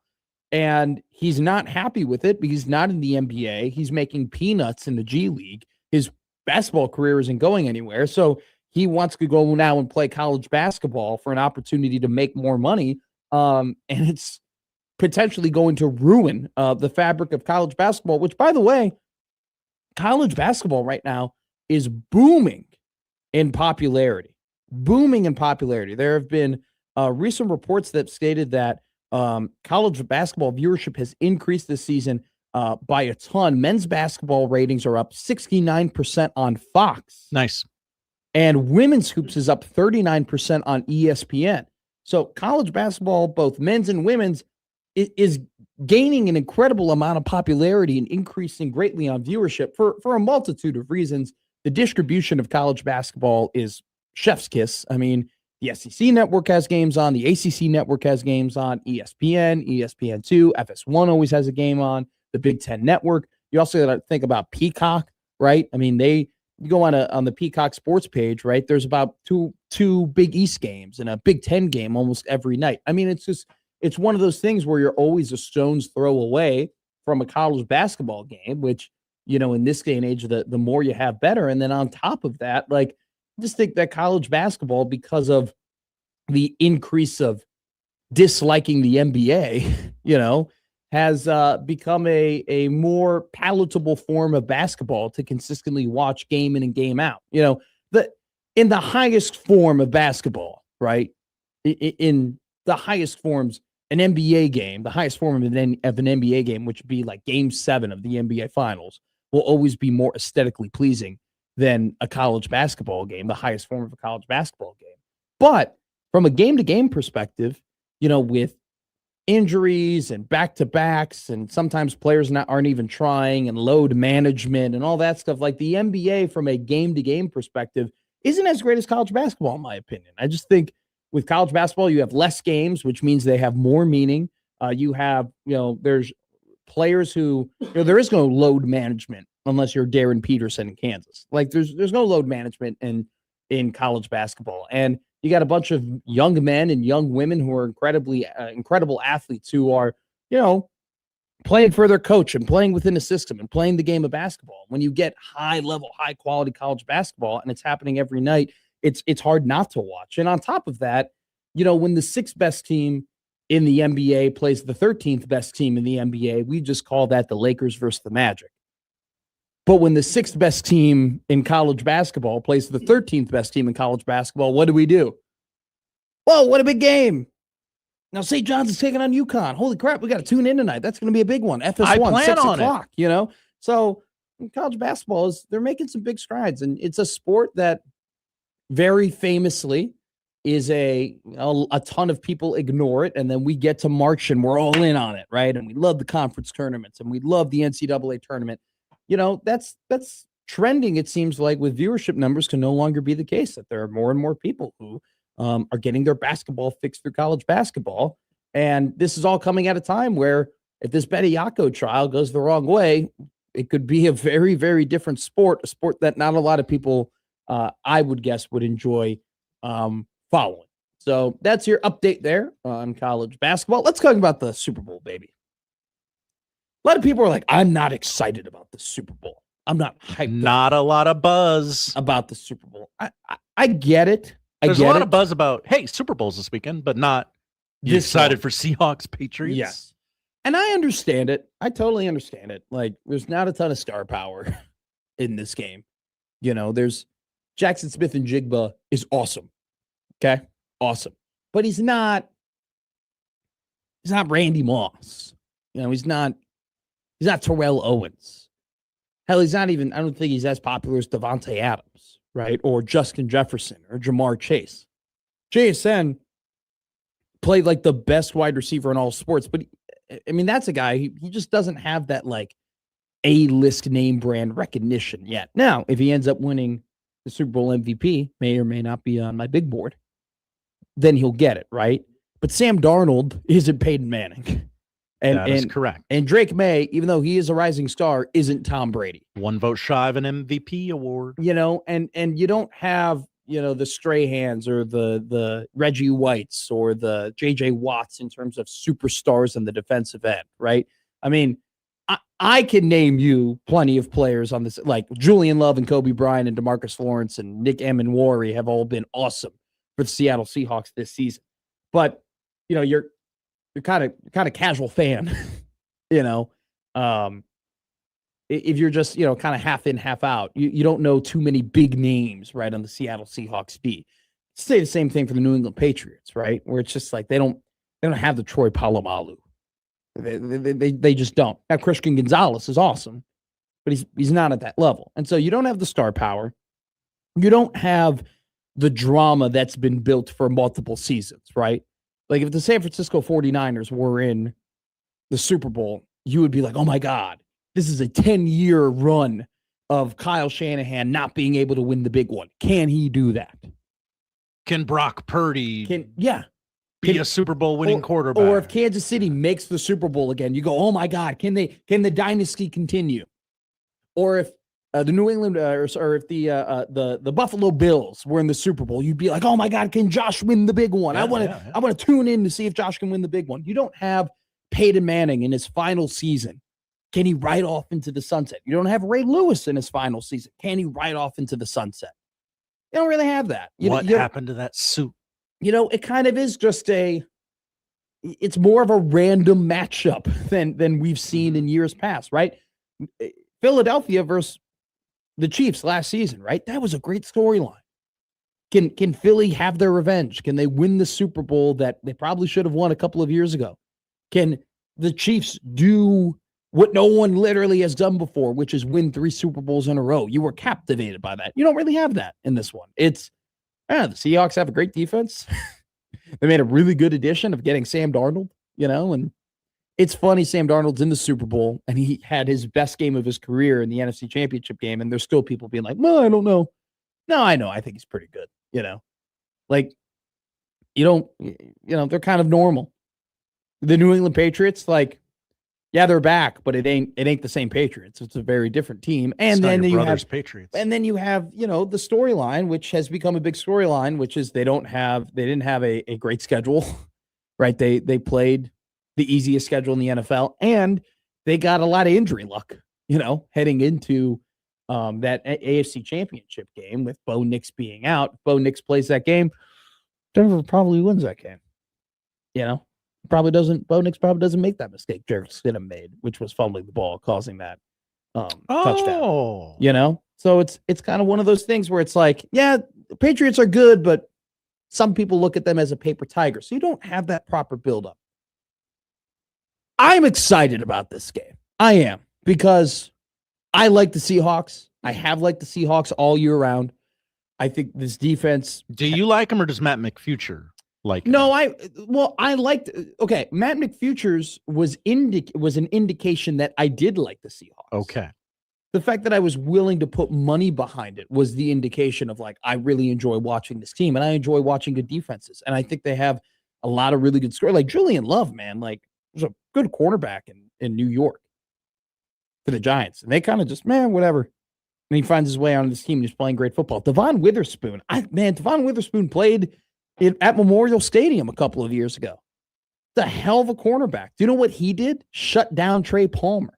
and he's not happy with it because he's not in the NBA. He's making peanuts in the G League. His basketball career isn't going anywhere. So he wants to go now and play college basketball for an opportunity to make more money. And it's potentially going to ruin the fabric of college basketball, which, by the way, college basketball right now is booming in popularity. There have been recent reports that stated that college basketball viewership has increased this season by a ton. Men's basketball ratings are up 69% on Fox. Nice. And women's hoops is up 39% on ESPN. So college basketball, both men's and women's, is gaining an incredible amount of popularity and increasing greatly on viewership for a multitude of reasons. The distribution of college basketball is chef's kiss. I mean, the SEC network has games on, the ACC network has games on, ESPN, ESPN2, FS1 always has a game on, the Big Ten network. You also got to think about Peacock, right? I mean, you go on the Peacock sports page, right? There's about two Big East games and a Big Ten game almost every night. I mean, it's one of those things where you're always a stone's throw away from a college basketball game, which, in this day and age, the more you have, better. And then on top of that, like, just think that college basketball, because of the increase of disliking the NBA, has become a more palatable form of basketball to consistently watch game in and game out. In the highest form of basketball, right? In the highest forms, an NBA game, the highest form of an NBA game, which would be like Game 7 of the NBA Finals, will always be more aesthetically pleasing than a college basketball game, the highest form of a college basketball game. But from a game-to-game perspective, with injuries and back-to-backs, and sometimes players aren't even trying, and load management and all that stuff, like the NBA from a game-to-game perspective isn't as great as college basketball, in my opinion. I just think with college basketball, you have less games, which means they have more meaning. You have, there's players who, there is no load management unless you're Darren Peterson in Kansas. Like there's no load management in college basketball. And you got a bunch of young men and young women who are incredible athletes who are, playing for their coach and playing within the system and playing the game of basketball. When you get high level, high quality college basketball and it's happening every night, it's hard not to watch. And on top of that, when the 6th best team in the NBA plays the 13th best team in the NBA, we just call that the Lakers versus the Magic. But when the 6th best team in college basketball plays the 13th best team in college basketball, what do? Whoa, what a big game. Now, St. John's is taking on UConn. Holy crap, we got to tune in tonight. That's going to be a big one. FS1, 6 o'clock, So college basketball they're making some big strides. And it's a sport that very famously is a ton of people ignore it. And then we get to March and we're all in on it, right? And we love the conference tournaments and we love the NCAA tournament. That's trending, it seems like, with viewership numbers can no longer be the case, that there are more and more people who are getting their basketball fixed through college basketball. And this is all coming at a time where if this Betty Yako trial goes the wrong way, it could be a very, very different sport, a sport that not a lot of people, I would guess, would enjoy following. So that's your update there on college basketball. Let's talk about the Super Bowl, baby. A lot of people are like, I'm not excited about the Super Bowl. I'm not hyped. Not a lot of buzz about the Super Bowl. I get it. There's a lot of buzz about, hey, Super Bowl's this weekend, but not you excited for Seahawks Patriots. Yes. And I understand it. I totally understand it. Like, there's not a ton of star power in this game. There's Jackson Smith and Jigba is awesome. Okay. Awesome. But he's not Randy Moss. He's not Terrell Owens. Hell, he's not even, I don't think he's as popular as Devontae Adams, right? Or Justin Jefferson or Jamar Chase. JSN played like the best wide receiver in all sports, but I mean, that's a guy, he just doesn't have that like A-list name brand recognition yet. Now, if he ends up winning the Super Bowl MVP, may or may not be on my big board, then he'll get it, right? But Sam Darnold isn't Peyton Manning. That is correct. And Drake May, even though he is a rising star, isn't Tom Brady. 1 vote shy of an MVP award. And you don't have, the Strahans or the Reggie Whites or the JJ Watts in terms of superstars in the defensive end, right? I mean, I can name you plenty of players on this, like Julian Love and Kobe Bryant and DeMarcus Lawrence and Nick Amenwari have all been awesome for the Seattle Seahawks this season. But, you're kind of casual fan, if you're just, kind of half in, half out, you don't know too many big names, right, on the Seattle Seahawks beat. Say the same thing for the New England Patriots, right? Where it's just like they don't have the Troy Polamalu, They just don't. Now, Christian Gonzalez is awesome, but he's not at that level. And so you don't have the star power. You don't have the drama that's been built for multiple seasons, right? Like if the San Francisco 49ers were in the Super Bowl, you would be like, oh my God, this is a 10-year run of Kyle Shanahan not being able to win the big one. Can he do that? Can Brock Purdy be a Super Bowl winning quarterback? Or if Kansas City makes the Super Bowl again, you go, oh my God, can the dynasty continue? Or if the New England or if the Buffalo Bills were in the Super Bowl, you'd be like, oh my God, can Josh win the big one? I want to tune in to see if Josh can win the big one. You don't have Peyton Manning in his final season. Can he ride off into the sunset? You don't have Ray Lewis in his final season. Can he ride off into the sunset? You don't really have that. What happened to that suit? It kind of is just it's more of a random matchup than we've seen in years past, right? Philadelphia versus the Chiefs last season, right? That was a great storyline. Can Philly have their revenge? Can they win the Super Bowl that they probably should have won a couple of years ago? Can the Chiefs do what no one literally has done before, which is win 3 Super Bowls in a row? You were captivated by that. You don't really have that in this one. The Seahawks have a great defense. They made a really good addition of getting Sam Darnold, and it's funny, Sam Darnold's in the Super Bowl, and he had his best game of his career in the NFC Championship game, and there's still people being like, well, I don't know. No, I know. I think he's pretty good, Like, they're kind of normal. The New England Patriots, they're back, but it ain't the same Patriots. It's a very different team. And then you have Patriots. And then you have, the storyline, which has become a big storyline, which is they didn't have a great schedule, right? They played the easiest schedule in the NFL, and they got a lot of injury luck, heading into that AFC Championship game with Bo Nix being out. If Bo Nix plays that game, Denver probably wins that game. Bo Nix probably doesn't make that mistake Jarrett Stidham made, which was fumbling the ball, causing that touchdown. So it's kind of one of those things where it's like, yeah, the Patriots are good, but some people look at them as a paper tiger. So you don't have that proper buildup. I'm excited about this game. I am, because I like the Seahawks. I have liked the Seahawks all year round. I think this defense. Do you like him, or does Matt McFuture like him? No, I liked. Okay, Matt McFutures was an indication that I did like the Seahawks. Okay. The fact that I was willing to put money behind it was the indication of I really enjoy watching this team, and I enjoy watching good defenses. And I think they have a lot of really good scores. Like Julian Love, man, there's a good cornerback in New York for the Giants, and they kind of just, whatever. And he finds his way onto this team, and he's playing great football. Devon Witherspoon, Devon Witherspoon played at Memorial Stadium a couple of years ago. The hell of a cornerback. Do you know what he did? Shut down Trey Palmer.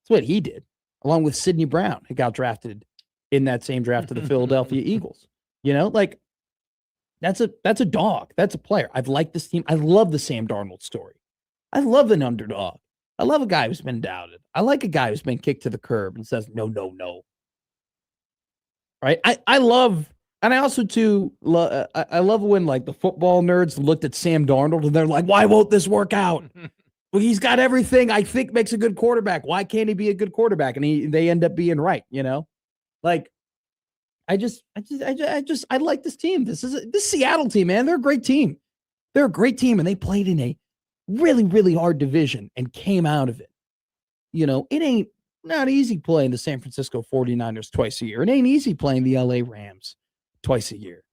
That's what he did, along with Sidney Brown, who got drafted in that same draft to the Philadelphia Eagles. That's a dog. That's a player. I've liked this team. I love the Sam Darnold story. I love an underdog. I love a guy who's been doubted. I like a guy who's been kicked to the curb and says, no, no, no. Right? I love, and I also, too, I love when, the football nerds looked at Sam Darnold and they're like, why won't this work out? Well, he's got everything I think makes a good quarterback. Why can't he be a good quarterback? And they end up being right, I like this team. This Seattle team, man. They're a great team. They're a great team, and they played in a really, really hard division and came out of it. It ain't not easy playing the San Francisco 49ers twice a year. It ain't easy playing the LA Rams twice a year.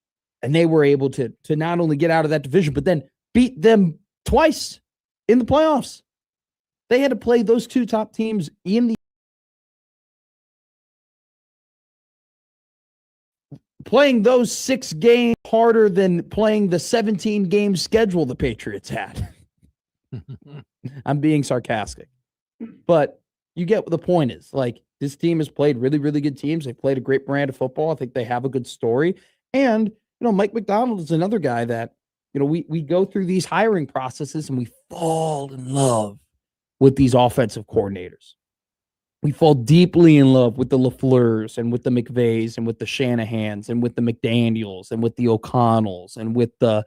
And they were able to not only get out of that division, but then beat them twice in the playoffs. They had to play those two top teams playing those 6 games harder than playing the 17-game schedule the Patriots had. I'm being sarcastic, but you get what the point is. This team has played really, really good teams. They've played a great brand of football. I think they have a good story. And, Mike McDonald is another guy that, we go through these hiring processes and we fall in love with these offensive coordinators. We fall deeply in love with the LaFleurs and with the McVays and with the Shanahans and with the McDaniels and with the O'Connells and with the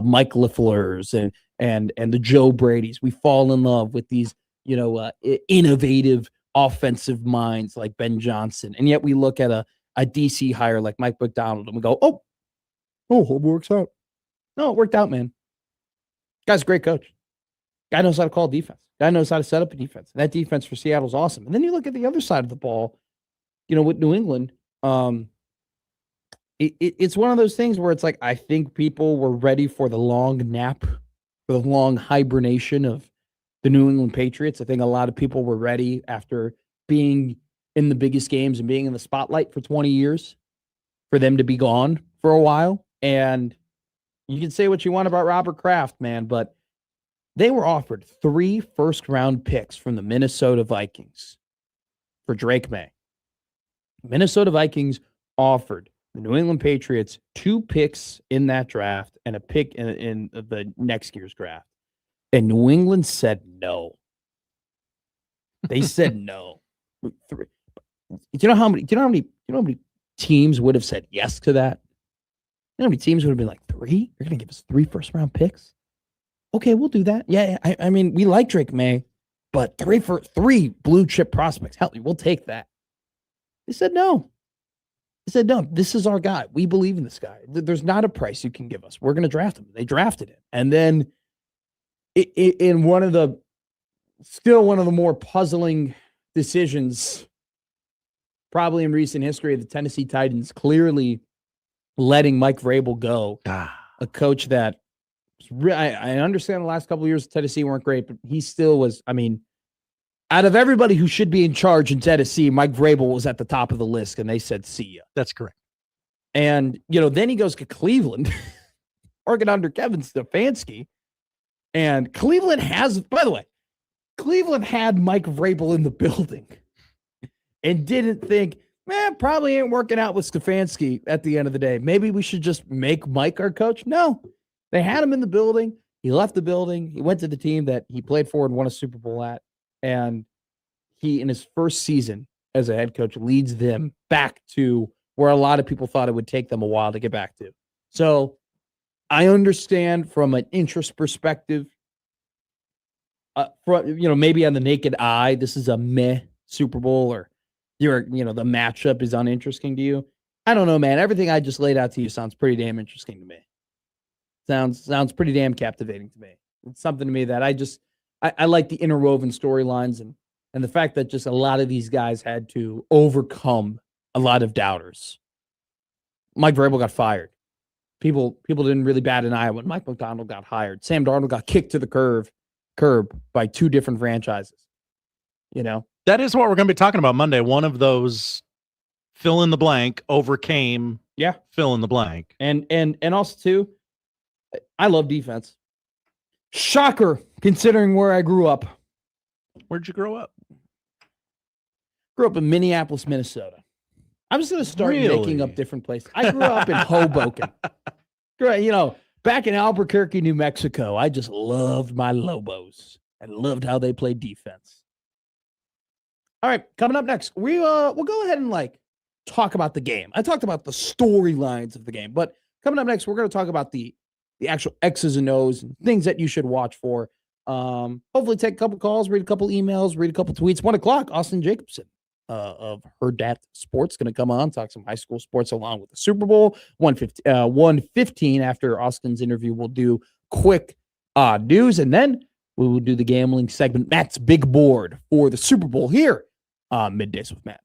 Mike LaFleurs and the Joe Brady's. We fall in love with these, innovative offensive minds like Ben Johnson. And yet we look at a DC hire like Mike McDonald and we go, oh, it works out. No, it worked out, man. Guy's a great coach. Guy knows how to call defense. Guy knows how to set up a defense. And that defense for Seattle's awesome. And then you look at the other side of the ball, with New England. It's one of those things where it's like, I think people were ready for the long nap, for the long hibernation of the New England Patriots. I think a lot of people were ready after being in the biggest games and being in the spotlight for 20 years for them to be gone for a while. And you can say what you want about Robert Kraft, man, but they were offered 3 first-round picks from the Minnesota Vikings for Drake May. Minnesota Vikings offered the New England Patriots 2 picks in that draft and a pick in the next year's draft. And New England said no. They said no. Do you know how many teams would have said yes to that? You know how many teams would have been like, 3? You're going to give us 3 first-round picks? Okay, we'll do that. Yeah, I mean, we like Drake May, but 3 blue chip prospects. Hell, we'll take that. They said no. They said, no, this is our guy. We believe in this guy. There's not a price you can give us. We're going to draft him. They drafted him. And then in one of the more puzzling decisions, probably in recent history of the Tennessee Titans, clearly letting Mike Vrabel go, a coach that I understand the last couple of years of Tennessee weren't great, but he still was, out of everybody who should be in charge in Tennessee, Mike Vrabel was at the top of the list, and they said, see ya. That's correct. And, then he goes to Cleveland, working under Kevin Stefanski. And Cleveland had Mike Vrabel in the building and didn't think, man, probably ain't working out with Stefanski at the end of the day. Maybe we should just make Mike our coach. No, they had him in the building. He left the building. He went to the team that he played for and won a Super Bowl at. And he, in his first season as a head coach, leads them back to where a lot of people thought it would take them a while to get back to. So I understand from an interest perspective, maybe on the naked eye, this is a meh Super Bowl, or the matchup is uninteresting to you. I don't know, man. Everything I just laid out to you sounds pretty damn interesting to me. Sounds pretty damn captivating to me. It's something to me that I like the interwoven storylines and the fact that just a lot of these guys had to overcome a lot of doubters. Mike Vrabel got fired. People didn't really bat an eye when Mike McDonald got hired. Sam Darnold got kicked to the curb by 2 different franchises. That is what we're going to be talking about Monday. One of those fill in the blank overcame fill in the blank. And also too, I love defense. Shocker, considering where I grew up. Where'd you grow up? Grew up in Minneapolis, Minnesota. I'm just going to start making up different places. I grew up in Hoboken. Back in Albuquerque, New Mexico. I just loved my Lobos and loved how they played defense. All right, coming up next, we'll go ahead and talk about the game. I talked about the storylines of the game, but coming up next, we're going to talk about the actual X's and O's and things that you should watch for. Hopefully take a couple calls, read a couple emails, read a couple tweets. 1:00, Austin Jacobson of Her Dat Sports going to come on, talk some high school sports along with the Super Bowl. 1:15 after Austin's interview, we'll do quick news, and then we will do the gambling segment, Matt's Big Board for the Super Bowl here on Middays with Matt.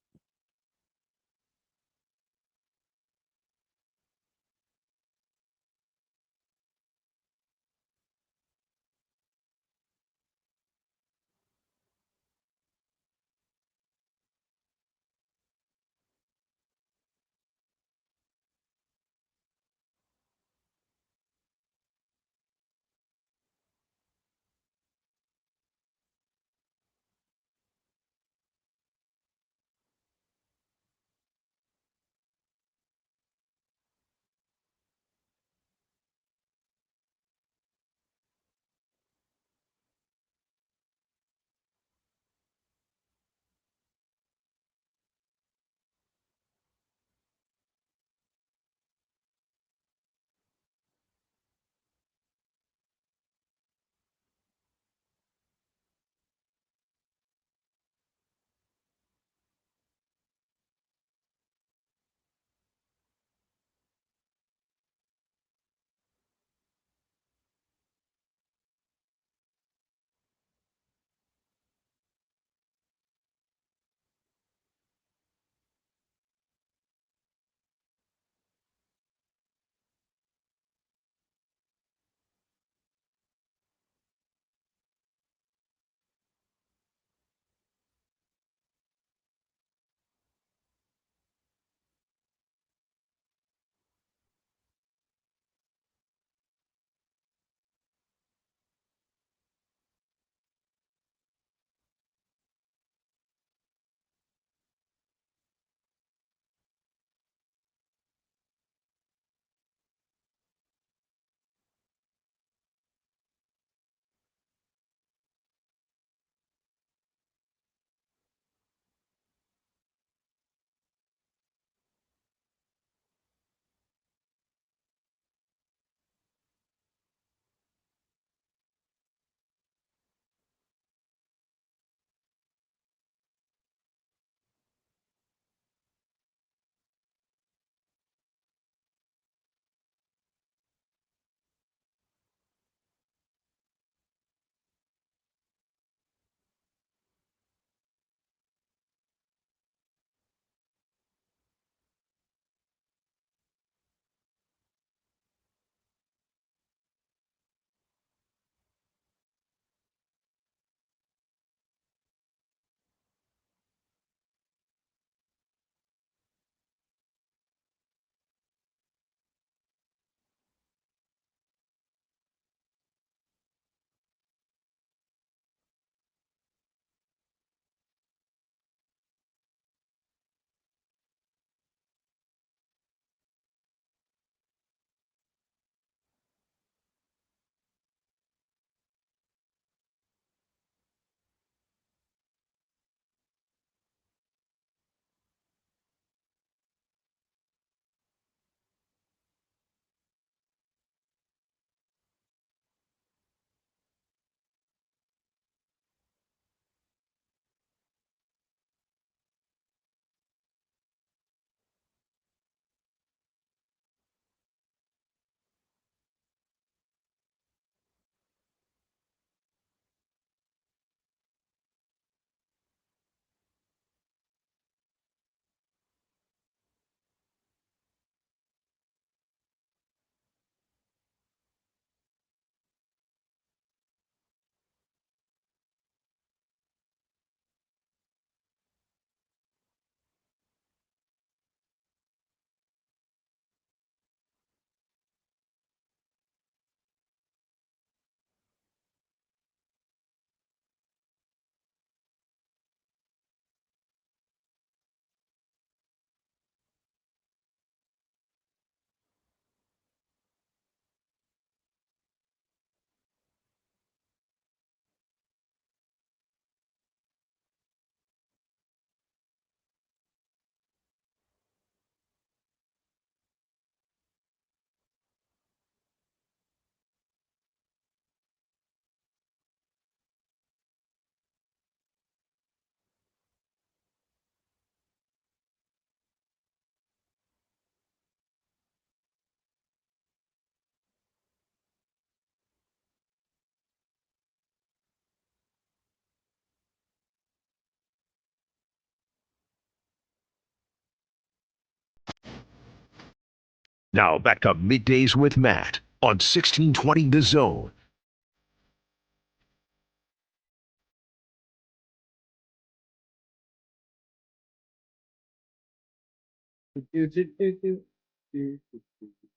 Now back to Middays with Matt on 1620 The Zone.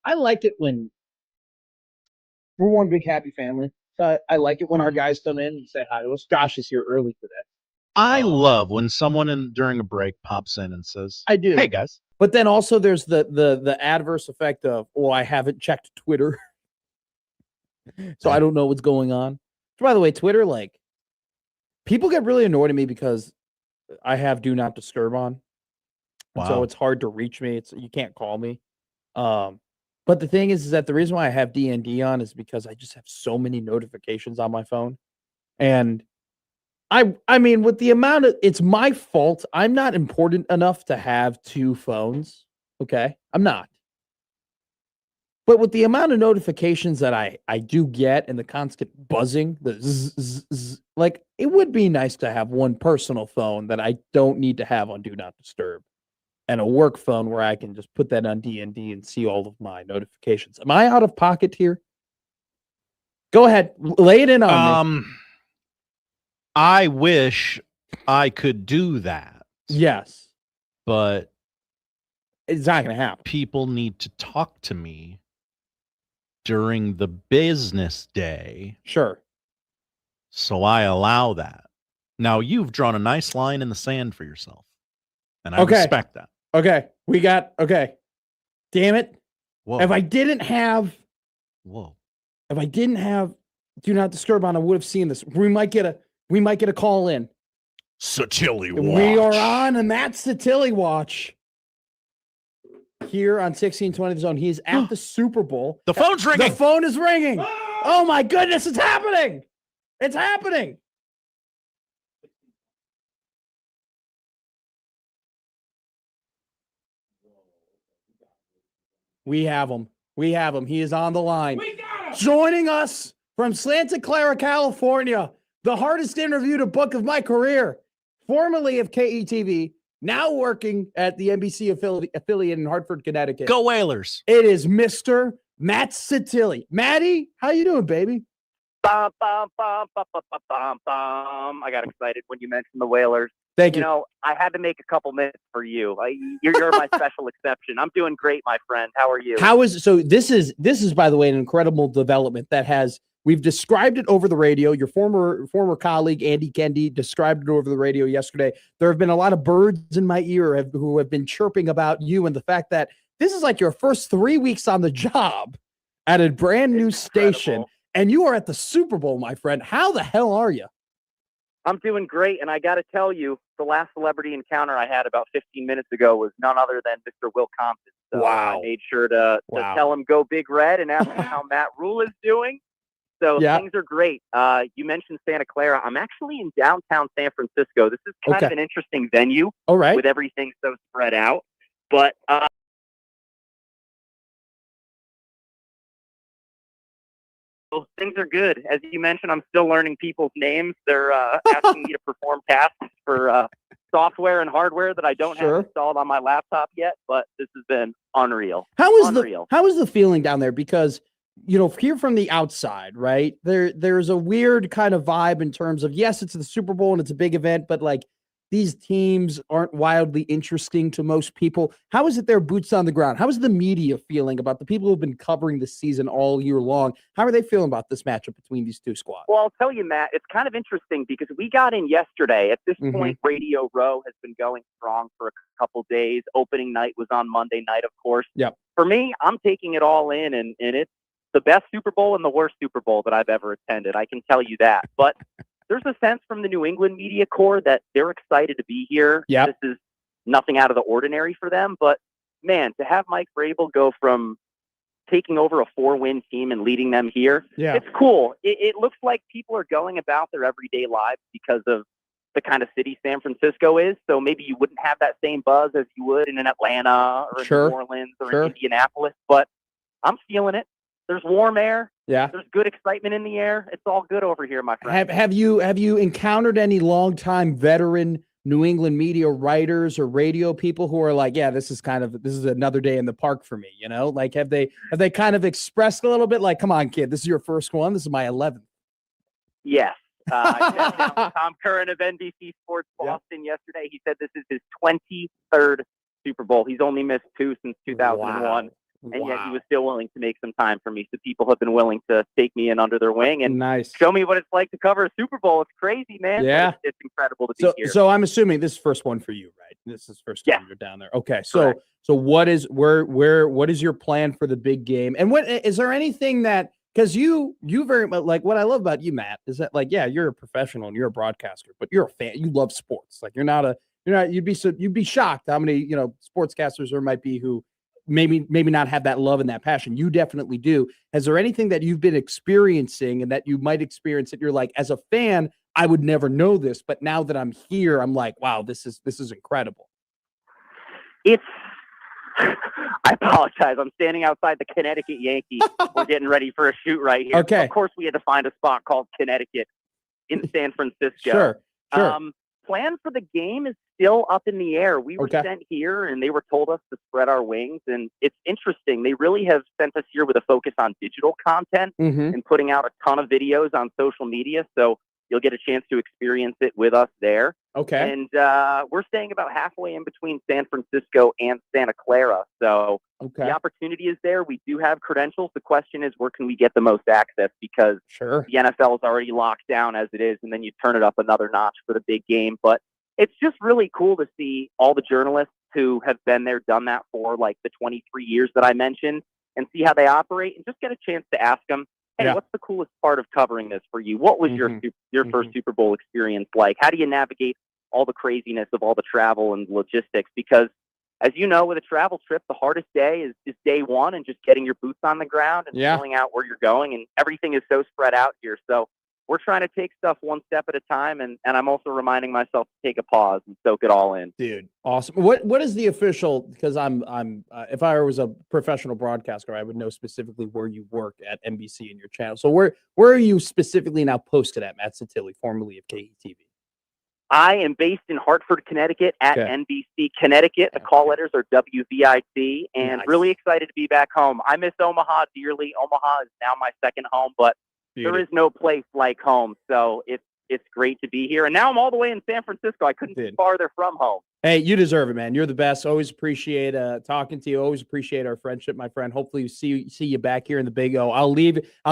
I like it when we're one big happy family. So I like it when our guys come in and say hi to us. Josh is here early today. I love when someone during a break pops in and says, I do. Hey, guys. But then also there's the adverse effect of, I haven't checked Twitter. So I don't know what's going on. By the way, Twitter, like, people get really annoyed at me because I have do not disturb on. And so Wow. it's hard to reach me. You can't call me. But the thing is that the reason why I have DND on is because I just have so many notifications on my phone. And I mean, with the amount of, it's my fault. I'm not important enough to have two phones. Okay. I'm not. But with the amount of notifications that I do get and the constant buzzing, the zzz, like, it would be nice to have one personal phone that I don't need to have on Do Not Disturb, and a work phone where I can just put that on DND and see all of my notifications. Am I out of pocket here? Go ahead, lay it in on me. I wish I could do that. Yes, but it's not going to happen. People need to talk to me during the business day. Sure. So I allow that. Now, you've drawn a nice line in the sand for yourself, and I respect that. Okay. Damn it. Whoa. If I didn't have Do Not Disturb on, I would have seen this. We might get a call in. Satilli Watch. We are on, and that's Satilli Watch. Here on 1620 The Zone. He is at the Super Bowl. The phone's ringing. The phone is ringing. Oh my goodness, it's happening. It's happening. We have him. He is on the line. Joining us from Santa Clara, California, the hardest interview to book of my career, formerly of KETV, now working at the NBC affiliate in Hartford, Connecticut. Go Whalers. It is Mr. Matt Satilli. Matty, how you doing, baby? Bum, bum, bum, bum, bum, bum, bum, bum. I got excited when you mentioned the Whalers. Thank you. You know, I had to make a couple minutes for you. You're my special exception. I'm doing great, my friend. How are you? This is by the way an incredible development that we've described it over the radio. Your former colleague Andy Kendi described it over the radio yesterday. There have been a lot of birds in my ear who have been chirping about you and the fact that this is like your first 3 weeks on the job at a brand new station, and you are at the Super Bowl, my friend. How the hell are you? I'm doing great, and I got to tell you, the last celebrity encounter I had about 15 minutes ago was none other than Mr. Will Compton. So wow. I made sure to tell him go Big Red and ask him how Matt Rule is doing. So things are great. You mentioned Santa Clara. I'm actually in downtown San Francisco. This is kind of an interesting venue with everything so spread out. But things are good. As you mentioned, I'm still learning people's names. They're asking me to perform tasks for software and hardware that I don't have installed on my laptop yet, but this has been unreal. How is the feeling down there? Because, you know, here from the outside, right, there's a weird kind of vibe in terms of, yes, it's the Super Bowl and it's a big event, but like these teams aren't wildly interesting to most people. How is it their boots on the ground? How is the media feeling about the people who've been covering the season all year long? How are they feeling about this matchup between these two squads? Well, I'll tell you, Matt, it's kind of interesting because we got in yesterday. At this point, Radio Row has been going strong for a couple days. Opening night was on Monday night, of course. Yep. For me, I'm taking it all in, and it's the best Super Bowl and the worst Super Bowl that I've ever attended. I can tell you that. But there's a sense from the New England media corps that they're excited to be here. Yep. This is nothing out of the ordinary for them. But, man, to have Mike Vrabel go from taking over a 4-win team and leading them here, it's cool. It looks like people are going about their everyday lives because of the kind of city San Francisco is. So maybe you wouldn't have that same buzz as you would in an Atlanta or in New Orleans or in Indianapolis. But I'm feeling it. There's warm air. Yeah. There's good excitement in the air. It's all good over here, my friend. Have you encountered any longtime veteran New England media writers or radio people who are like, yeah, this is another day in the park for me, you know? Like, have they kind of expressed a little bit like, come on, kid, this is your first one. This is my 11th. Yes. I sat down with Tom Curran of NBC Sports Boston yesterday. He said this is his 23rd Super Bowl. He's only missed 2 since 2001. And yet he was still willing to make some time for me. So people have been willing to take me in under their wing and show me what it's like to cover a Super Bowl. It's crazy, man. Yeah. It's incredible to be here. So I'm assuming this is first one for you, right? This is first time you're down there. Okay. So what is your plan for the big game? And what is there anything that, because you very much, like, what I love about you, Matt, is that, like, yeah, you're a professional and you're a broadcaster, but you're a fan. You love sports. Like, you'd be shocked how many, sportscasters there might be who maybe not have that love and that passion. You definitely do. Is there anything that you've been experiencing and that you might experience that you're like, as a fan, I would never know this, but now that I'm here, I'm like, wow, this is incredible. I apologize. I'm standing outside the Connecticut Yankees. We're getting ready for a shoot right here. Okay. Of course, we had to find a spot called Connecticut in San Francisco. Sure. Plan for the game is still up in the air. We were sent here, and they were told us to spread our wings. And it's interesting. They really have sent us here with a focus on digital content and putting out a ton of videos on social media. So you'll get a chance to experience it with us there. Okay. And we're staying about halfway in between San Francisco and Santa Clara. So the opportunity is there. We do have credentials. The question is, where can we get the most access? Because the NFL is already locked down as it is, and then you turn it up another notch for the big game. But it's just really cool to see all the journalists who have been there, done that for like the 23 years that I mentioned, and see how they operate and just get a chance to ask them, hey, what's the coolest part of covering this for you? What was your first Super Bowl experience like? How do you navigate all the craziness of all the travel and logistics? Because as you know, with a travel trip, the hardest day is day one and just getting your boots on the ground and filling out where you're going. And everything is so spread out here. So we're trying to take stuff one step at a time. And I'm also reminding myself to take a pause and soak it all in. Dude, awesome. What is the official, because I'm if I was a professional broadcaster, I would know specifically where you work at NBC and your channel. So where are you specifically now posted at, Matt Santilli, formerly of KETV? I am based in Hartford, Connecticut at NBC Connecticut. The call letters are WVIC, and really excited to be back home. I miss Omaha dearly. Omaha is now my second home, but there is no place like home. So it's great to be here. And now I'm all the way in San Francisco. I couldn't be farther from home. Hey, you deserve it, man. You're the best. Always appreciate talking to you. Always appreciate our friendship, my friend. Hopefully see you back here in the Big O. I'll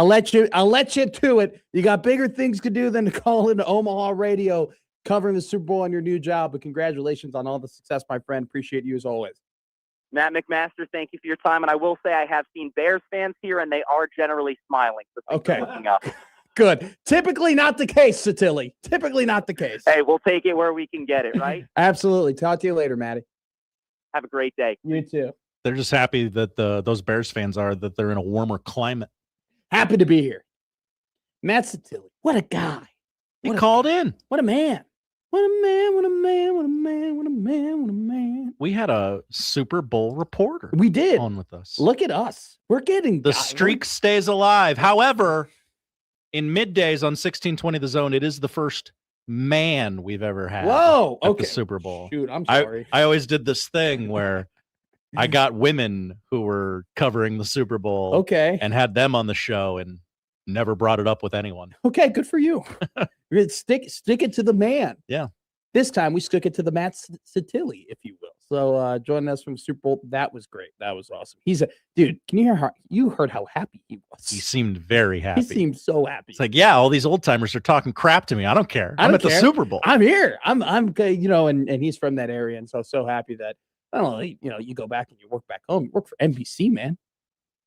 let you to it. You got bigger things to do than to call into Omaha radio covering the Super Bowl on your new job. But congratulations on all the success, my friend. Appreciate you as always. Matt McMaster, thank you for your time. And I will say I have seen Bears fans here, and they are generally smiling. So looking up. Good. Typically not the case, Santilli. Typically not the case. Hey, we'll take it where we can get it, right? Absolutely. Talk to you later, Matty. Have a great day. You too. They're just happy that those Bears fans are that they're in a warmer climate. Happy to be here. Matt Santilli. What a guy. He called in. What a man. What a man, what a man, what a man, what a man, what a man. We had a Super Bowl reporter. We did. On with us. Look at us. We're getting the streak stays alive. However, in middays on 1620 The Zone, it is the first man we've ever had. Whoa, at the Super Bowl. Shoot, I'm sorry. I always did this thing where I got women who were covering the Super Bowl. And had them on the show and never brought it up with anyone. Okay, good for you. Stick it to the man. Yeah. This time we stuck it to the Matt Santilli, if you will. So joining us from Super Bowl, that was great. That was awesome. He's a dude. Can you hear you heard how happy he was? He seemed very happy. He seemed so happy. It's like, yeah, all these old timers are talking crap to me. I don't care. I'm at the Super Bowl. I'm here. I'm and he's from that area, and so happy that I don't know. You go back and you work back home. You work for NBC, man.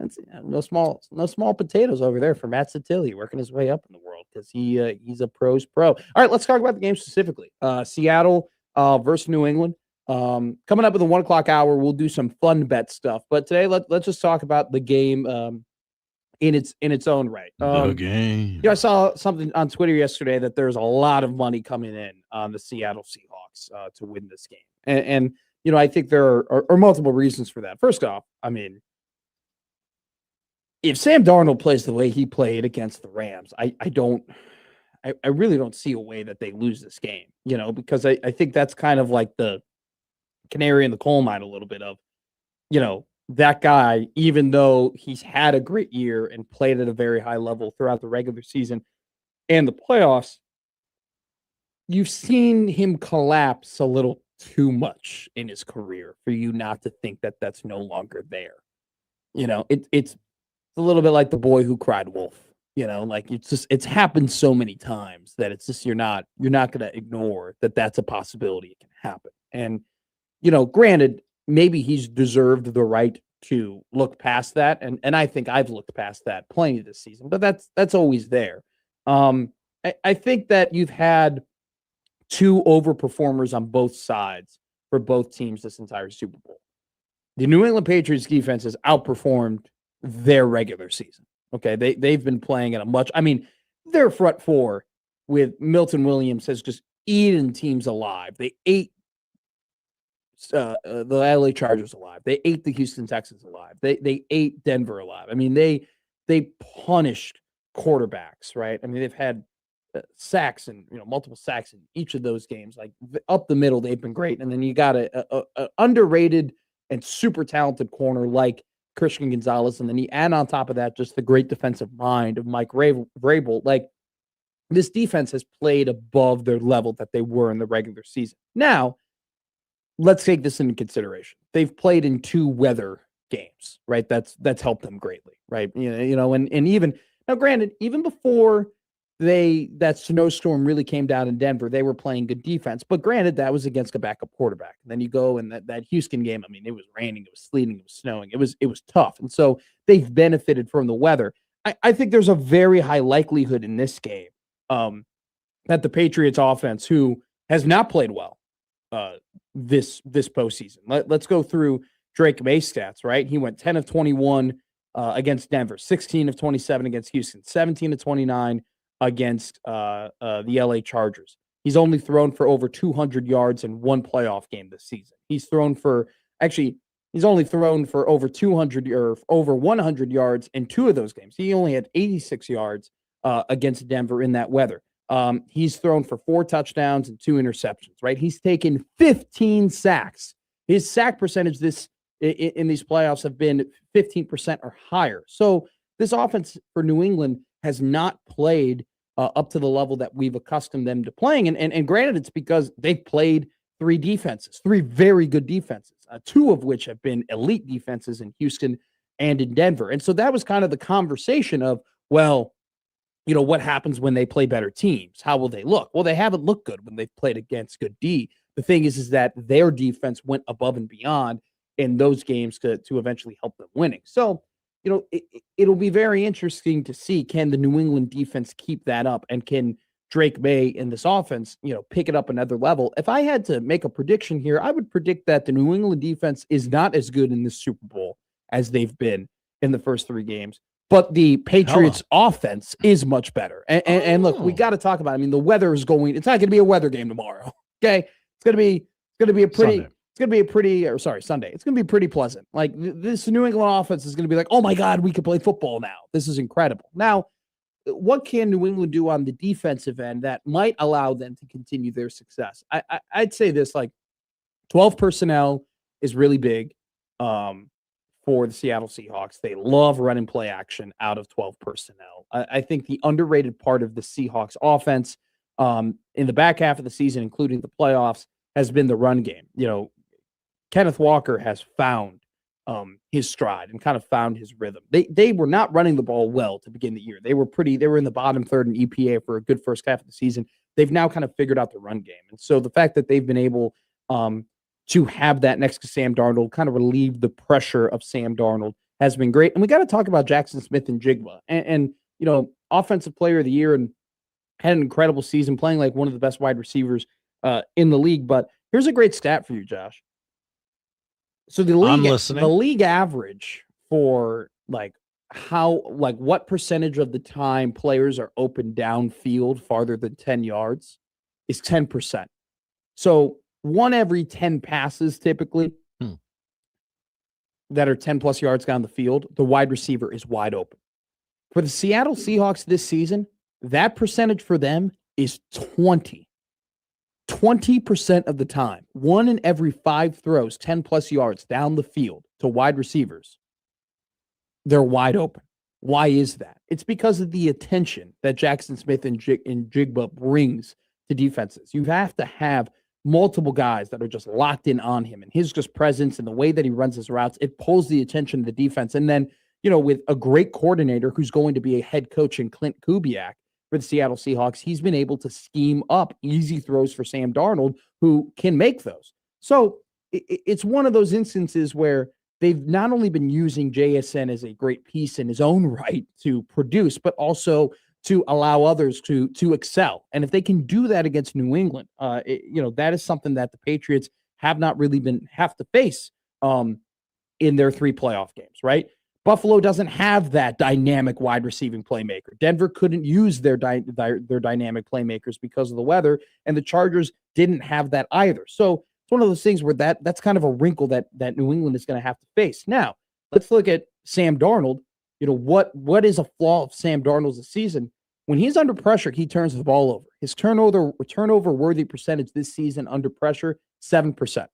That's no small potatoes over there for Matt Santilli, working his way up in the world because he's a pro's pro. All right, let's talk about the game specifically. Seattle versus New England. Coming up at the 1 o'clock hour, we'll do some fun bet stuff. But today, let's just talk about the game in its own right. The game. I saw something on Twitter yesterday that there's a lot of money coming in on the Seattle Seahawks to win this game, and I think there are multiple reasons for that. First off, I mean, if Sam Darnold plays the way he played against the Rams, I don't I really don't see a way that they lose this game, because I think that's kind of like the canary in the coal mine a little bit of, that guy, even though he's had a great year and played at a very high level throughout the regular season and the playoffs, you've seen him collapse a little too much in his career for you not to think that that's no longer there. It's a little bit like the boy who cried wolf. Like it's happened so many times that it's just you're not going to ignore that that's a possibility it can happen. And granted, maybe he's deserved the right to look past that, and I think I've looked past that plenty this season, but that's always there. I think that you've had two overperformers on both sides for both teams this entire Super Bowl. The New England Patriots defense has outperformed their regular season. Okay, they've been playing at a much. I mean, their front four with Milton Williams has just eaten teams alive. They ate the LA Chargers alive. They ate the Houston Texans alive. They ate Denver alive. I mean, they punished quarterbacks, right? I mean, they've had sacks and multiple sacks in each of those games. Like up the middle, they've been great. And then you got a underrated and super talented corner like Christian Gonzalez, and then you add on top of that just the great defensive mind of Mike Vrabel. Like, this defense has played above their level that they were in the regular season. Now, let's take this into consideration. They've played in 2 weather games, right? That's helped them greatly, right? And even now, granted, even before that snowstorm really came down in Denver, they were playing good defense. But granted, that was against a backup quarterback. And then you go and that Houston game, I mean, it was raining, it was sleeting, it was snowing. It was tough. And so they've benefited from the weather. I think there's a very high likelihood in this game that the Patriots offense, who has not played well this postseason. Let's go through Drake May's stats, right? He went 10 of 21 against Denver, 16 of 27 against Houston, 17 of 29 against the LA Chargers. He's only thrown for over 200 yards in one playoff game this season. He's only thrown for over 200 or over 100 yards in 2 of those games. He only had 86 yards against Denver in that weather. He's thrown for 4 touchdowns and 2 interceptions, right? He's taken 15 sacks. His sack percentage in these playoffs have been 15% or higher. So this offense for New England has not played up to the level that we've accustomed them to playing. And granted, it's because they've played 3 defenses, 3 very good defenses, 2 of which have been elite defenses in Houston and in Denver. And so that was kind of the conversation of, well, what happens when they play better teams? How will they look? Well, they haven't looked good when they've played against good D. The thing is that their defense went above and beyond in those games to eventually help them winning. So, it'll be very interesting to see, can the New England defense keep that up, and can Drake May in this offense, pick it up another level. If I had to make a prediction here, I would predict that the New England defense is not as good in this Super Bowl as they've been in the first 3 games, but the Patriots offense is much better. And look, we got to talk about it. I mean, the weather is going, it's not going to be a weather game tomorrow. Okay. It's going to be a pretty, Sunday. It's going to be a pretty, or sorry, Sunday. It's going to be pretty pleasant. Like, this New England offense is going to be like, oh my God, we can play football now. This is incredible. Now, what can New England do on the defensive end that might allow them to continue their success? I'd say this, like, 12 personnel is really big for the Seattle Seahawks. They love run and play action out of 12 personnel. I think the underrated part of the Seahawks offense in the back half of the season, including the playoffs, has been the run game. Kenneth Walker has found his stride and kind of found his rhythm. They were not running the ball well to begin the year. They were in the bottom third in EPA for a good first half of the season. They've now kind of figured out the run game. And so the fact that they've been able to have that next to Sam Darnold, kind of relieve the pressure of Sam Darnold, has been great. And we got to talk about Jackson Smith and Jigba. And offensive player of the year, and had an incredible season, playing like one of the best wide receivers in the league. But here's a great stat for you, Josh. So the league average for what percentage of the time players are open downfield farther than 10 yards is 10%. So 1 every 10 passes typically that are 10 plus yards down the field, the wide receiver is wide open. For the Seattle Seahawks this season, That percentage for them is 20% of the time. 1 in every 5 throws, 10 plus yards down the field to wide receivers, they're wide open. Why is that? It's because of the attention that Jackson Smith and Jigba brings to defenses. You have to have multiple guys that are just locked in on him, and his just presence and the way that he runs his routes, it pulls the attention of the defense. And then, with a great coordinator who's going to be a head coach in Clint Kubiak for the Seattle Seahawks, he's been able to scheme up easy throws for Sam Darnold, who can make those. So it's one of those instances where they've not only been using JSN as a great piece in his own right to produce, but also to allow others to excel. And if they can do that against New England, that is something that the Patriots have not really have to face in their 3 playoff games, right? Buffalo doesn't have that dynamic wide receiving playmaker. Denver couldn't use their dynamic playmakers because of the weather, and the Chargers didn't have that either. So it's one of those things where that's kind of a wrinkle that New England is going to have to face. Now, let's look at Sam Darnold. What is a flaw of Sam Darnold's this season? When he's under pressure, he turns the ball over. His turnover worthy percentage this season under pressure, 7%.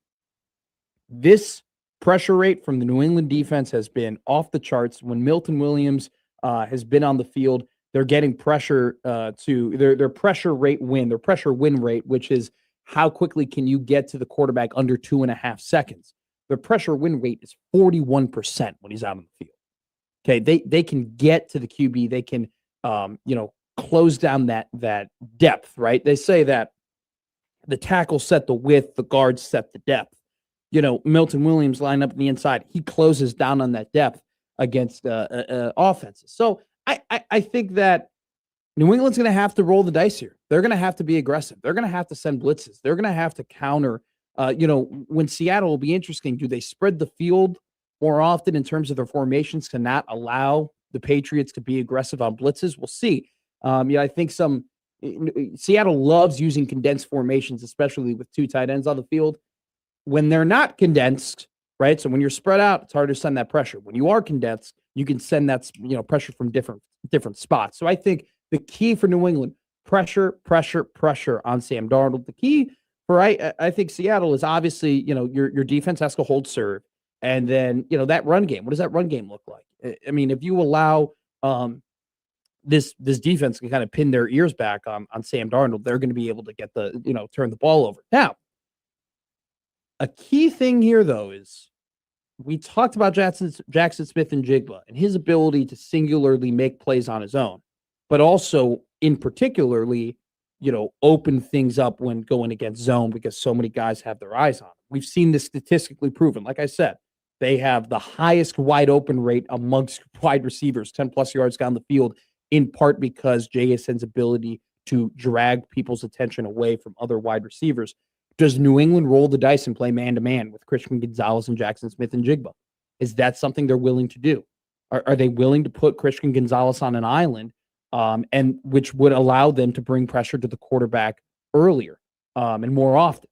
This pressure rate from the New England defense has been off the charts. When Milton Williams has been on the field, they're getting pressure to their pressure win rate, which is how quickly can you get to the quarterback under 2.5 seconds. Their pressure win rate is 41% when he's out on the field. Okay, they can get to the QB. They can close down that depth, right? They say that the tackle set the width, the guards set the depth. Milton Williams line up on the inside. He closes down on that depth against offenses. So I think that New England's going to have to roll the dice here. They're going to have to be aggressive. They're going to have to send blitzes. They're going to have to counter. When Seattle will be interesting, do they spread the field more often in terms of their formations to not allow the Patriots to be aggressive on blitzes? We'll see. I think Seattle loves using condensed formations, especially with 2 tight ends on the field. When they're not condensed, right? So when you're spread out, it's hard to send that pressure. When you are condensed, you can send that pressure from different spots. So I think the key for New England, pressure on Sam Darnold. The key for I think Seattle is obviously, your defense has to hold serve. And then, that run game. What does that run game look like? I mean, if you allow this defense can kind of pin their ears back on Sam Darnold, they're going to be able to get turn the ball over. Now, a key thing here, though, is we talked about Jackson Smith and Jigba and his ability to singularly make plays on his own, but also in particularly, open things up when going against zone because so many guys have their eyes on him. We've seen this statistically proven. Like I said, they have the highest wide open rate amongst wide receivers, 10 plus yards down the field, in part because JSN's ability to drag people's attention away from other wide receivers. Does New England roll the dice and play man-to-man with Christian Gonzalez and Jackson Smith and Jigba? Is that something they're willing to do? Are they willing to put Christian Gonzalez on an island, and which would allow them to bring pressure to the quarterback earlier and more often?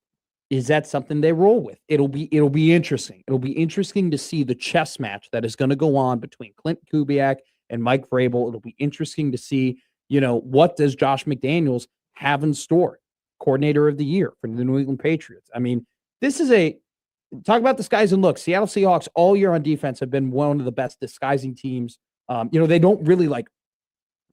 Is that something they roll with? It'll be interesting. It'll be interesting to see the chess match that is going to go on between Clint Kubiak and Mike Vrabel. It'll be interesting to see, what does Josh McDaniels have in store? Coordinator of the year for the New England Patriots. I mean, this is talk about disguise and look. Seattle Seahawks all year on defense have been one of the best disguising teams. They don't really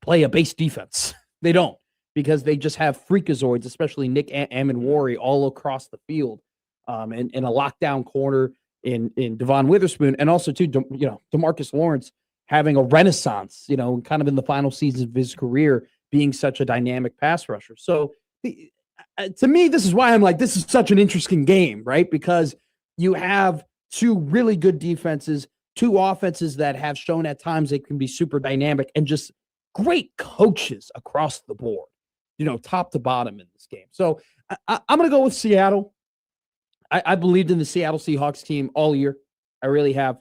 play a base defense. They don't, because they just have freakazoids, especially Nick Amenwari all across the field, and a lockdown corner in Devon Witherspoon, and also too, DeMarcus Lawrence having a renaissance, kind of in the final season of his career, being such a dynamic pass rusher. So to me, this is why I'm like, this is such an interesting game, right? Because you have 2 really good defenses, 2 offenses that have shown at times they can be super dynamic, and just great coaches across the board, top to bottom in this game. So I'm going to go with Seattle. I believed in the Seattle Seahawks team all year. I really have.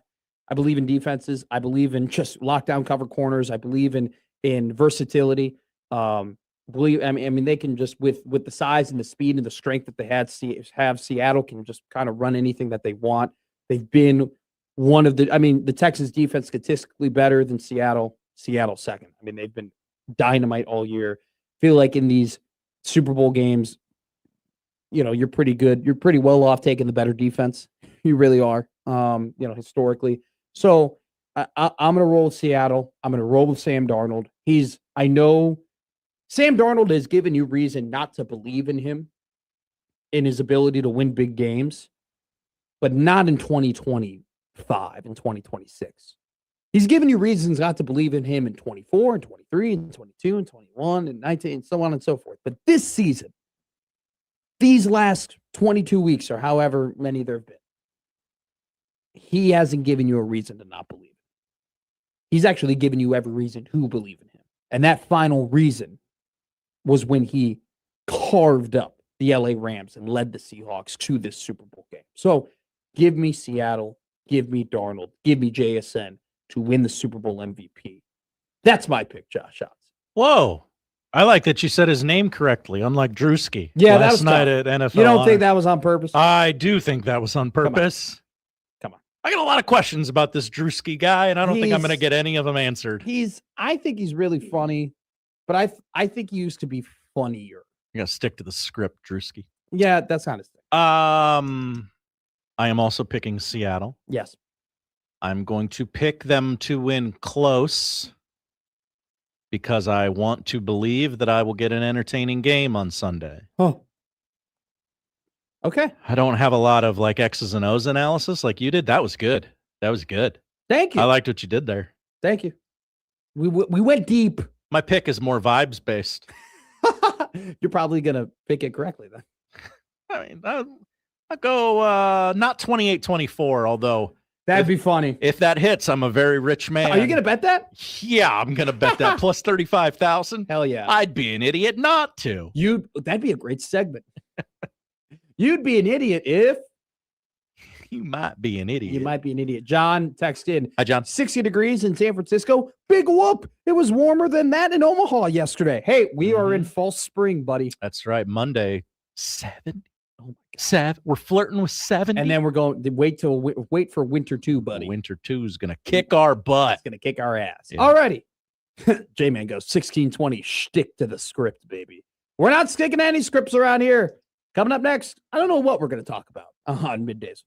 I believe in defenses. I believe in just lockdown cover corners. I believe in versatility. They can just with the size and the speed and the strength that they have Seattle can just kind of run anything that they want. They've been one of the Texans defense statistically better than Seattle. Seattle second. They've been dynamite all year. Feel like in these Super Bowl games, you're pretty good. You're pretty well off taking the better defense. You really are. Historically. So I'm going to roll with Seattle. I'm going to roll with Sam Darnold. I know Sam Darnold has given you reason not to believe in him, in his ability to win big games, but not in 2025 and 2026. He's given you reasons not to believe in him in 24 and 23 and 22 and 21 and 19 and so on and so forth. But this season, these last 22 weeks or however many there have been, he hasn't given you a reason to not believe. He's actually given you every reason to believe in him. And that final reason was when he carved up the LA Rams and led the Seahawks to this Super Bowl game. So give me Seattle, give me Darnold, give me JSN to win the Super Bowl MVP. That's my pick, Josh Schatz. Whoa. I like that you said his name correctly, unlike Drewski. Yeah, that last was night tough. at NFL. You don't think that was on purpose? I do think that was on purpose. Come on. I got a lot of questions about this Drewski guy, and I don't think I'm going to get any of them answered. I think he's really funny, but I think he used to be funnier. You got to stick to the script, Drewski. Yeah, that's not his thing. I am also picking Seattle. Yes. I'm going to pick them to win close because I want to believe that I will get an entertaining game on Sunday. Oh. Okay. I don't have a lot of like X's and O's analysis like you did. That was good. That was good. Thank you. I liked what you did there. Thank you. We went deep. My pick is more vibes based. You're probably going to pick it correctly then. I mean, I'll go not 28-24, although that'd be funny. If that hits, I'm a very rich man. Are you going to bet that? Yeah, I'm going to bet that plus 35,000. Hell yeah. I'd be an idiot not to. That'd be a great segment. You'd be an idiot if you might be an idiot. You might be an idiot. John text in. Hi, John. 60 degrees in San Francisco. Big whoop. It was warmer than that in Omaha yesterday. Hey, we are in false spring, buddy. That's right. Monday, 70. Oh my God. We're flirting with 70. And then we're going to wait for winter 2, buddy. Winter 2 is going to kick our butt. It's going to kick our ass. Yeah. Alrighty. J-Man goes 16-20. Stick to the script, baby. We're not sticking to any scripts around here. Coming up next, I don't know what we're going to talk about on Middays.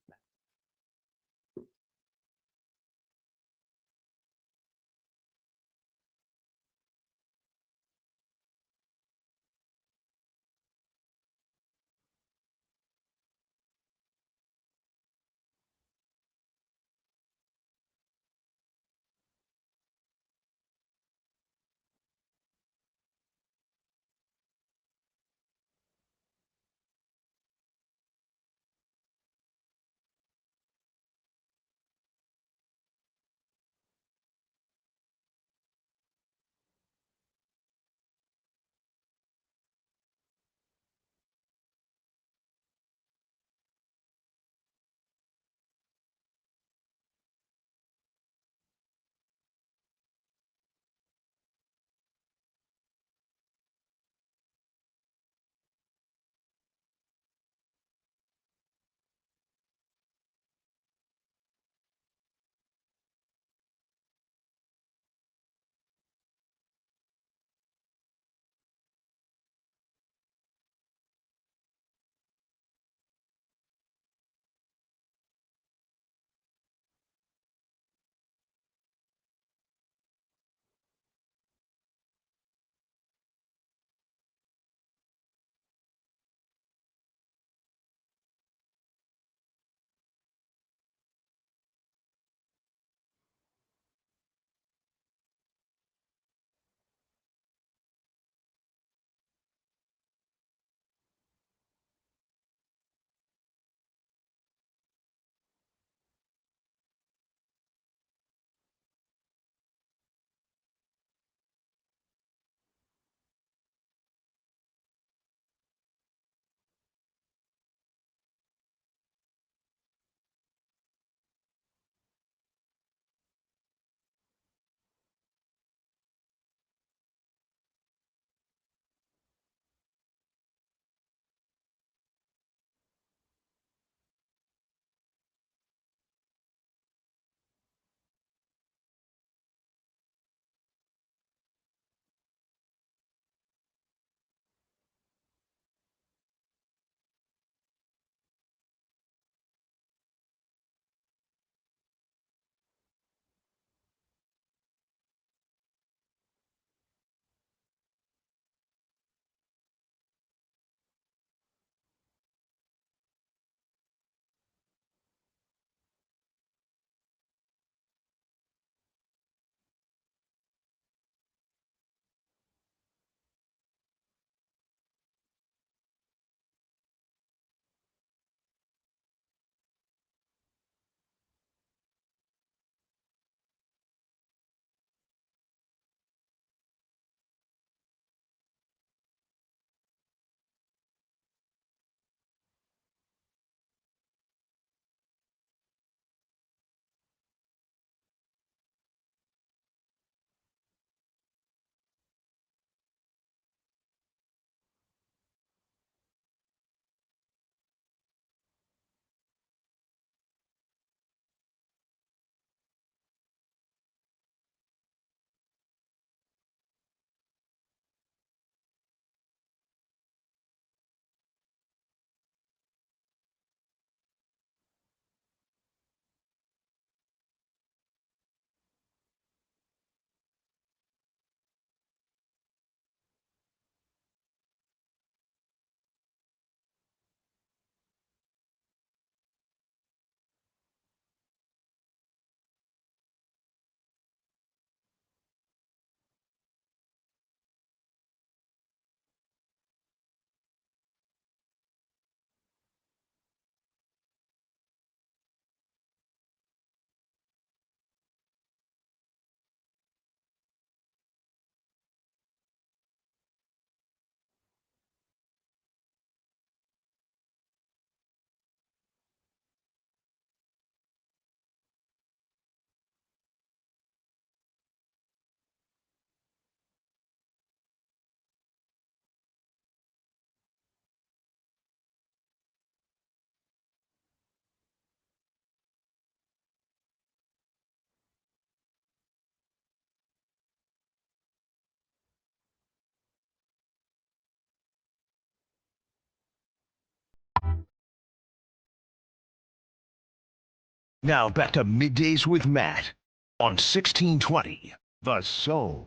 Now back to Middays with Matt on 1620 The Zone.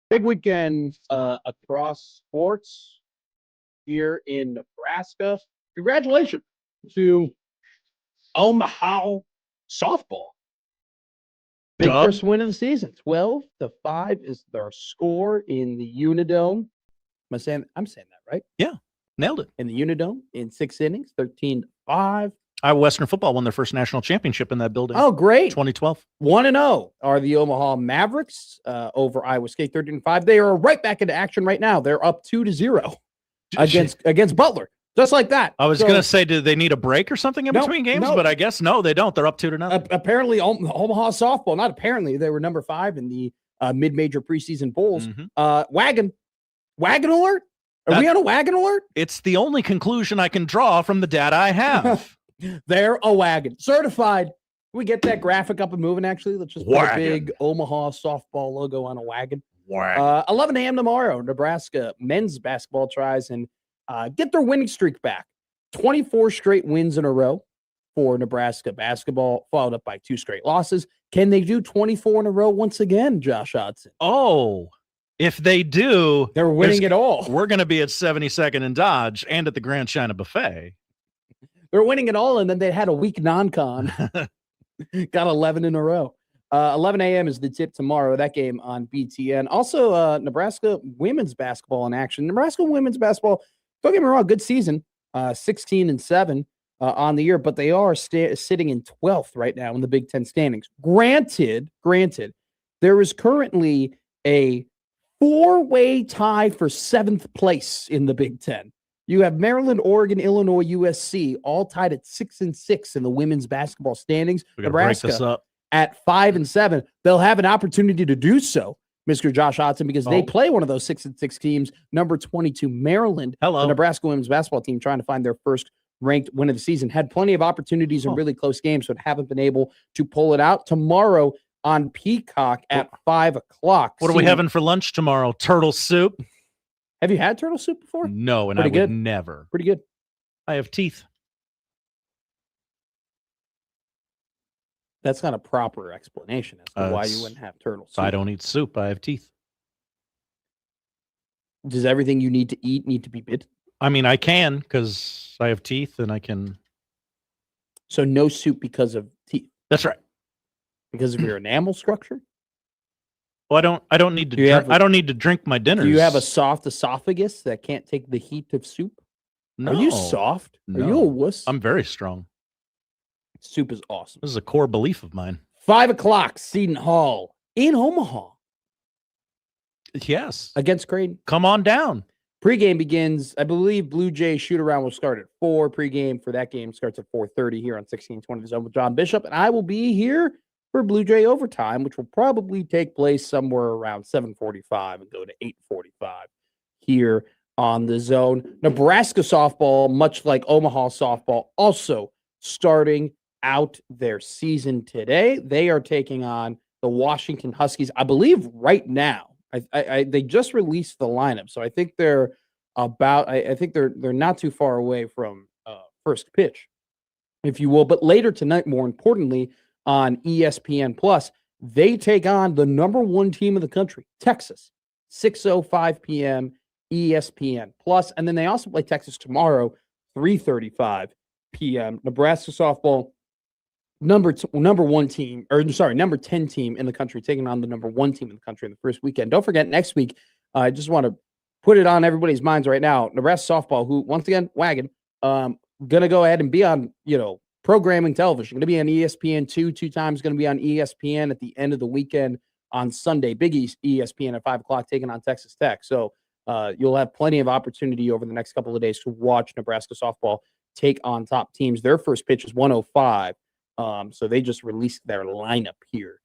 Big weekend across sports here in Nebraska. Congratulations to Omaha softball. Big first win of the season. 12-5 is their score in the Unidome. I'm saying that right? Yeah, nailed it. In the Unidome in 6 innings, 13-5. Iowa Western football won their first national championship in that building. Oh, great. 2012. 1-0 are the Omaha Mavericks over Iowa State 13-5. They are right back into action right now. They're up 2-0 against Butler. Just like that. I was going to say, do they need a break or something in between games? No. But I guess no, they don't. They're up 2-0. Apparently, Omaha softball, not apparently, they were number 5 in the mid-major preseason polls. Wagon alert? Are we on a wagon alert? It's the only conclusion I can draw from the data I have. They're a wagon. Certified. Can we get that graphic up and moving, actually? Let's just put a big Omaha softball logo on a wagon. 11 a.m. tomorrow, Nebraska men's basketball tries and get their winning streak back. 24 straight wins in a row for Nebraska basketball, followed up by 2 straight losses. Can they do 24 in a row once again, Josh Hodson? Oh, if they do, they're winning it all. We're going to be at 72nd and Dodge and at the Grand China Buffet. They're winning it all, and then they had a weak non-con. Got 11 in a row. 11 a.m. is the tip tomorrow. That game on BTN. Also, Nebraska women's basketball in action. Nebraska women's basketball, don't get me wrong, good season. 16-7 on the year, but they are sitting in 12th right now in the Big Ten standings. Granted, there is currently a 4-way tie for 7th place in the Big Ten. You have Maryland, Oregon, Illinois, USC, all tied at 6-6 in the women's basketball standings. Nebraska break this up. At 5-7. They'll have an opportunity to do so, Mr. Josh Hodson, because they play one of those 6-6 teams, number 22, Maryland. Hello. The Nebraska women's basketball team trying to find their first ranked win of the season. Had plenty of opportunities in really close games, but haven't been able to pull it out. Tomorrow on Peacock at 5 o'clock. What are we having for lunch tomorrow? Turtle soup? Have you had turtle soup before? No, and Pretty I would good. never. Pretty good. I have teeth. That's not a proper explanation as to why you wouldn't have turtle soup. I don't eat soup. I have teeth. Does everything you need to eat need to be bitten? I mean, I can because I have teeth and I can. So no soup because of teeth. That's right. Because of your enamel structure? Well, I don't need to. I don't need to drink my dinners. Do you have a soft esophagus that can't take the heat of soup? No. Are you soft? No. Are you a wuss? I'm very strong. Soup is awesome. This is a core belief of mine. 5 o'clock, Seton Hall in Omaha. Yes. Against Creighton. Come on down. Pregame begins, I believe Blue Jay shoot around will start at 4. Pregame for that game starts at 4:30 here on 1620 The Zone with John Bishop. And I will be here for Blue Jay overtime, which will probably take place somewhere around 7:45 and go to 8:45 here on the Zone. Nebraska softball, much like Omaha softball, also starting out their season today. They are taking on the Washington Huskies, I believe right now. They just released the lineup, so I think they're about. I think they're not too far away from first pitch, if you will. But later tonight, more importantly, on ESPN Plus, they take on the number 1 team in the country, Texas, 6:05 p.m. ESPN Plus, and then they also play Texas tomorrow, 3:35 p.m. Nebraska softball. Number 10 team in the country, taking on the number 1 team in the country in the first weekend. Don't forget, next week, I just want to put it on everybody's minds right now. Nebraska softball, who, once again, wagon, going to go ahead and be on, programming television. Going to be on ESPN2 2 times, going to be on ESPN at the end of the weekend on Sunday. Big East ESPN at 5 o'clock, taking on Texas Tech. So you'll have plenty of opportunity over the next couple of days to watch Nebraska softball take on top teams. Their first pitch is 1:05. So they just released their lineup here.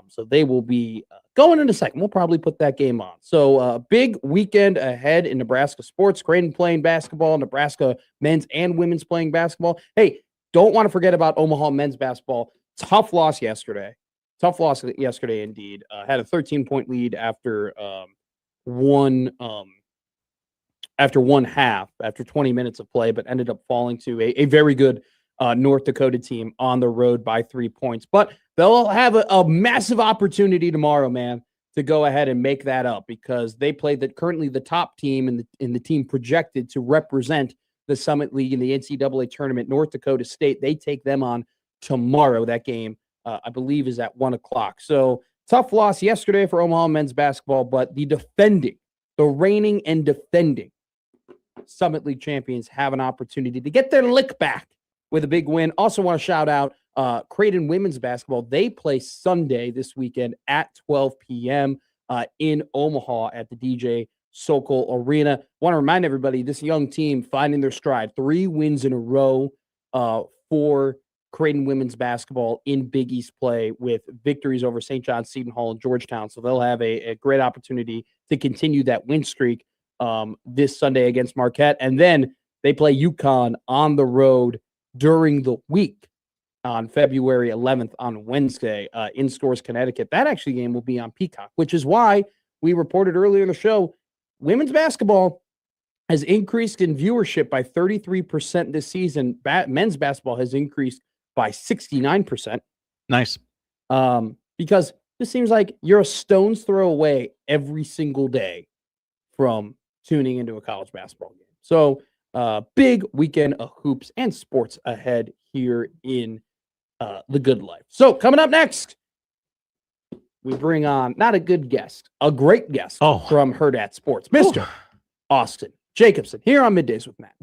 So they will be going in a second. We'll probably put that game on. So big weekend ahead in Nebraska sports. Creighton playing basketball, Nebraska men's and women's playing basketball. Hey, don't want to forget about Omaha men's basketball. Tough loss yesterday indeed. Had a 13-point lead after one after one half, after 20 minutes of play, but ended up falling to a very good North Dakota team on the road by 3 points. But they'll have a massive opportunity tomorrow, man, to go ahead and make that up because they play currently the top team and the team projected to represent the Summit League in the NCAA tournament, North Dakota State. They take them on tomorrow. That game, I believe, is at 1:00. So tough loss yesterday for Omaha men's basketball, but the reigning and defending Summit League champions have an opportunity to get their lick back with a big win. Also want to shout out Creighton women's basketball. They play Sunday this weekend at 12 p.m. In Omaha at the DJ Sokol Arena. Want to remind everybody, this young team finding their stride. 3 wins in a row for Creighton women's basketball in Big East play with victories over St. John's, Seton Hall, and Georgetown. So they'll have a great opportunity to continue that win streak this Sunday against Marquette. And then they play UConn on the road during the week on February 11th on Wednesday in Stores, Connecticut. That actually game will be on Peacock, which is why we reported earlier in the show, women's basketball has increased in viewership by 33% this season. Men's basketball has increased by 69%. Nice. Because this seems like you're a stone's throw away every single day from tuning into a college basketball game. So big weekend of hoops and sports ahead here in the good life. So coming up next, we bring on not a good guest, a great guest from Herd at Sports, Mr. Austin Jacobson, here on Middays with Matt.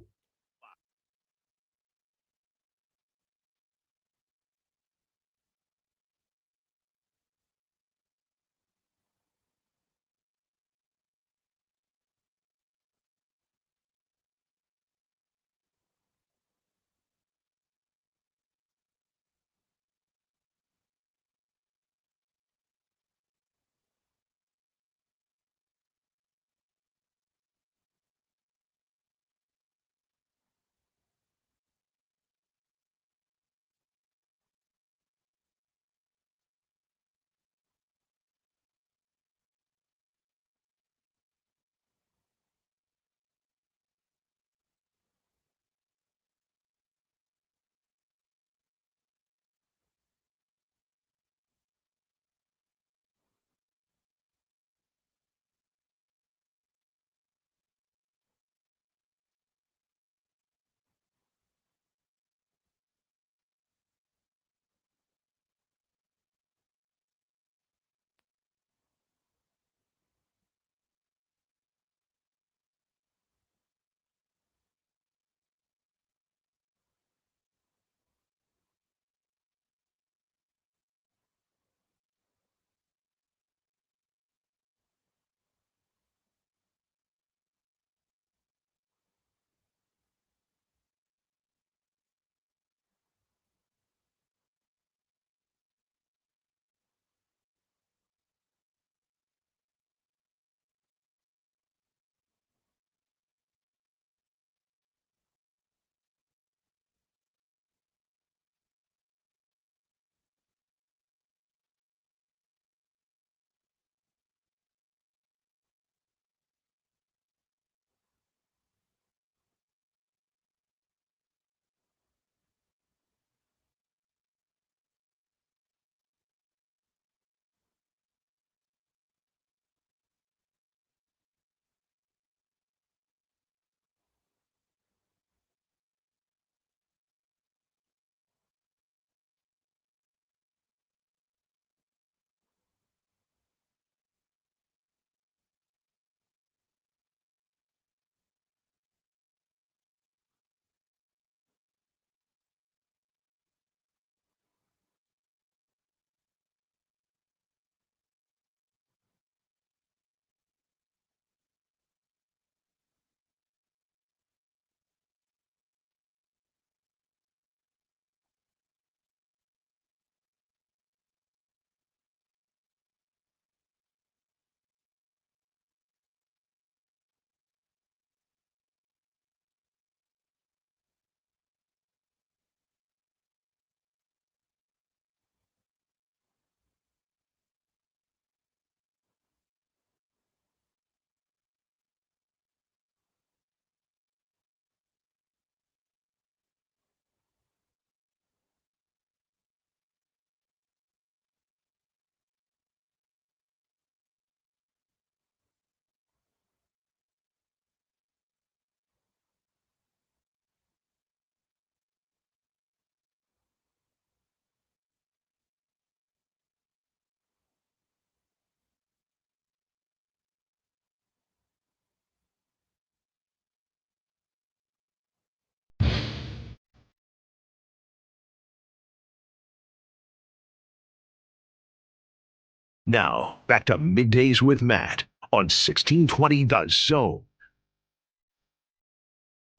Now, back to Middays with Matt on 1620 The Zone.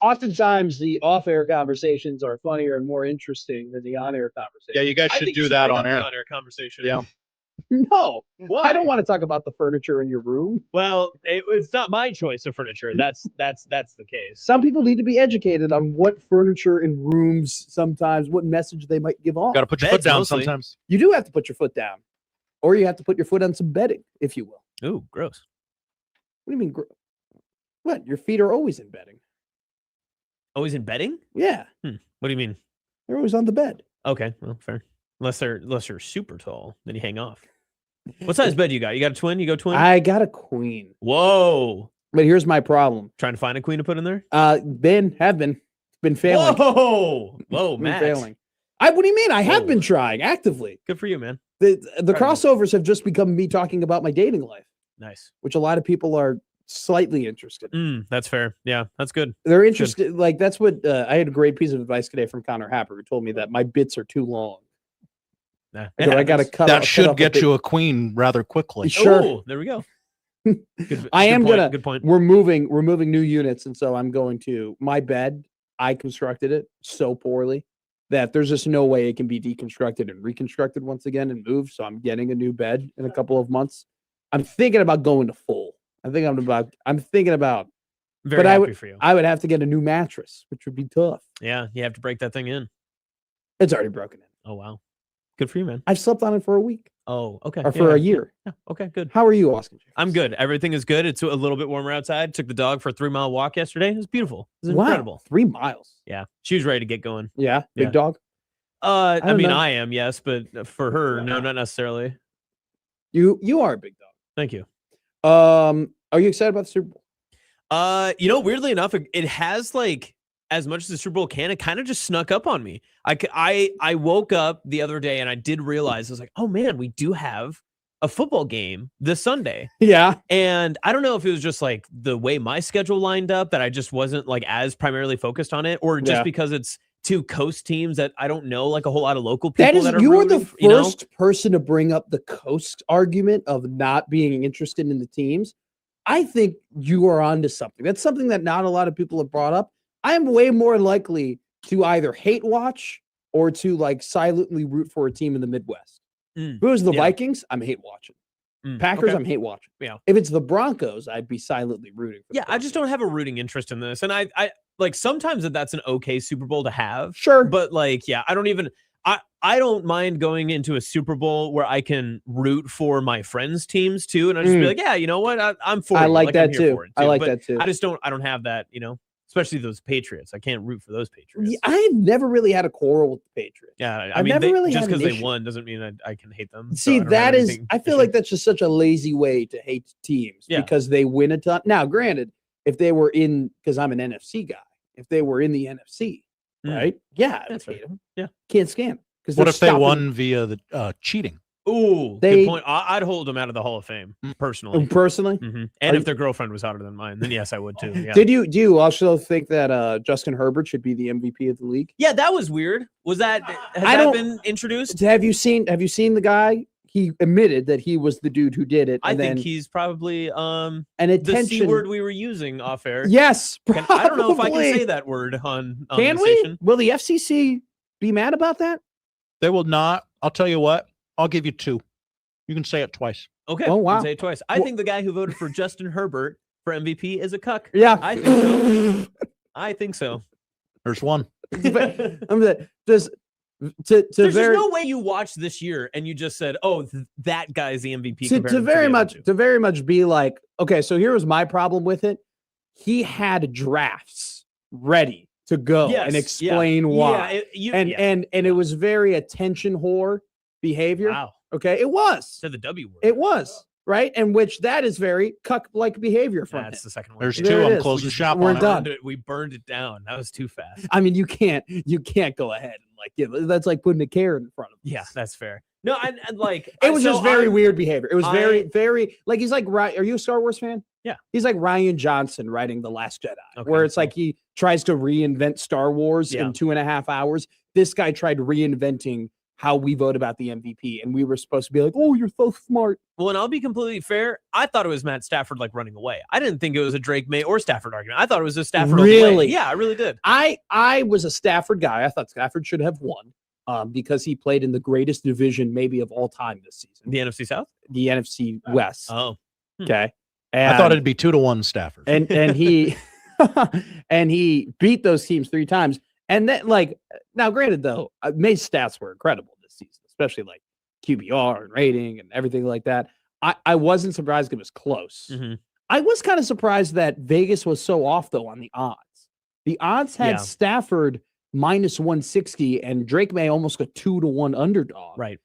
Oftentimes, the off-air conversations are funnier and more interesting than the on-air conversations. Yeah, you guys should do that on air. On-air conversation. Yeah. No, I don't want to talk about the furniture in your room. Well, it's not my choice of furniture. That's the case. Some people need to be educated on what furniture in rooms sometimes, what message they might give off. Got to put your foot down sometimes. You do have to put your foot down, or you have to put your foot on some bedding, if you will. Ooh, gross. What do you mean? What? Your feet are always in bedding. Always in bedding? Yeah. What do you mean? They're always on the bed. Okay, well, fair. Unless they're super tall, then you hang off. What size bed you got? You got a twin? You go twin? I got a queen. Whoa. But here's my problem. Trying to find a queen to put in there? Have been failing. Whoa, Matt. Failing. What do you mean? I have been trying actively. Good for you, man. The crossovers have just become me talking about my dating life. Nice. Which a lot of people are slightly interested in. That's fair. Yeah, that's good. They're interested. Good. Like that's what I had a great piece of advice today from Connor Happer, who told me that my bits are too long. I got to cut. That should get you a queen rather quickly. Sure. Oh, there we go. I am gonna. Good point. We're moving new units, and so I'm going to my bed. I constructed it so poorly that there's just no way it can be deconstructed and reconstructed once again and moved. So I'm getting a new bed in a couple of months. I'm thinking about going to full. I'm thinking about. Very but happy for you. I would have to get a new mattress, which would be tough. Yeah, you have to break that thing in. It's already broken in. Oh wow, good for you, man. I've slept on it for a week. Oh, okay. Or for a year. Yeah. Okay, good. How are you, Austin? I'm good. Everything is good. It's a little bit warmer outside. Took the dog for a 3-mile walk yesterday. It was beautiful. It was incredible. 3 miles. Yeah, she was ready to get going. Yeah, big dog. I mean, I am, yes, but for her, no, not necessarily. You are a big dog. Thank you. Are you excited about the Super Bowl? Weirdly enough, it has like as much as the Super Bowl can. It kind of just snuck up on me. I woke up the other day and I did realize I was like, oh man, we do have a football game this Sunday. Yeah. And I don't know if it was just like the way my schedule lined up that I just wasn't like as primarily focused on it, or just because it's two coast teams that I don't know like a whole lot of local people. You are the first person to bring up the coast argument of not being interested in the teams. I think you are onto something. That's something that not a lot of people have brought up. I am way more likely to either hate watch or to like silently root for a team in the Midwest. If it was the Vikings, I'm hate watching. Packers, okay. I'm hate watching. Yeah. If it's the Broncos, I'd be silently rooting for. Yeah, I just don't have a rooting interest in this. And I like sometimes that's an okay Super Bowl to have. Sure. But like, yeah, I don't mind going into a Super Bowl where I can root for my friends' teams too. And I just be like, yeah, you know what? I'm for it. I like that I'm here too. for it I like but that too. I don't have that, especially those Patriots. I can't root for those Patriots. Yeah, I've never really had a quarrel with the Patriots. Yeah, I've never really just had an because they issue. won doesn't mean I can hate them. See, I feel like that's just such a lazy way to hate teams because they win a ton. Now, granted, if they were because I'm an NFC guy, if they were in the NFC, right? Yeah, I would hate them. Yeah, can't stand them. What if they won via the cheating? Ooh, good point. I'd hold them out of the Hall of Fame personally. Personally, and if their girlfriend was hotter than mine, then yes, I would too. Yeah. Do you also think that Justin Herbert should be the MVP of the league? Yeah, that was weird. Has that been introduced? Have you seen the guy? He admitted that he was the dude who did it. I think he's probably an the C word we were using off air. Yes, I don't know if I can say that word on can the we? station. Will the FCC be mad about that? They will not. I'll tell you what. I'll give you 2. You can say it twice. Okay. Oh, wow. Say it twice. I think the guy who voted for Justin Herbert for MVP is a cuck. Yeah. I think so. I think so. There's one. There's no way you watched this year and you just said, "Oh, that guy's the MVP." To very much be like, okay, so here was my problem with it. He had drafts ready to go and explain why. And it was very attention whore behavior. Wow. Okay, it was. Said the W word. It was. Right, and which that is very cuck-like behavior from That's him. the second one. There's 2. I'm closing shop We're on it. done. We burned it down. That was too fast. I mean, you can't go ahead and that's like putting a carrot in front of him. Yeah, that's fair. No, and like it was just very weird behavior. It was very like he's like, are you a Star Wars fan? Yeah. He's like Rian Johnson writing The Last Jedi, where it's like he tries to reinvent Star Wars in 2.5 hours. This guy tried reinventing how we vote about the MVP, and we were supposed to be like, "Oh, you're so smart." Well, and I'll be completely fair. I thought it was Matt Stafford like running away. I didn't think it was a Drake May or Stafford argument. I thought it was a Stafford. Really? Yeah, I really did. I was a Stafford guy. I thought Stafford should have won because he played in the greatest division maybe of all time this season. The NFC South? The NFC West. Oh. Okay. I thought it'd be 2-1 Stafford. And he and he beat those teams 3 times. And then, like, now granted though, May's stats were incredible this season, especially like QBR and rating and everything like that. I wasn't surprised it was close. Mm-hmm. I was kind of surprised that Vegas was so off though on the odds. The odds had Stafford minus 160 and Drake May almost a 2-1 underdog. Right.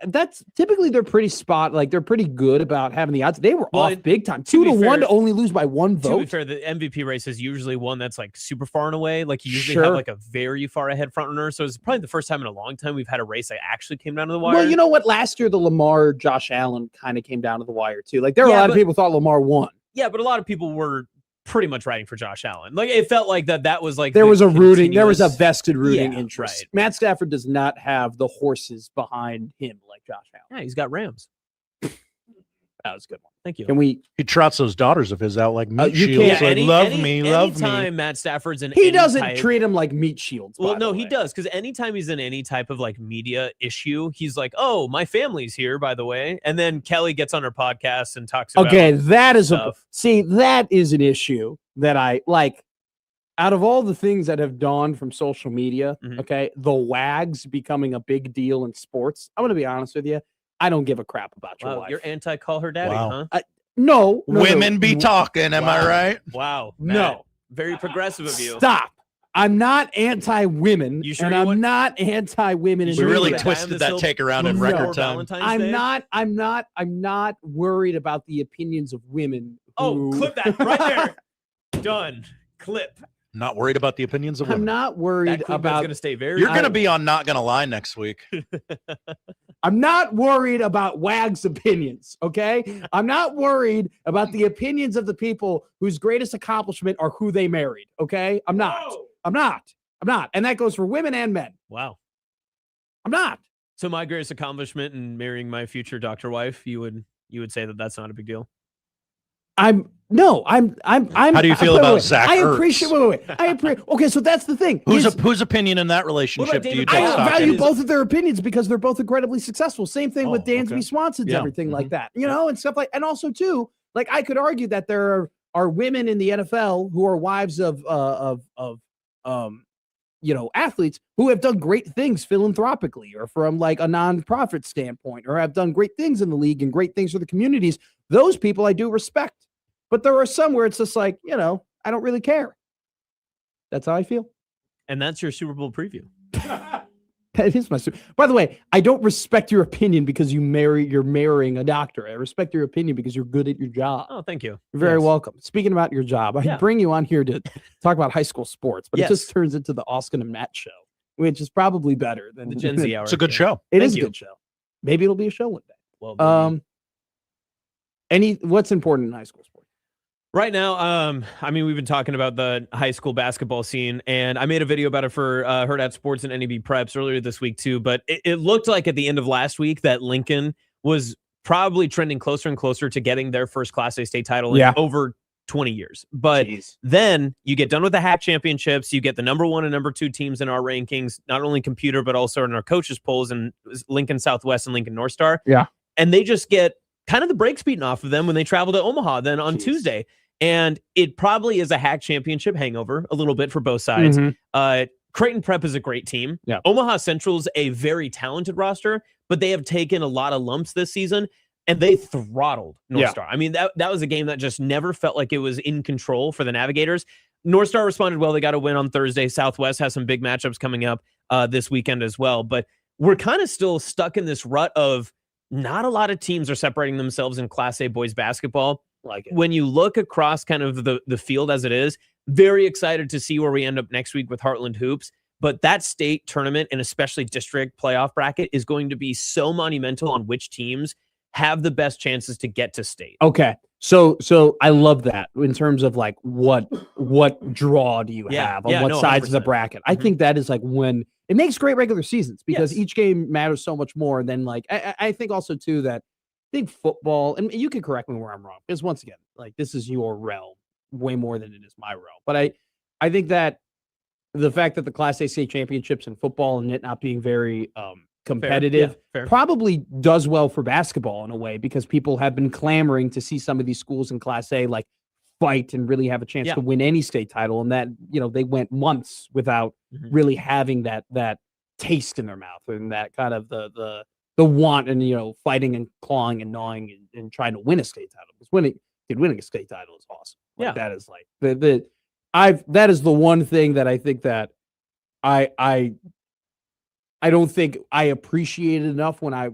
That's typically they're pretty they're pretty good about having the odds. They were off big time. 2-1 to only lose by 1 vote. To be fair, the MVP race is usually one that's like super far and away. Like you usually have like a very far ahead front runner. So it's probably the first time in a long time we've had a race that actually came down to the wire. Well, you know what? Last year the Lamar Josh Allen kind of came down to the wire too. Like there were a lot of people thought Lamar won. Yeah, but a lot of people were pretty much riding for Josh Allen. Like it felt like that was like there was a vested rooting interest. Right. Matt Stafford does not have the horses behind him like Josh Allen. Yeah, he's got Rams. That was a good one. Thank you. Can we? He trots those daughters of his out like meat you shields. can't- Like, love me. Anytime Matt Stafford's in He any doesn't type, treat him like meat shields. Well, by no, the he way. does, because anytime he's in any type of like media issue, he's like, "Oh, my family's here, by the way." And then Kelly gets on her podcast and talks about that is stuff. that is an issue that I like. Out of all the things that have dawned from social media, okay, the wags becoming a big deal in sports. I'm going to be honest with you. I don't give a crap about your Wow, wife. you're anti-call her daddy, Wow. huh? No, Women be talking. Am I right? Wow. No. Matt, very progressive of you. Stop. I'm not anti-women, You sure and you I'm wouldn't- not anti-women. in We really media. twisted that take around in record time. I'm not worried about the opinions of women. Oh, who- clip that right there. Done. Clip. Not worried about the opinions of women. I'm not worried That about. going to stay very. You're going to be on Not Gonna Lie next week. I'm not worried about WAG's opinions. Okay, I'm not worried about the opinions of the people whose greatest accomplishment are who they married. Okay, I'm not. I'm not. And that goes for women and men. Wow. I'm not. So my greatest accomplishment in marrying my future doctor wife, you would say that that's not a big deal. I'm. How do you feel about Zach I Ertz? appreciate. Wait. I appreciate. Okay, so that's the thing. Whose opinion in that relationship do you take I stock value in? both of their opinions because they're both incredibly successful. Same thing with Dansby Swanson's Yeah. everything like that, and stuff like. And also too, like I could argue that there are women in the NFL who are wives of athletes who have done great things philanthropically or from like a nonprofit standpoint or have done great things in the league and great things for the communities. Those people I do respect. But there are some where it's just like, I don't really care. That's how I feel. And that's your Super Bowl preview. That is my. By the way, I don't respect your opinion because you're marrying a doctor. I respect your opinion because you're good at your job. Oh, thank you. You're very Yes. welcome. Speaking about your job, I bring you on here to talk about high school sports, but it just turns into the Austin and Matt show, which is probably better than The Gen Z hour. It's a good show. It is a good show. Maybe it'll be a show one day. Well, what's important in high school sports? right now, we've been talking about the high school basketball scene, and I made a video about it for Herd at Sports and NEB Preps earlier this week too. But it looked like at the end of last week that Lincoln was probably trending closer and closer to getting their first Class A state title in over 20 years. But then you get done with the HAC championships, you get the number 1 and number 2 teams in our rankings, not only computer but also in our coaches polls, and Lincoln Southwest and Lincoln North Star. Yeah, and they just get kind of the brakes beaten off of them when they travel to Omaha then on Tuesday. And it probably is a HAC championship hangover a little bit for both sides. Creighton Prep is a great team. Yeah. Omaha Central's a very talented roster, but they have taken a lot of lumps this season, and they throttled North Star. I mean, that was a game that just never felt like it was in control for the Navigators. North Star responded well. They got a win on Thursday. Southwest has some big matchups coming up this weekend as well. But we're kind of still stuck in this rut of not a lot of teams are separating themselves in Class A boys basketball. Like it. When you look across kind of the field as it is, very excited to see where we end up next week with Heartland Hoops. But that state tournament and especially district playoff bracket is going to be so monumental on which teams have the best chances to get to state. Okay. So I love that in terms of like what draw do you have on what sides of the 100%. bracket? I think that is like when it makes great regular seasons because Yes. each game matters so much more. And then like I think also too that I think football, and you can correct me where I'm wrong, because once again, like this is your realm way more than it is my realm. But I think that the fact that the Class A state championships in football and it not being very competitive fair. probably does well for basketball in a way, because people have been clamoring to see some of these schools in Class A like fight and really have a chance Yeah. to win any state title, and that they went months without really having that taste in their mouth and that kind of the want and fighting and clawing and gnawing and trying to win a state title, because winning a state title is awesome. Like, that is like that is the one thing that I think that I don't think I appreciated enough when I,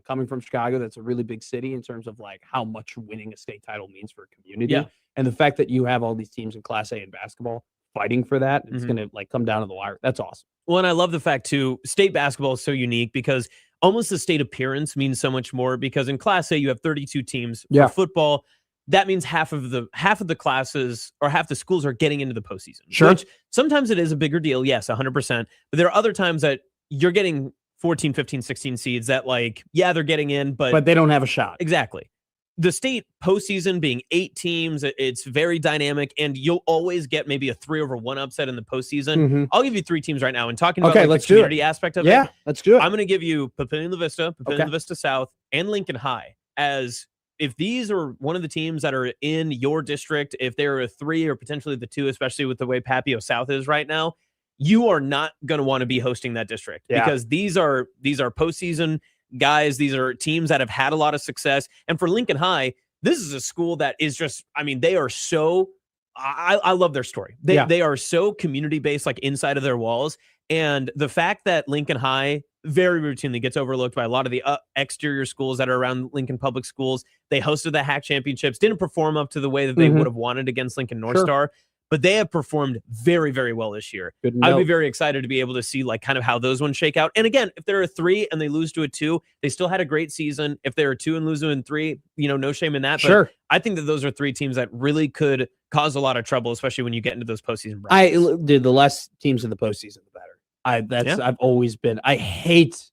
coming from Chicago, that's a really big city in terms of like how much winning a state title means for a community. Yeah. And the fact that you have all these teams in Class A in basketball fighting for that, it's going to like come down to the wire. That's awesome. Well, and I love the fact too, state basketball is so unique because almost the state appearance means so much more, because in Class A you have 32 teams. Yeah. For football, that means half of the classes or half the schools are getting into the postseason. Sure. Which sometimes it is a bigger deal. Yes, 100%. But there are other times that you're getting 14, 15, 16 seeds that like, yeah, they're getting in, but they don't have a shot. Exactly. The state postseason being 8 teams, it's very dynamic, and you'll always get maybe a 3-over-1 upset in the postseason. Mhm. I'll give you 3 teams right now. And talking about Okay, like, let's the do it. community aspect of it, Yeah, let's do it. I'm going to give you Papillion La Vista, Papillion Okay. La Vista South, and Lincoln High as if these are one of the teams that are in your district, if they're a 3 or potentially the 2, especially with the way Papio South is right now, you are not going to want to be hosting that district because these are postseason guys. These are teams that have had a lot of success. And for Lincoln High, this is a school that is just, I mean, they are so, I love their story. They are so community based, like inside of their walls. And the fact that Lincoln High very routinely gets overlooked by a lot of the exterior schools that are around Lincoln Public Schools. They hosted the HAC championships, didn't perform up to the way that they would have wanted against Lincoln North Star, but they have performed very, very well this year. I'd be very excited to be able to see like kind of how those ones shake out. And again, if they're a 3 and they lose to a 2, they still had a great season. If they're a 2 and lose to a 3, no shame in that. Sure. But I think that those are 3 teams that really could cause a lot of trouble, especially when you get into those postseason brackets. Dude, the less teams in the postseason, the better. I've always been. There's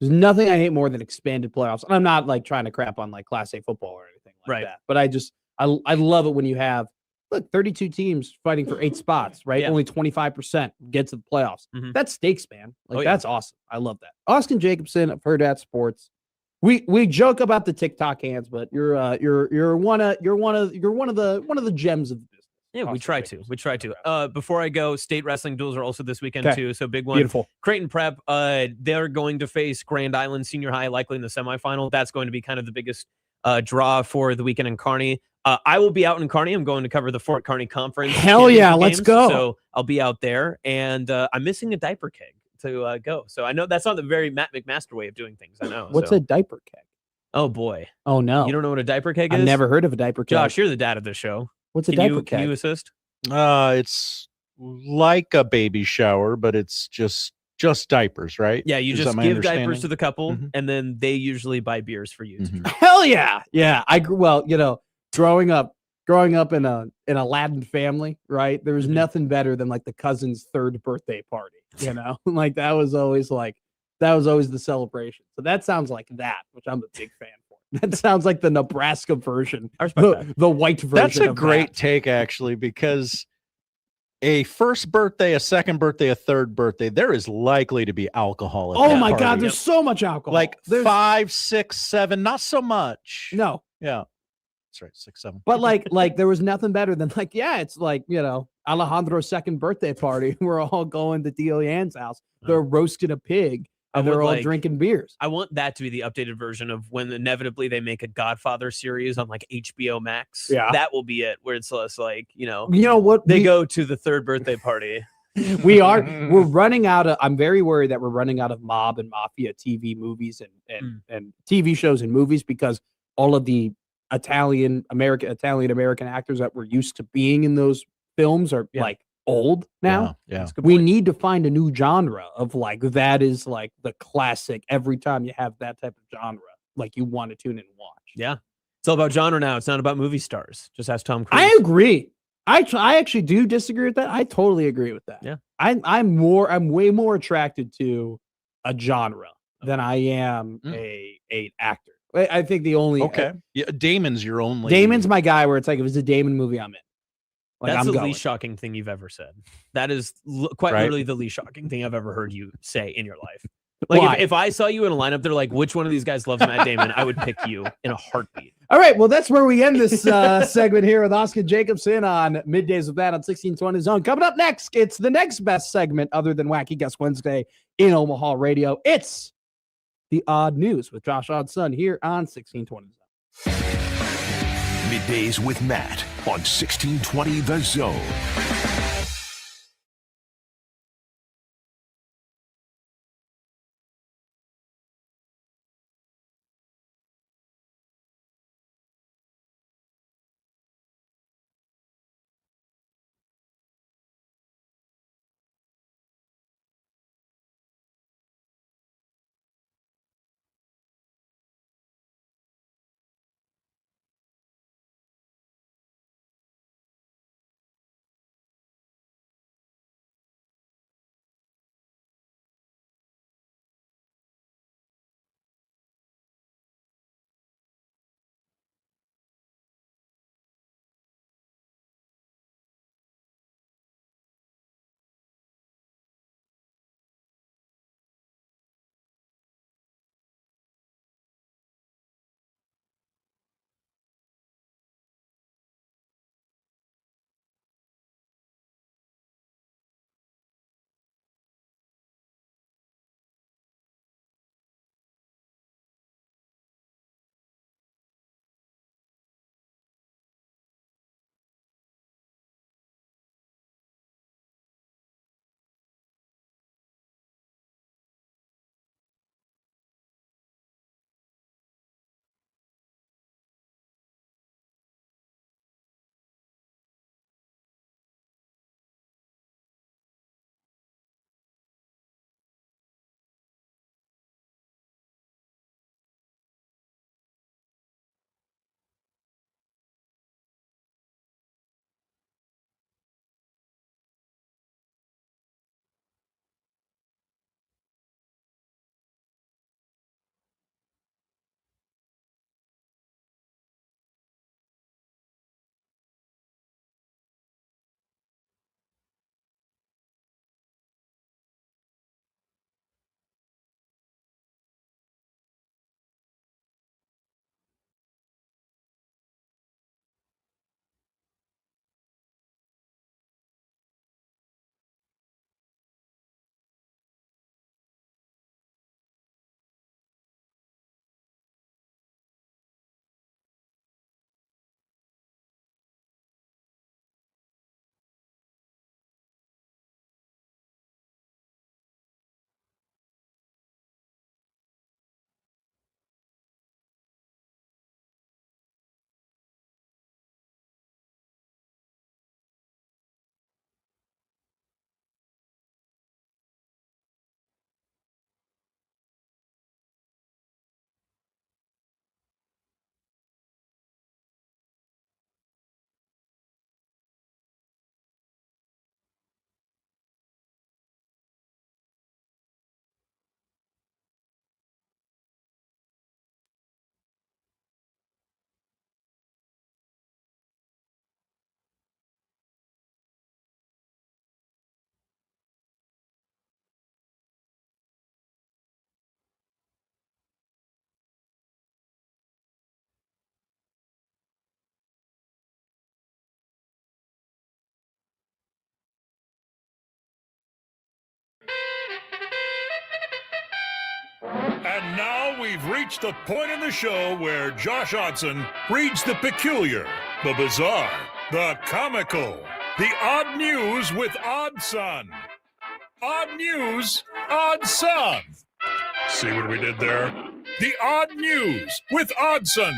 nothing I hate more than expanded playoffs. And I'm not like trying to crap on like Class A football or anything like that. But I love it when you have 32 teams fighting for 8 spots, right? Only 25% get to the playoffs. That's stakes, man. Like that's awesome. I love that. Austin Jacobson of Herd at Sports. We joke about the TikTok hands, but you're one of the gems of the business. Yeah, we try to. Before I go, state wrestling duels are also this weekend too. So big one. Beautiful. Creighton Prep, they're going to face Grand Island Senior High likely in the semifinal. That's going to be kind of the biggest draw for the weekend in Kearney. I will be out in Kearney. I'm going to cover the Fort Kearney Conference. Hell yeah, let's go. So I'll be out there, and I'm missing a diaper keg to go. So I know that's not the very Matt McMaster way of doing things. I know. What's a diaper keg? Oh boy. Oh no. You don't know what a diaper keg is? I've never heard of a diaper keg. Josh, you're the dad of the show. What's a diaper keg? Can you assist? It's like a baby shower, but it's just diapers, right? Yeah, you Is just that my give diapers understanding? to the couple, and then they usually buy beers for you. Hell yeah. Yeah. Growing up in a Latin family, right? There was nothing better than like the cousin's 3rd birthday party, like that was always the celebration. So that sounds like that, which I'm a big fan for. That sounds like the Nebraska version, the white version. That's a of great that. take, actually, because a first birthday, a second birthday, a third birthday, there is likely to be alcohol. At Oh that my party. God, there's so much alcohol. Like There's 5, 6, 7, not so much. No. Yeah. That's right, 6, 7. But like there was nothing better than it's like, Alejandro's 2nd birthday party. We're all going to Deanne's house. They're roasting a pig and they're all drinking beers. I want that to be the updated version of when inevitably they make a Godfather series on like HBO Max. Yeah. That will be it, where it's less like, You know what? they go to the 3rd birthday party. We're running out of, I'm very worried that we're running out of mob and mafia TV movies and TV shows and movies, because all of the Italian American actors that we're used to being in those films are like old now. Yeah. We need to find a new genre of like, that is like the classic. Every time you have that type of genre, like you want to tune in and watch. Yeah. It's all about genre now. It's not about movie stars. Just ask Tom Cruise. I agree. I actually do disagree with that. I totally agree with that. Yeah. I'm way more attracted to a genre than I am a actor. I think the only yeah, Damon's your only. Damon's my guy. Where it's like if it's a Damon movie, I'm in. Like, That's I'm the going. least shocking thing you've ever said. That is quite Right? literally the least shocking thing I've ever heard you say in your life. Like Why? if I saw you in a lineup, they're like, which one of these guys loves Matt Damon? I would pick you in a heartbeat. All right, well, that's where we end this segment here with Oscar Jacobson on Middays with Matt on 1620 Zone. Coming up next, it's the next best segment other than Wacky Guess Wednesday in Omaha radio. It's the Odd News with Josh Oddson here on 1620 Zone. Middays with Matt on 1620 The Zone. And now we've reached the point in the show where Josh Oddson reads the peculiar, the bizarre, the comical, the odd news with Oddson. Odd news, Oddson. See what we did there? The odd news with Oddson.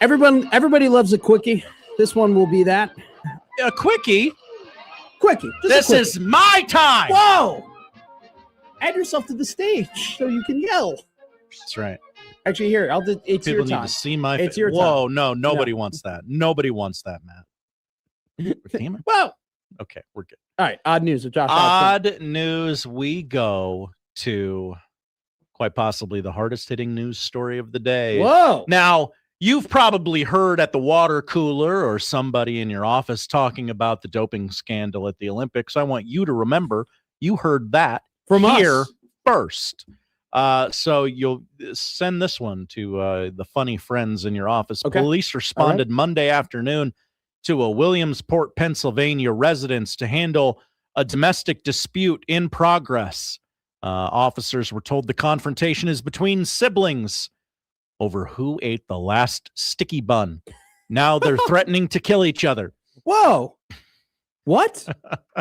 Everybody loves a quickie. This one will be that. A quickie? Quickie. This is my time. Whoa! Add yourself to the stage so you can yell. That's right. Actually, here, I'll do it's People your need time. to see my It's face. your time. Whoa, no, nobody wants that. Nobody wants that, Matt. Damn it. Well, okay, we're good. All right, odd news with Josh. Odd news. We go to quite possibly the hardest hitting news story of the day. Whoa! Now, you've probably heard at the water cooler or somebody in your office talking about the doping scandal at the Olympics. I want you to remember you heard that from here us first. So you'll send this one to the funny friends in your office. Okay. Police responded Monday afternoon to a Williamsport, Pennsylvania residence to handle a domestic dispute in progress. Officers were told the confrontation is between siblings over who ate the last sticky bun. Now they're threatening to kill each other. Whoa. What?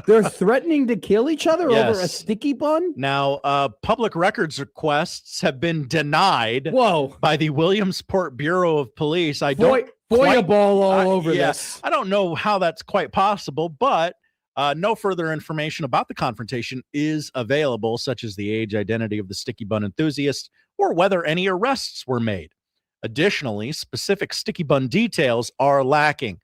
They're threatening to kill each other over a Yes. sticky bun? Now, public records requests have been denied Whoa. by the Williamsport Bureau of Police. I don't Boy ball all over this. I don't know how that's quite possible, but no further information about the confrontation is available, such as the age, identity of the sticky bun enthusiast, or whether any arrests were made. Additionally, specific sticky bun details are lacking.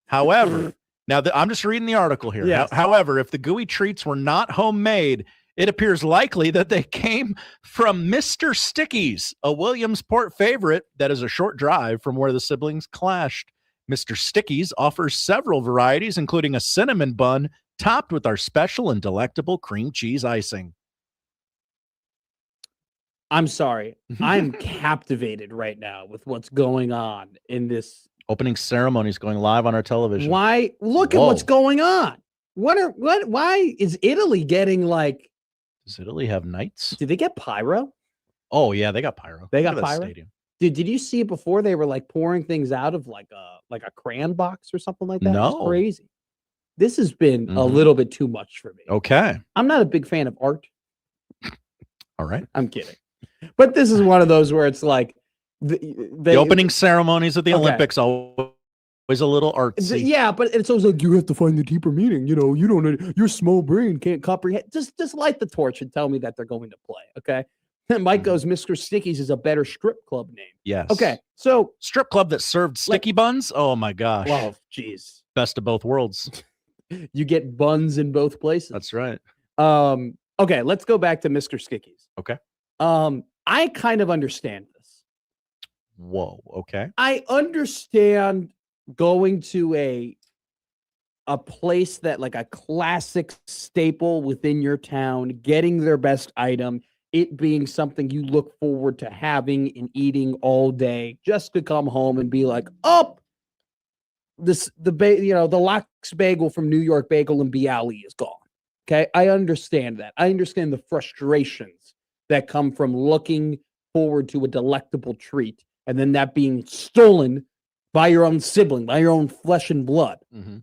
However, now I'm just reading the article here. Yes. However, if the gooey treats were not homemade, it appears likely that they came from Mr. Sticky's, a Williamsport favorite that is a short drive from where the siblings clashed. Mr. Sticky's offers several varieties, including a cinnamon bun topped with our special and delectable cream cheese icing. I'm sorry. I'm captivated right now with what's going on in this Opening ceremony is going live on our television. Why? Look at what's going on. Why is Italy getting like? Does Italy have knights? Did they get pyro? Oh yeah, they got pyro. They Look got at that pyro. stadium. Did you see it before? They were like pouring things out of like a crayon box or something like that. No. It's crazy. This has been a Mhm. little bit too much for me. Okay. I'm not a big fan of art. All right. I'm kidding. But this is one of those where it's like The opening ceremonies of the Okay. Olympics always a little artsy. Yeah, but it's always like you have to find the deeper meaning. You know, you don't. Your small brain can't comprehend. Just light the torch and tell me that they're going to play. Okay. And Mike goes, Mr. Sticky's is a better strip club name. Yes. Okay. So strip club that served sticky buns. Oh my gosh. Wow. Jeez. Best of both worlds. You get buns in both places. That's right. Okay. Let's go back to Mr. Sticky's. Okay. I kind of understand this. Whoa. Okay. I understand going to a place that like a classic staple within your town, getting their best item, it being something you look forward to having and eating all day, just to come home and be like, oh, the Lox bagel from New York Bagel and Bialy is gone. Okay, I understand that. I understand the frustrations that come from looking forward to a delectable treat and then that being stolen by your own sibling, by your own flesh and blood. Mm-hmm.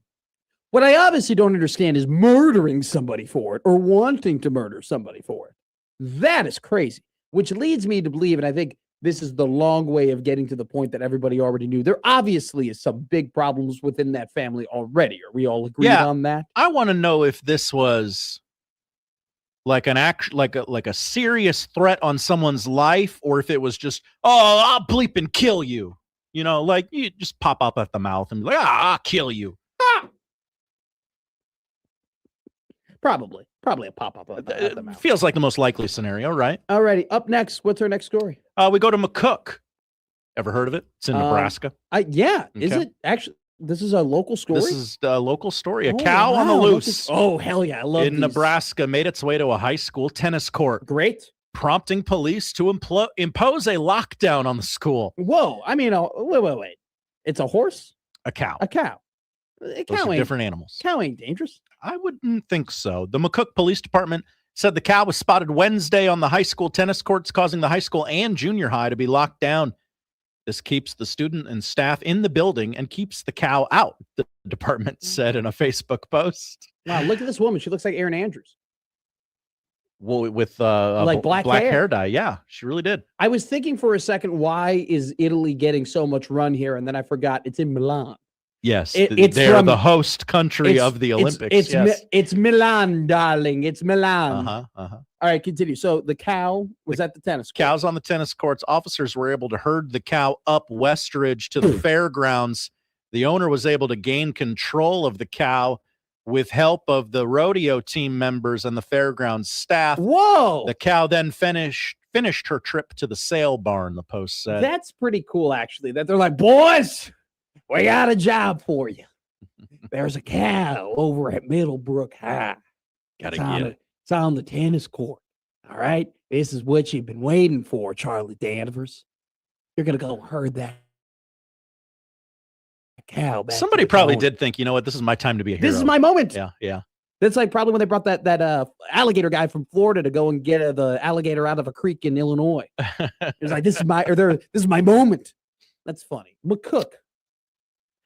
What I obviously don't understand is murdering somebody for it or wanting to murder somebody for it. That is crazy, which leads me to believe, and I think this is the long way of getting to the point that everybody already knew. There obviously is some big problems within that family already. Are we all agreed on that? I want to know if this was like an like a serious threat on someone's life, or if it was just, oh, I'll bleep and kill you. You know, like you just pop up at the mouth and be like, I'll kill you. Probably a pop-up at the mouth. Feels like the most likely scenario, right? Alrighty, up next, what's our next story? We go to McCook. Ever heard of it? It's in Nebraska. Is Okay. it actually? This is a local story. This is a local story. A Oh, cow on the wow, look loose. oh hell yeah, I love in these. Nebraska made its way to a high school tennis court. Great. Prompting police to impose a lockdown on the school. Whoa! I mean, wait. It's a horse. A cow. A cow. A Those cow are ain't different animals. Cow ain't dangerous. I wouldn't think so. The McCook Police Department said the cow was spotted Wednesday on the high school tennis courts, causing the high school and junior high to be locked down. This keeps the student and staff in the building and keeps the cow out, the department said in a Facebook post. Wow, look at this woman. She looks like Erin Andrews. Well, with Like black hair. hair dye. Yeah, she really did. I was thinking for a second, why is Italy getting so much run here? And then I forgot it's in Milan. Yes, It's they're from- the host country of the Olympics. It's Milan, darling. It's Milan. Uh-huh. All right, continue. So the cow was at the tennis court. Cows on the tennis courts. Officers were able to herd the cow up Westridge to the fairgrounds The owner was able to gain control of the cow with help of the rodeo team members and the fairgrounds staff. Whoa! The cow then finished her trip to the sale barn, the Post said. That's pretty cool, actually, that they're like, boys, we got a job for you. There's a cow over at Middlebrook High. Gotta It's on get the- it. It's on the tennis court. All right? This is what you've been waiting for, Charlie Danvers. You're going to go herd that cow back. Somebody probably did think, you know what, this is my time to be a hero. This is my moment. Yeah, yeah. That's like probably when they brought that alligator guy from Florida to go and get the alligator out of a creek in Illinois. It's like, this is my moment. That's funny. McCook.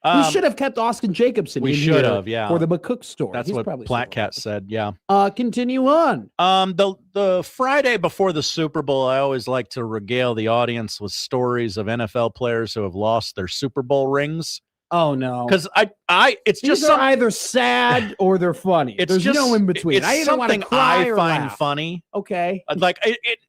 We should have kept Austin Jacobson. We in should here have, yeah. For the McCook story. That's He's what probably Platcat said, yeah. Continue on. The Friday before the Super Bowl, I always like to regale the audience with stories of NFL players who have lost their Super Bowl rings. Oh no. Because it's These just are either sad or they're funny. There's no in between. It's I either want to something cry I or find laugh. funny. Okay. Like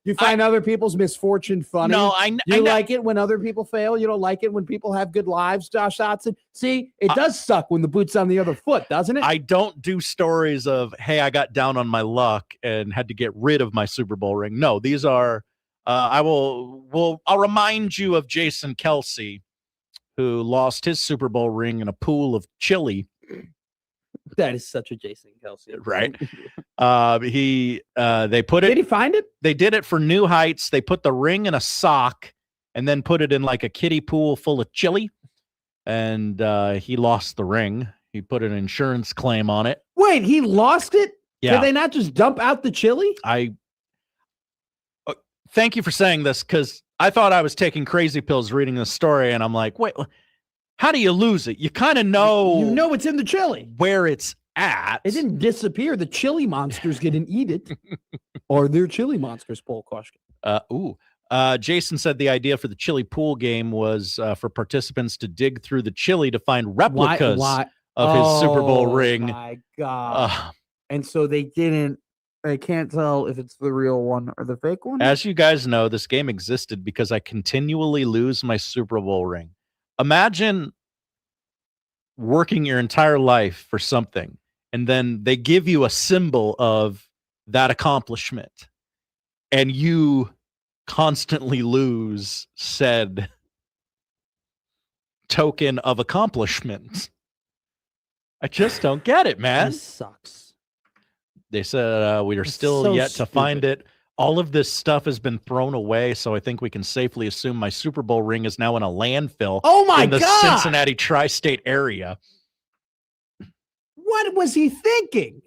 you find other people's misfortune funny. No, you like it when other people fail. You don't like it when people have good lives. Josh Dotson. See, it does suck when the boot's on the other foot, doesn't it? I don't do stories of, hey, I got down on my luck and had to get rid of my Super Bowl ring. No, these are. I'll remind you of Jason Kelsey, who lost his Super Bowl ring in a pool of chili. That is such a Jason Kelsey, right? They put it. Did he find it? They did it for New Heights. They put the ring in a sock and then put it in like a kiddie pool full of chili. And he lost the ring. He put an insurance claim on it. Wait, he lost it? Yeah. Did they not just dump out the chili? Thank you for saying this, because I thought I was taking crazy pills reading this story, and I'm like, wait, how do you lose it? You kind of know. You know it's in the chili. Where it's at. It didn't disappear. The chili monsters didn't eat it. Or they're chili monsters, Paul Koshkin. Jason said the idea for the chili pool game was for participants to dig through the chili to find replicas of his Super Bowl ring. Oh, my God. And so they can't tell if it's the real one or the fake one? As you guys know, this game existed because I continually lose my Super Bowl ring. Imagine working your entire life for something, and then they give you a symbol of that accomplishment, and you constantly lose said token of accomplishment. I just don't get it, man. That sucks. They said we are still so yet to find stupid. it. All of this stuff has been thrown away, so I think we can safely assume my Super Bowl ring is now in a landfill. Oh my in the God! Cincinnati tri-state area. What was he thinking?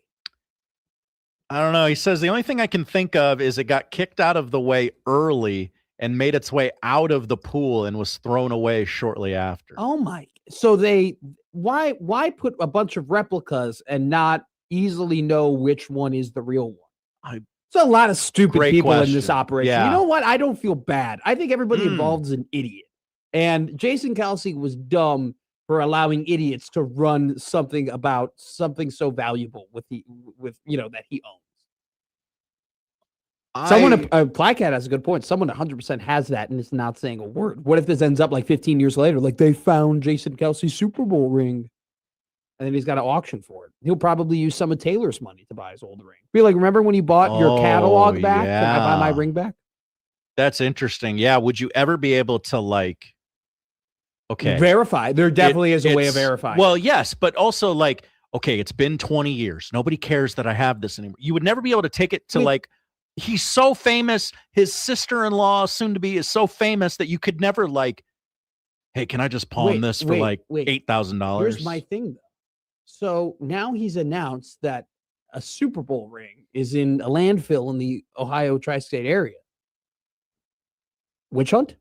I don't know. He says the only thing I can think of is it got kicked out of the way early and made its way out of the pool and was thrown away shortly after. Oh my! So why put a bunch of replicas and not easily know which one is the real one? It's a lot of stupid Great people in question. this operation. Yeah. You know what? I don't feel bad. I think everybody involved is an idiot. And Jason Kelsey was dumb for allowing idiots to run something about something so valuable with that he owns. Someone, Placat has a good point. Someone 100% has that and is not saying a word. What if this ends up like 15 years later? Like they found Jason Kelsey's Super Bowl ring. And then he's got to auction for it. He'll probably use some of Taylor's money to buy his old ring. Be like, remember when you bought your catalog back? Can I buy my ring back? That's interesting. Yeah. Would you ever be able to verify? There definitely is a way of verifying. Well, yes, but also okay, it's been 20 years. Nobody cares that I have this anymore. You would never be able to take it to he's so famous. His sister-in-law, soon to be, is so famous that you could never hey, can I just pawn this for $8,000? Here's my thing though. So now he's announced that a Super Bowl ring is in a landfill in the Ohio tri-state area. Witch hunt?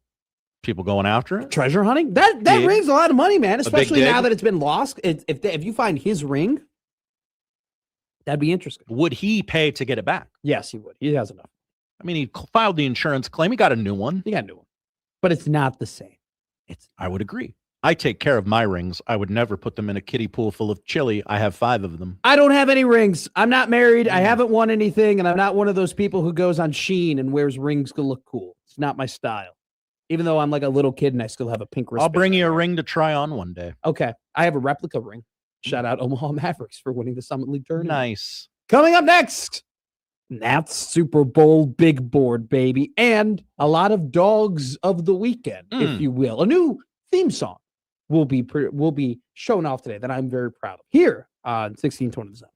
People going after it? Treasure hunting? That ring's a lot of money, man, especially dig? now that it's been lost. If you find his ring, that'd be interesting. Would he pay to get it back? Yes, he would. He has enough. I mean, he filed the insurance claim. He got a new one. He got a new one. But it's not the same. I would agree. I take care of my rings. I would never put them in a kiddie pool full of chili. I have 5 of them. I don't have any rings. I'm not married. I haven't won anything, and I'm not one of those people who goes on Shein and wears rings to look cool. It's not my style. Even though I'm like a little kid and I still have a pink wristband. I'll bring you a ring to try on one day. Okay. I have a replica ring. Shout out Omaha Mavericks for winning the Summit League tournament. Nice. Coming up next, Nats Super Bowl big board, baby. And a lot of dogs of the weekend, if you will. A new theme song will be shown off today that I'm very proud of. Here on 1620 The Zone.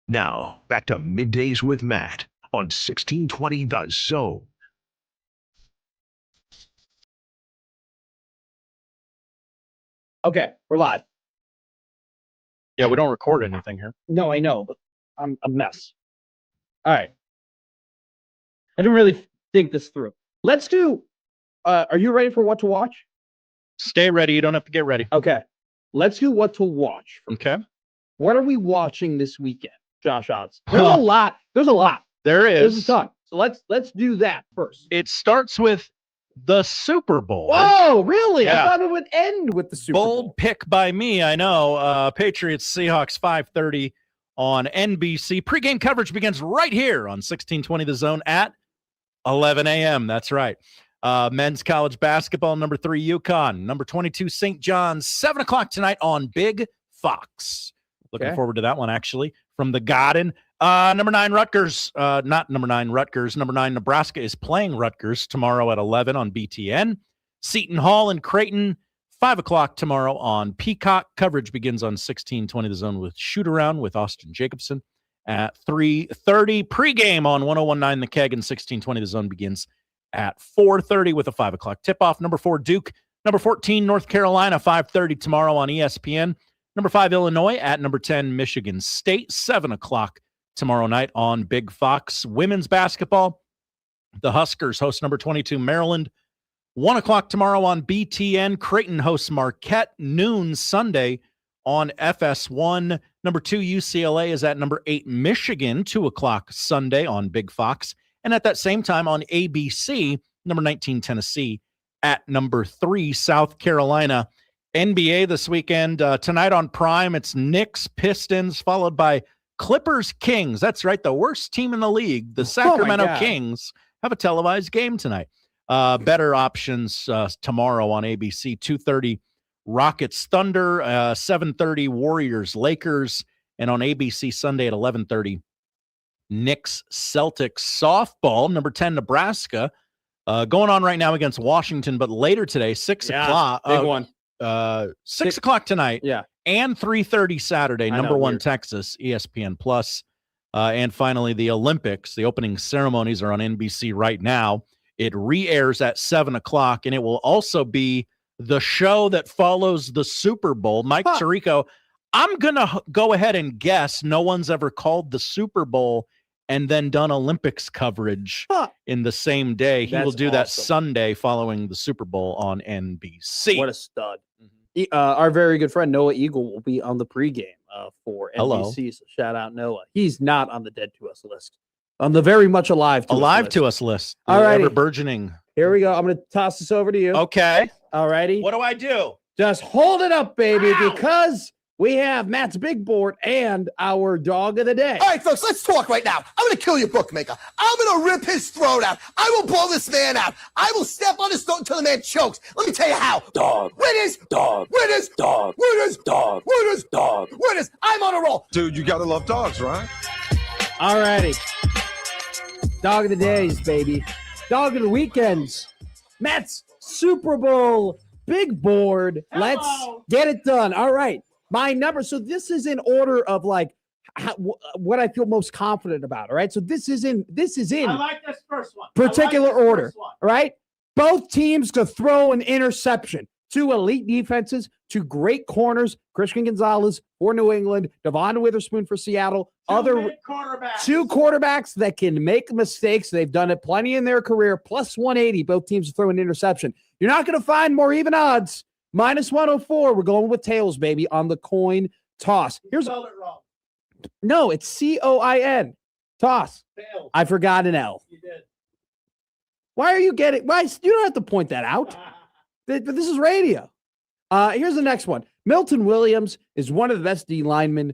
Now, back to Middays with Matt on 1620 The Zone. Okay, we're live. Yeah, we don't record anything here. No, I know, but I'm a mess. All right. I didn't really think this through. Let's do, are you ready for what to watch? Stay ready. You don't have to get ready. Okay. Let's do what to watch. Okay. What are we watching this weekend, Josh Odds? There's a lot. There's a lot. There is. There's a ton. So let's do that first. It starts with the Super Bowl. Whoa, really? Yeah. I thought it would end with the Super Bowl. Bold pick by me, I know. Patriots Seahawks 5:30 on NBC. Pre-game coverage begins right here on 1620 The Zone at 11 a.m. That's right. Men's college basketball, number 3, UConn. Number 22, St. John's. 7 o'clock tonight on Big Fox. Looking forward to that one, actually, from the Garden. Number 9, Rutgers. Not number 9, Rutgers. Number 9, Nebraska is playing Rutgers tomorrow at 11 on BTN. Seton Hall and Creighton, 5 o'clock tomorrow on Peacock. Coverage begins on 1620 The Zone with Shoot Around with Austin Jacobson at 3:30. Pregame on 1019 The Keg and 1620 The Zone begins at 4:30 with a 5 o'clock tip-off. Number 4, Duke. Number 14, North Carolina, 5:30 tomorrow on ESPN. Number 5, Illinois at number 10, Michigan State, 7 o'clock tomorrow night on Big Fox. Women's basketball, the Huskers host number 22, Maryland, 1 o'clock tomorrow on BTN. Creighton hosts Marquette, noon Sunday on FS1. Number 2, UCLA is at number 8, Michigan, 2 o'clock Sunday on Big Fox. And at that same time on ABC, number 19, Tennessee at number 3, South Carolina. NBA this weekend. Tonight on Prime, it's Knicks, Pistons, followed by Clippers, Kings. That's right, the worst team in the league. The Sacramento Kings have a televised game tonight. Better options tomorrow on ABC, 2:30 Rockets, Thunder, 7:30 Warriors, Lakers, and on ABC Sunday at 11:30 Knicks, Celtics. Softball, number 10, Nebraska, going on right now against Washington, but later today, 6 o'clock. Big one. 6 o'clock tonight. Yeah. And 3:30 Saturday, I number know, 1 weird. Texas, ESPN Plus. And finally, the Olympics. The opening ceremonies are on NBC right now. It re-airs at 7 o'clock, and it will also be the show that follows the Super Bowl. Mike Tirico, I'm going to go ahead and guess no one's ever called the Super Bowl and then done Olympics coverage in the same day. He will do that Sunday following the Super Bowl on NBC. What a stud. Our very good friend Noah Eagle will be on the pregame for NBC. Hello. So shout out Noah. He's not on the Dead to Us list. On the very much alive to us list. All right. Alrighty. Ever burgeoning. Here we go. I'm going to toss this over to you. Okay. All righty. What do I do? Just hold it up, baby, because we have Matt's big board and our dog of the day. All right, folks, let's talk right now. I'm going to kill your bookmaker. I'm going to rip his throat out. I will blow this man out. I will step on his throat until the man chokes. Let me tell you how. Dog. Winners. Dog. Winners. Dog. Winners. Dog. Winners. Dog. Winners. I'm on a roll. Dude, you gotta love dogs, right? All righty. Dog of the days, baby. Dog of the weekends. Matt's Super Bowl big board. Let's get it done. All right. My number. So this is in order of like what I feel most confident about. All right. So this is in I like this first one. particular I like this order. first one. All right. Both teams to throw an interception. 2 elite defenses, 2 great corners, Christian Gonzalez for New England, Devon Witherspoon for Seattle, two quarterbacks that can make mistakes. They've done it plenty in their career, plus 180, both teams to throw an interception. You're not going to find more even odds. Minus 104, we're going with tails, baby, on the coin toss. Here's spelled it wrong. No, it's COIN. Toss. Tails. I forgot an L. You did. Why are you getting? Why you don't have to point that out? But this is radio. Here's the next one. Milton Williams is one of the best D linemen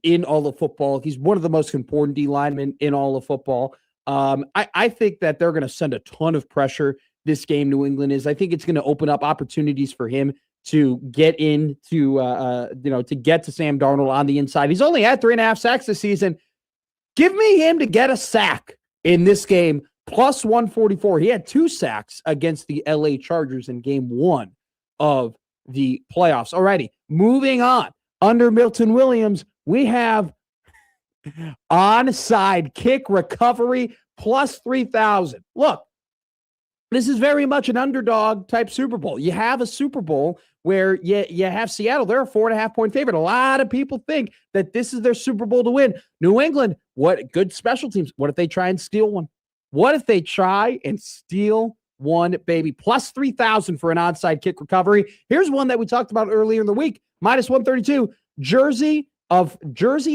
in all of football. He's one of the most important D linemen in all of football. I think that they're going to send a ton of pressure this game. New England is. I think it's going to open up opportunities for him to get into, to get to Sam Darnold on the inside. He's only had 3.5 sacks this season. Give me him to get a sack in this game. Plus 144. He had 2 sacks against the LA Chargers in game 1 of the playoffs. Alrighty, moving on. Under Milton Williams, we have onside kick recovery plus 3,000. Look, this is very much an underdog type Super Bowl. You have a Super Bowl where you have Seattle. They're a 4.5-point favorite. A lot of people think that this is their Super Bowl to win. New England, what good special teams. What if they try and steal one? What if they try and steal one, baby? Plus 3,000 for an onside kick recovery. Here's one that we talked about earlier in the week. Minus 132. Jersey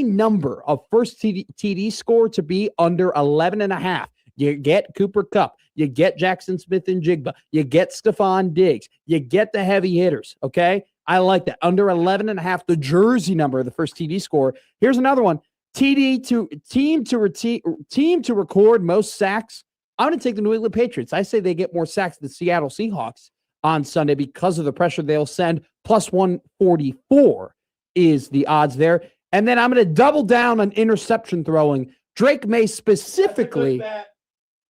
number of first TD score to be under 11.5. You get Cooper Kupp. You get Jackson Smith and Jigba. You get Stephon Diggs. You get the heavy hitters. Okay. I like that. Under 11.5, the Jersey number of the first TD score. Here's another one. Team to record most sacks I'm going to take the New England Patriots. I say they get more sacks than the Seattle Seahawks on Sunday because of the pressure they'll send. Plus 144 is the odds there. And then I'm going to double down on interception throwing. Drake May specifically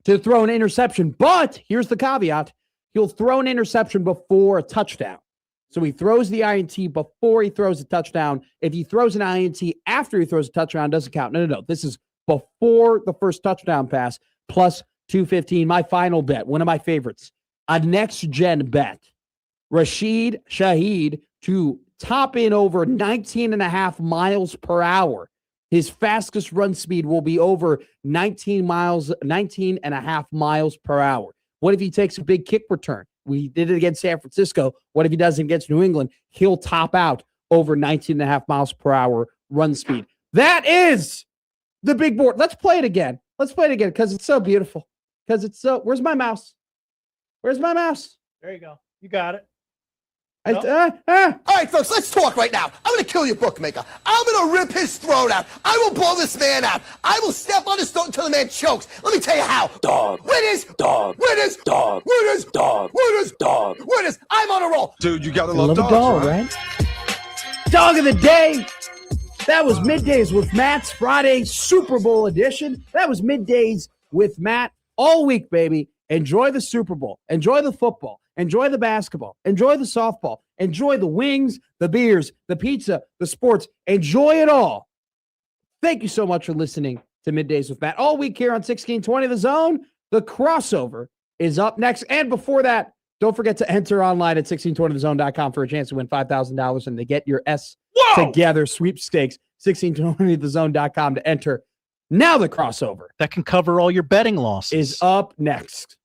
to throw an interception, but here's the caveat. He'll throw an interception before a touchdown. So he throws the INT before he throws a touchdown. If he throws an INT after he throws a touchdown, it doesn't count. No. This is before the first touchdown pass, plus 215. My final bet, one of my favorites, a next-gen bet. Rashid Shaheed to top in over 19.5 miles per hour. His fastest run speed will be over 19.5 miles per hour. What if he takes a big kick return? We did it against San Francisco. What if he does it against New England? He'll top out over 19.5 miles per hour run speed. That is the big board. Let's play it again. Because it's so beautiful. Where's my mouse? Where's my mouse? There you go. You got it. All right, folks, let's talk right now. I'm going to kill your bookmaker. I'm going to rip his throat out. I will blow this man out. I will step on his throat until the man chokes. Let me tell you how. Dog. Winners. Dog. Winners. Dog. Winners. Dog. Winners. Dog. Winners. I'm on a roll. Dude, you got to Love a dogs, dog, right? Dog of the day. That was Middays with Matt's Friday Super Bowl edition. That was Middays with Matt all week, baby. Enjoy the Super Bowl. Enjoy the football. Enjoy the basketball. Enjoy the softball. Enjoy the wings, the beers, the pizza, the sports. Enjoy it all. Thank you so much for listening to Middays with Matt. All week here on 1620 The Zone. The crossover is up next. And before that, don't forget to enter online at 1620thezone.com for a chance to win $5,000 and to get your S Together sweepstakes. 1620thezone.com to enter. Now the crossover that can cover all your betting losses is up next.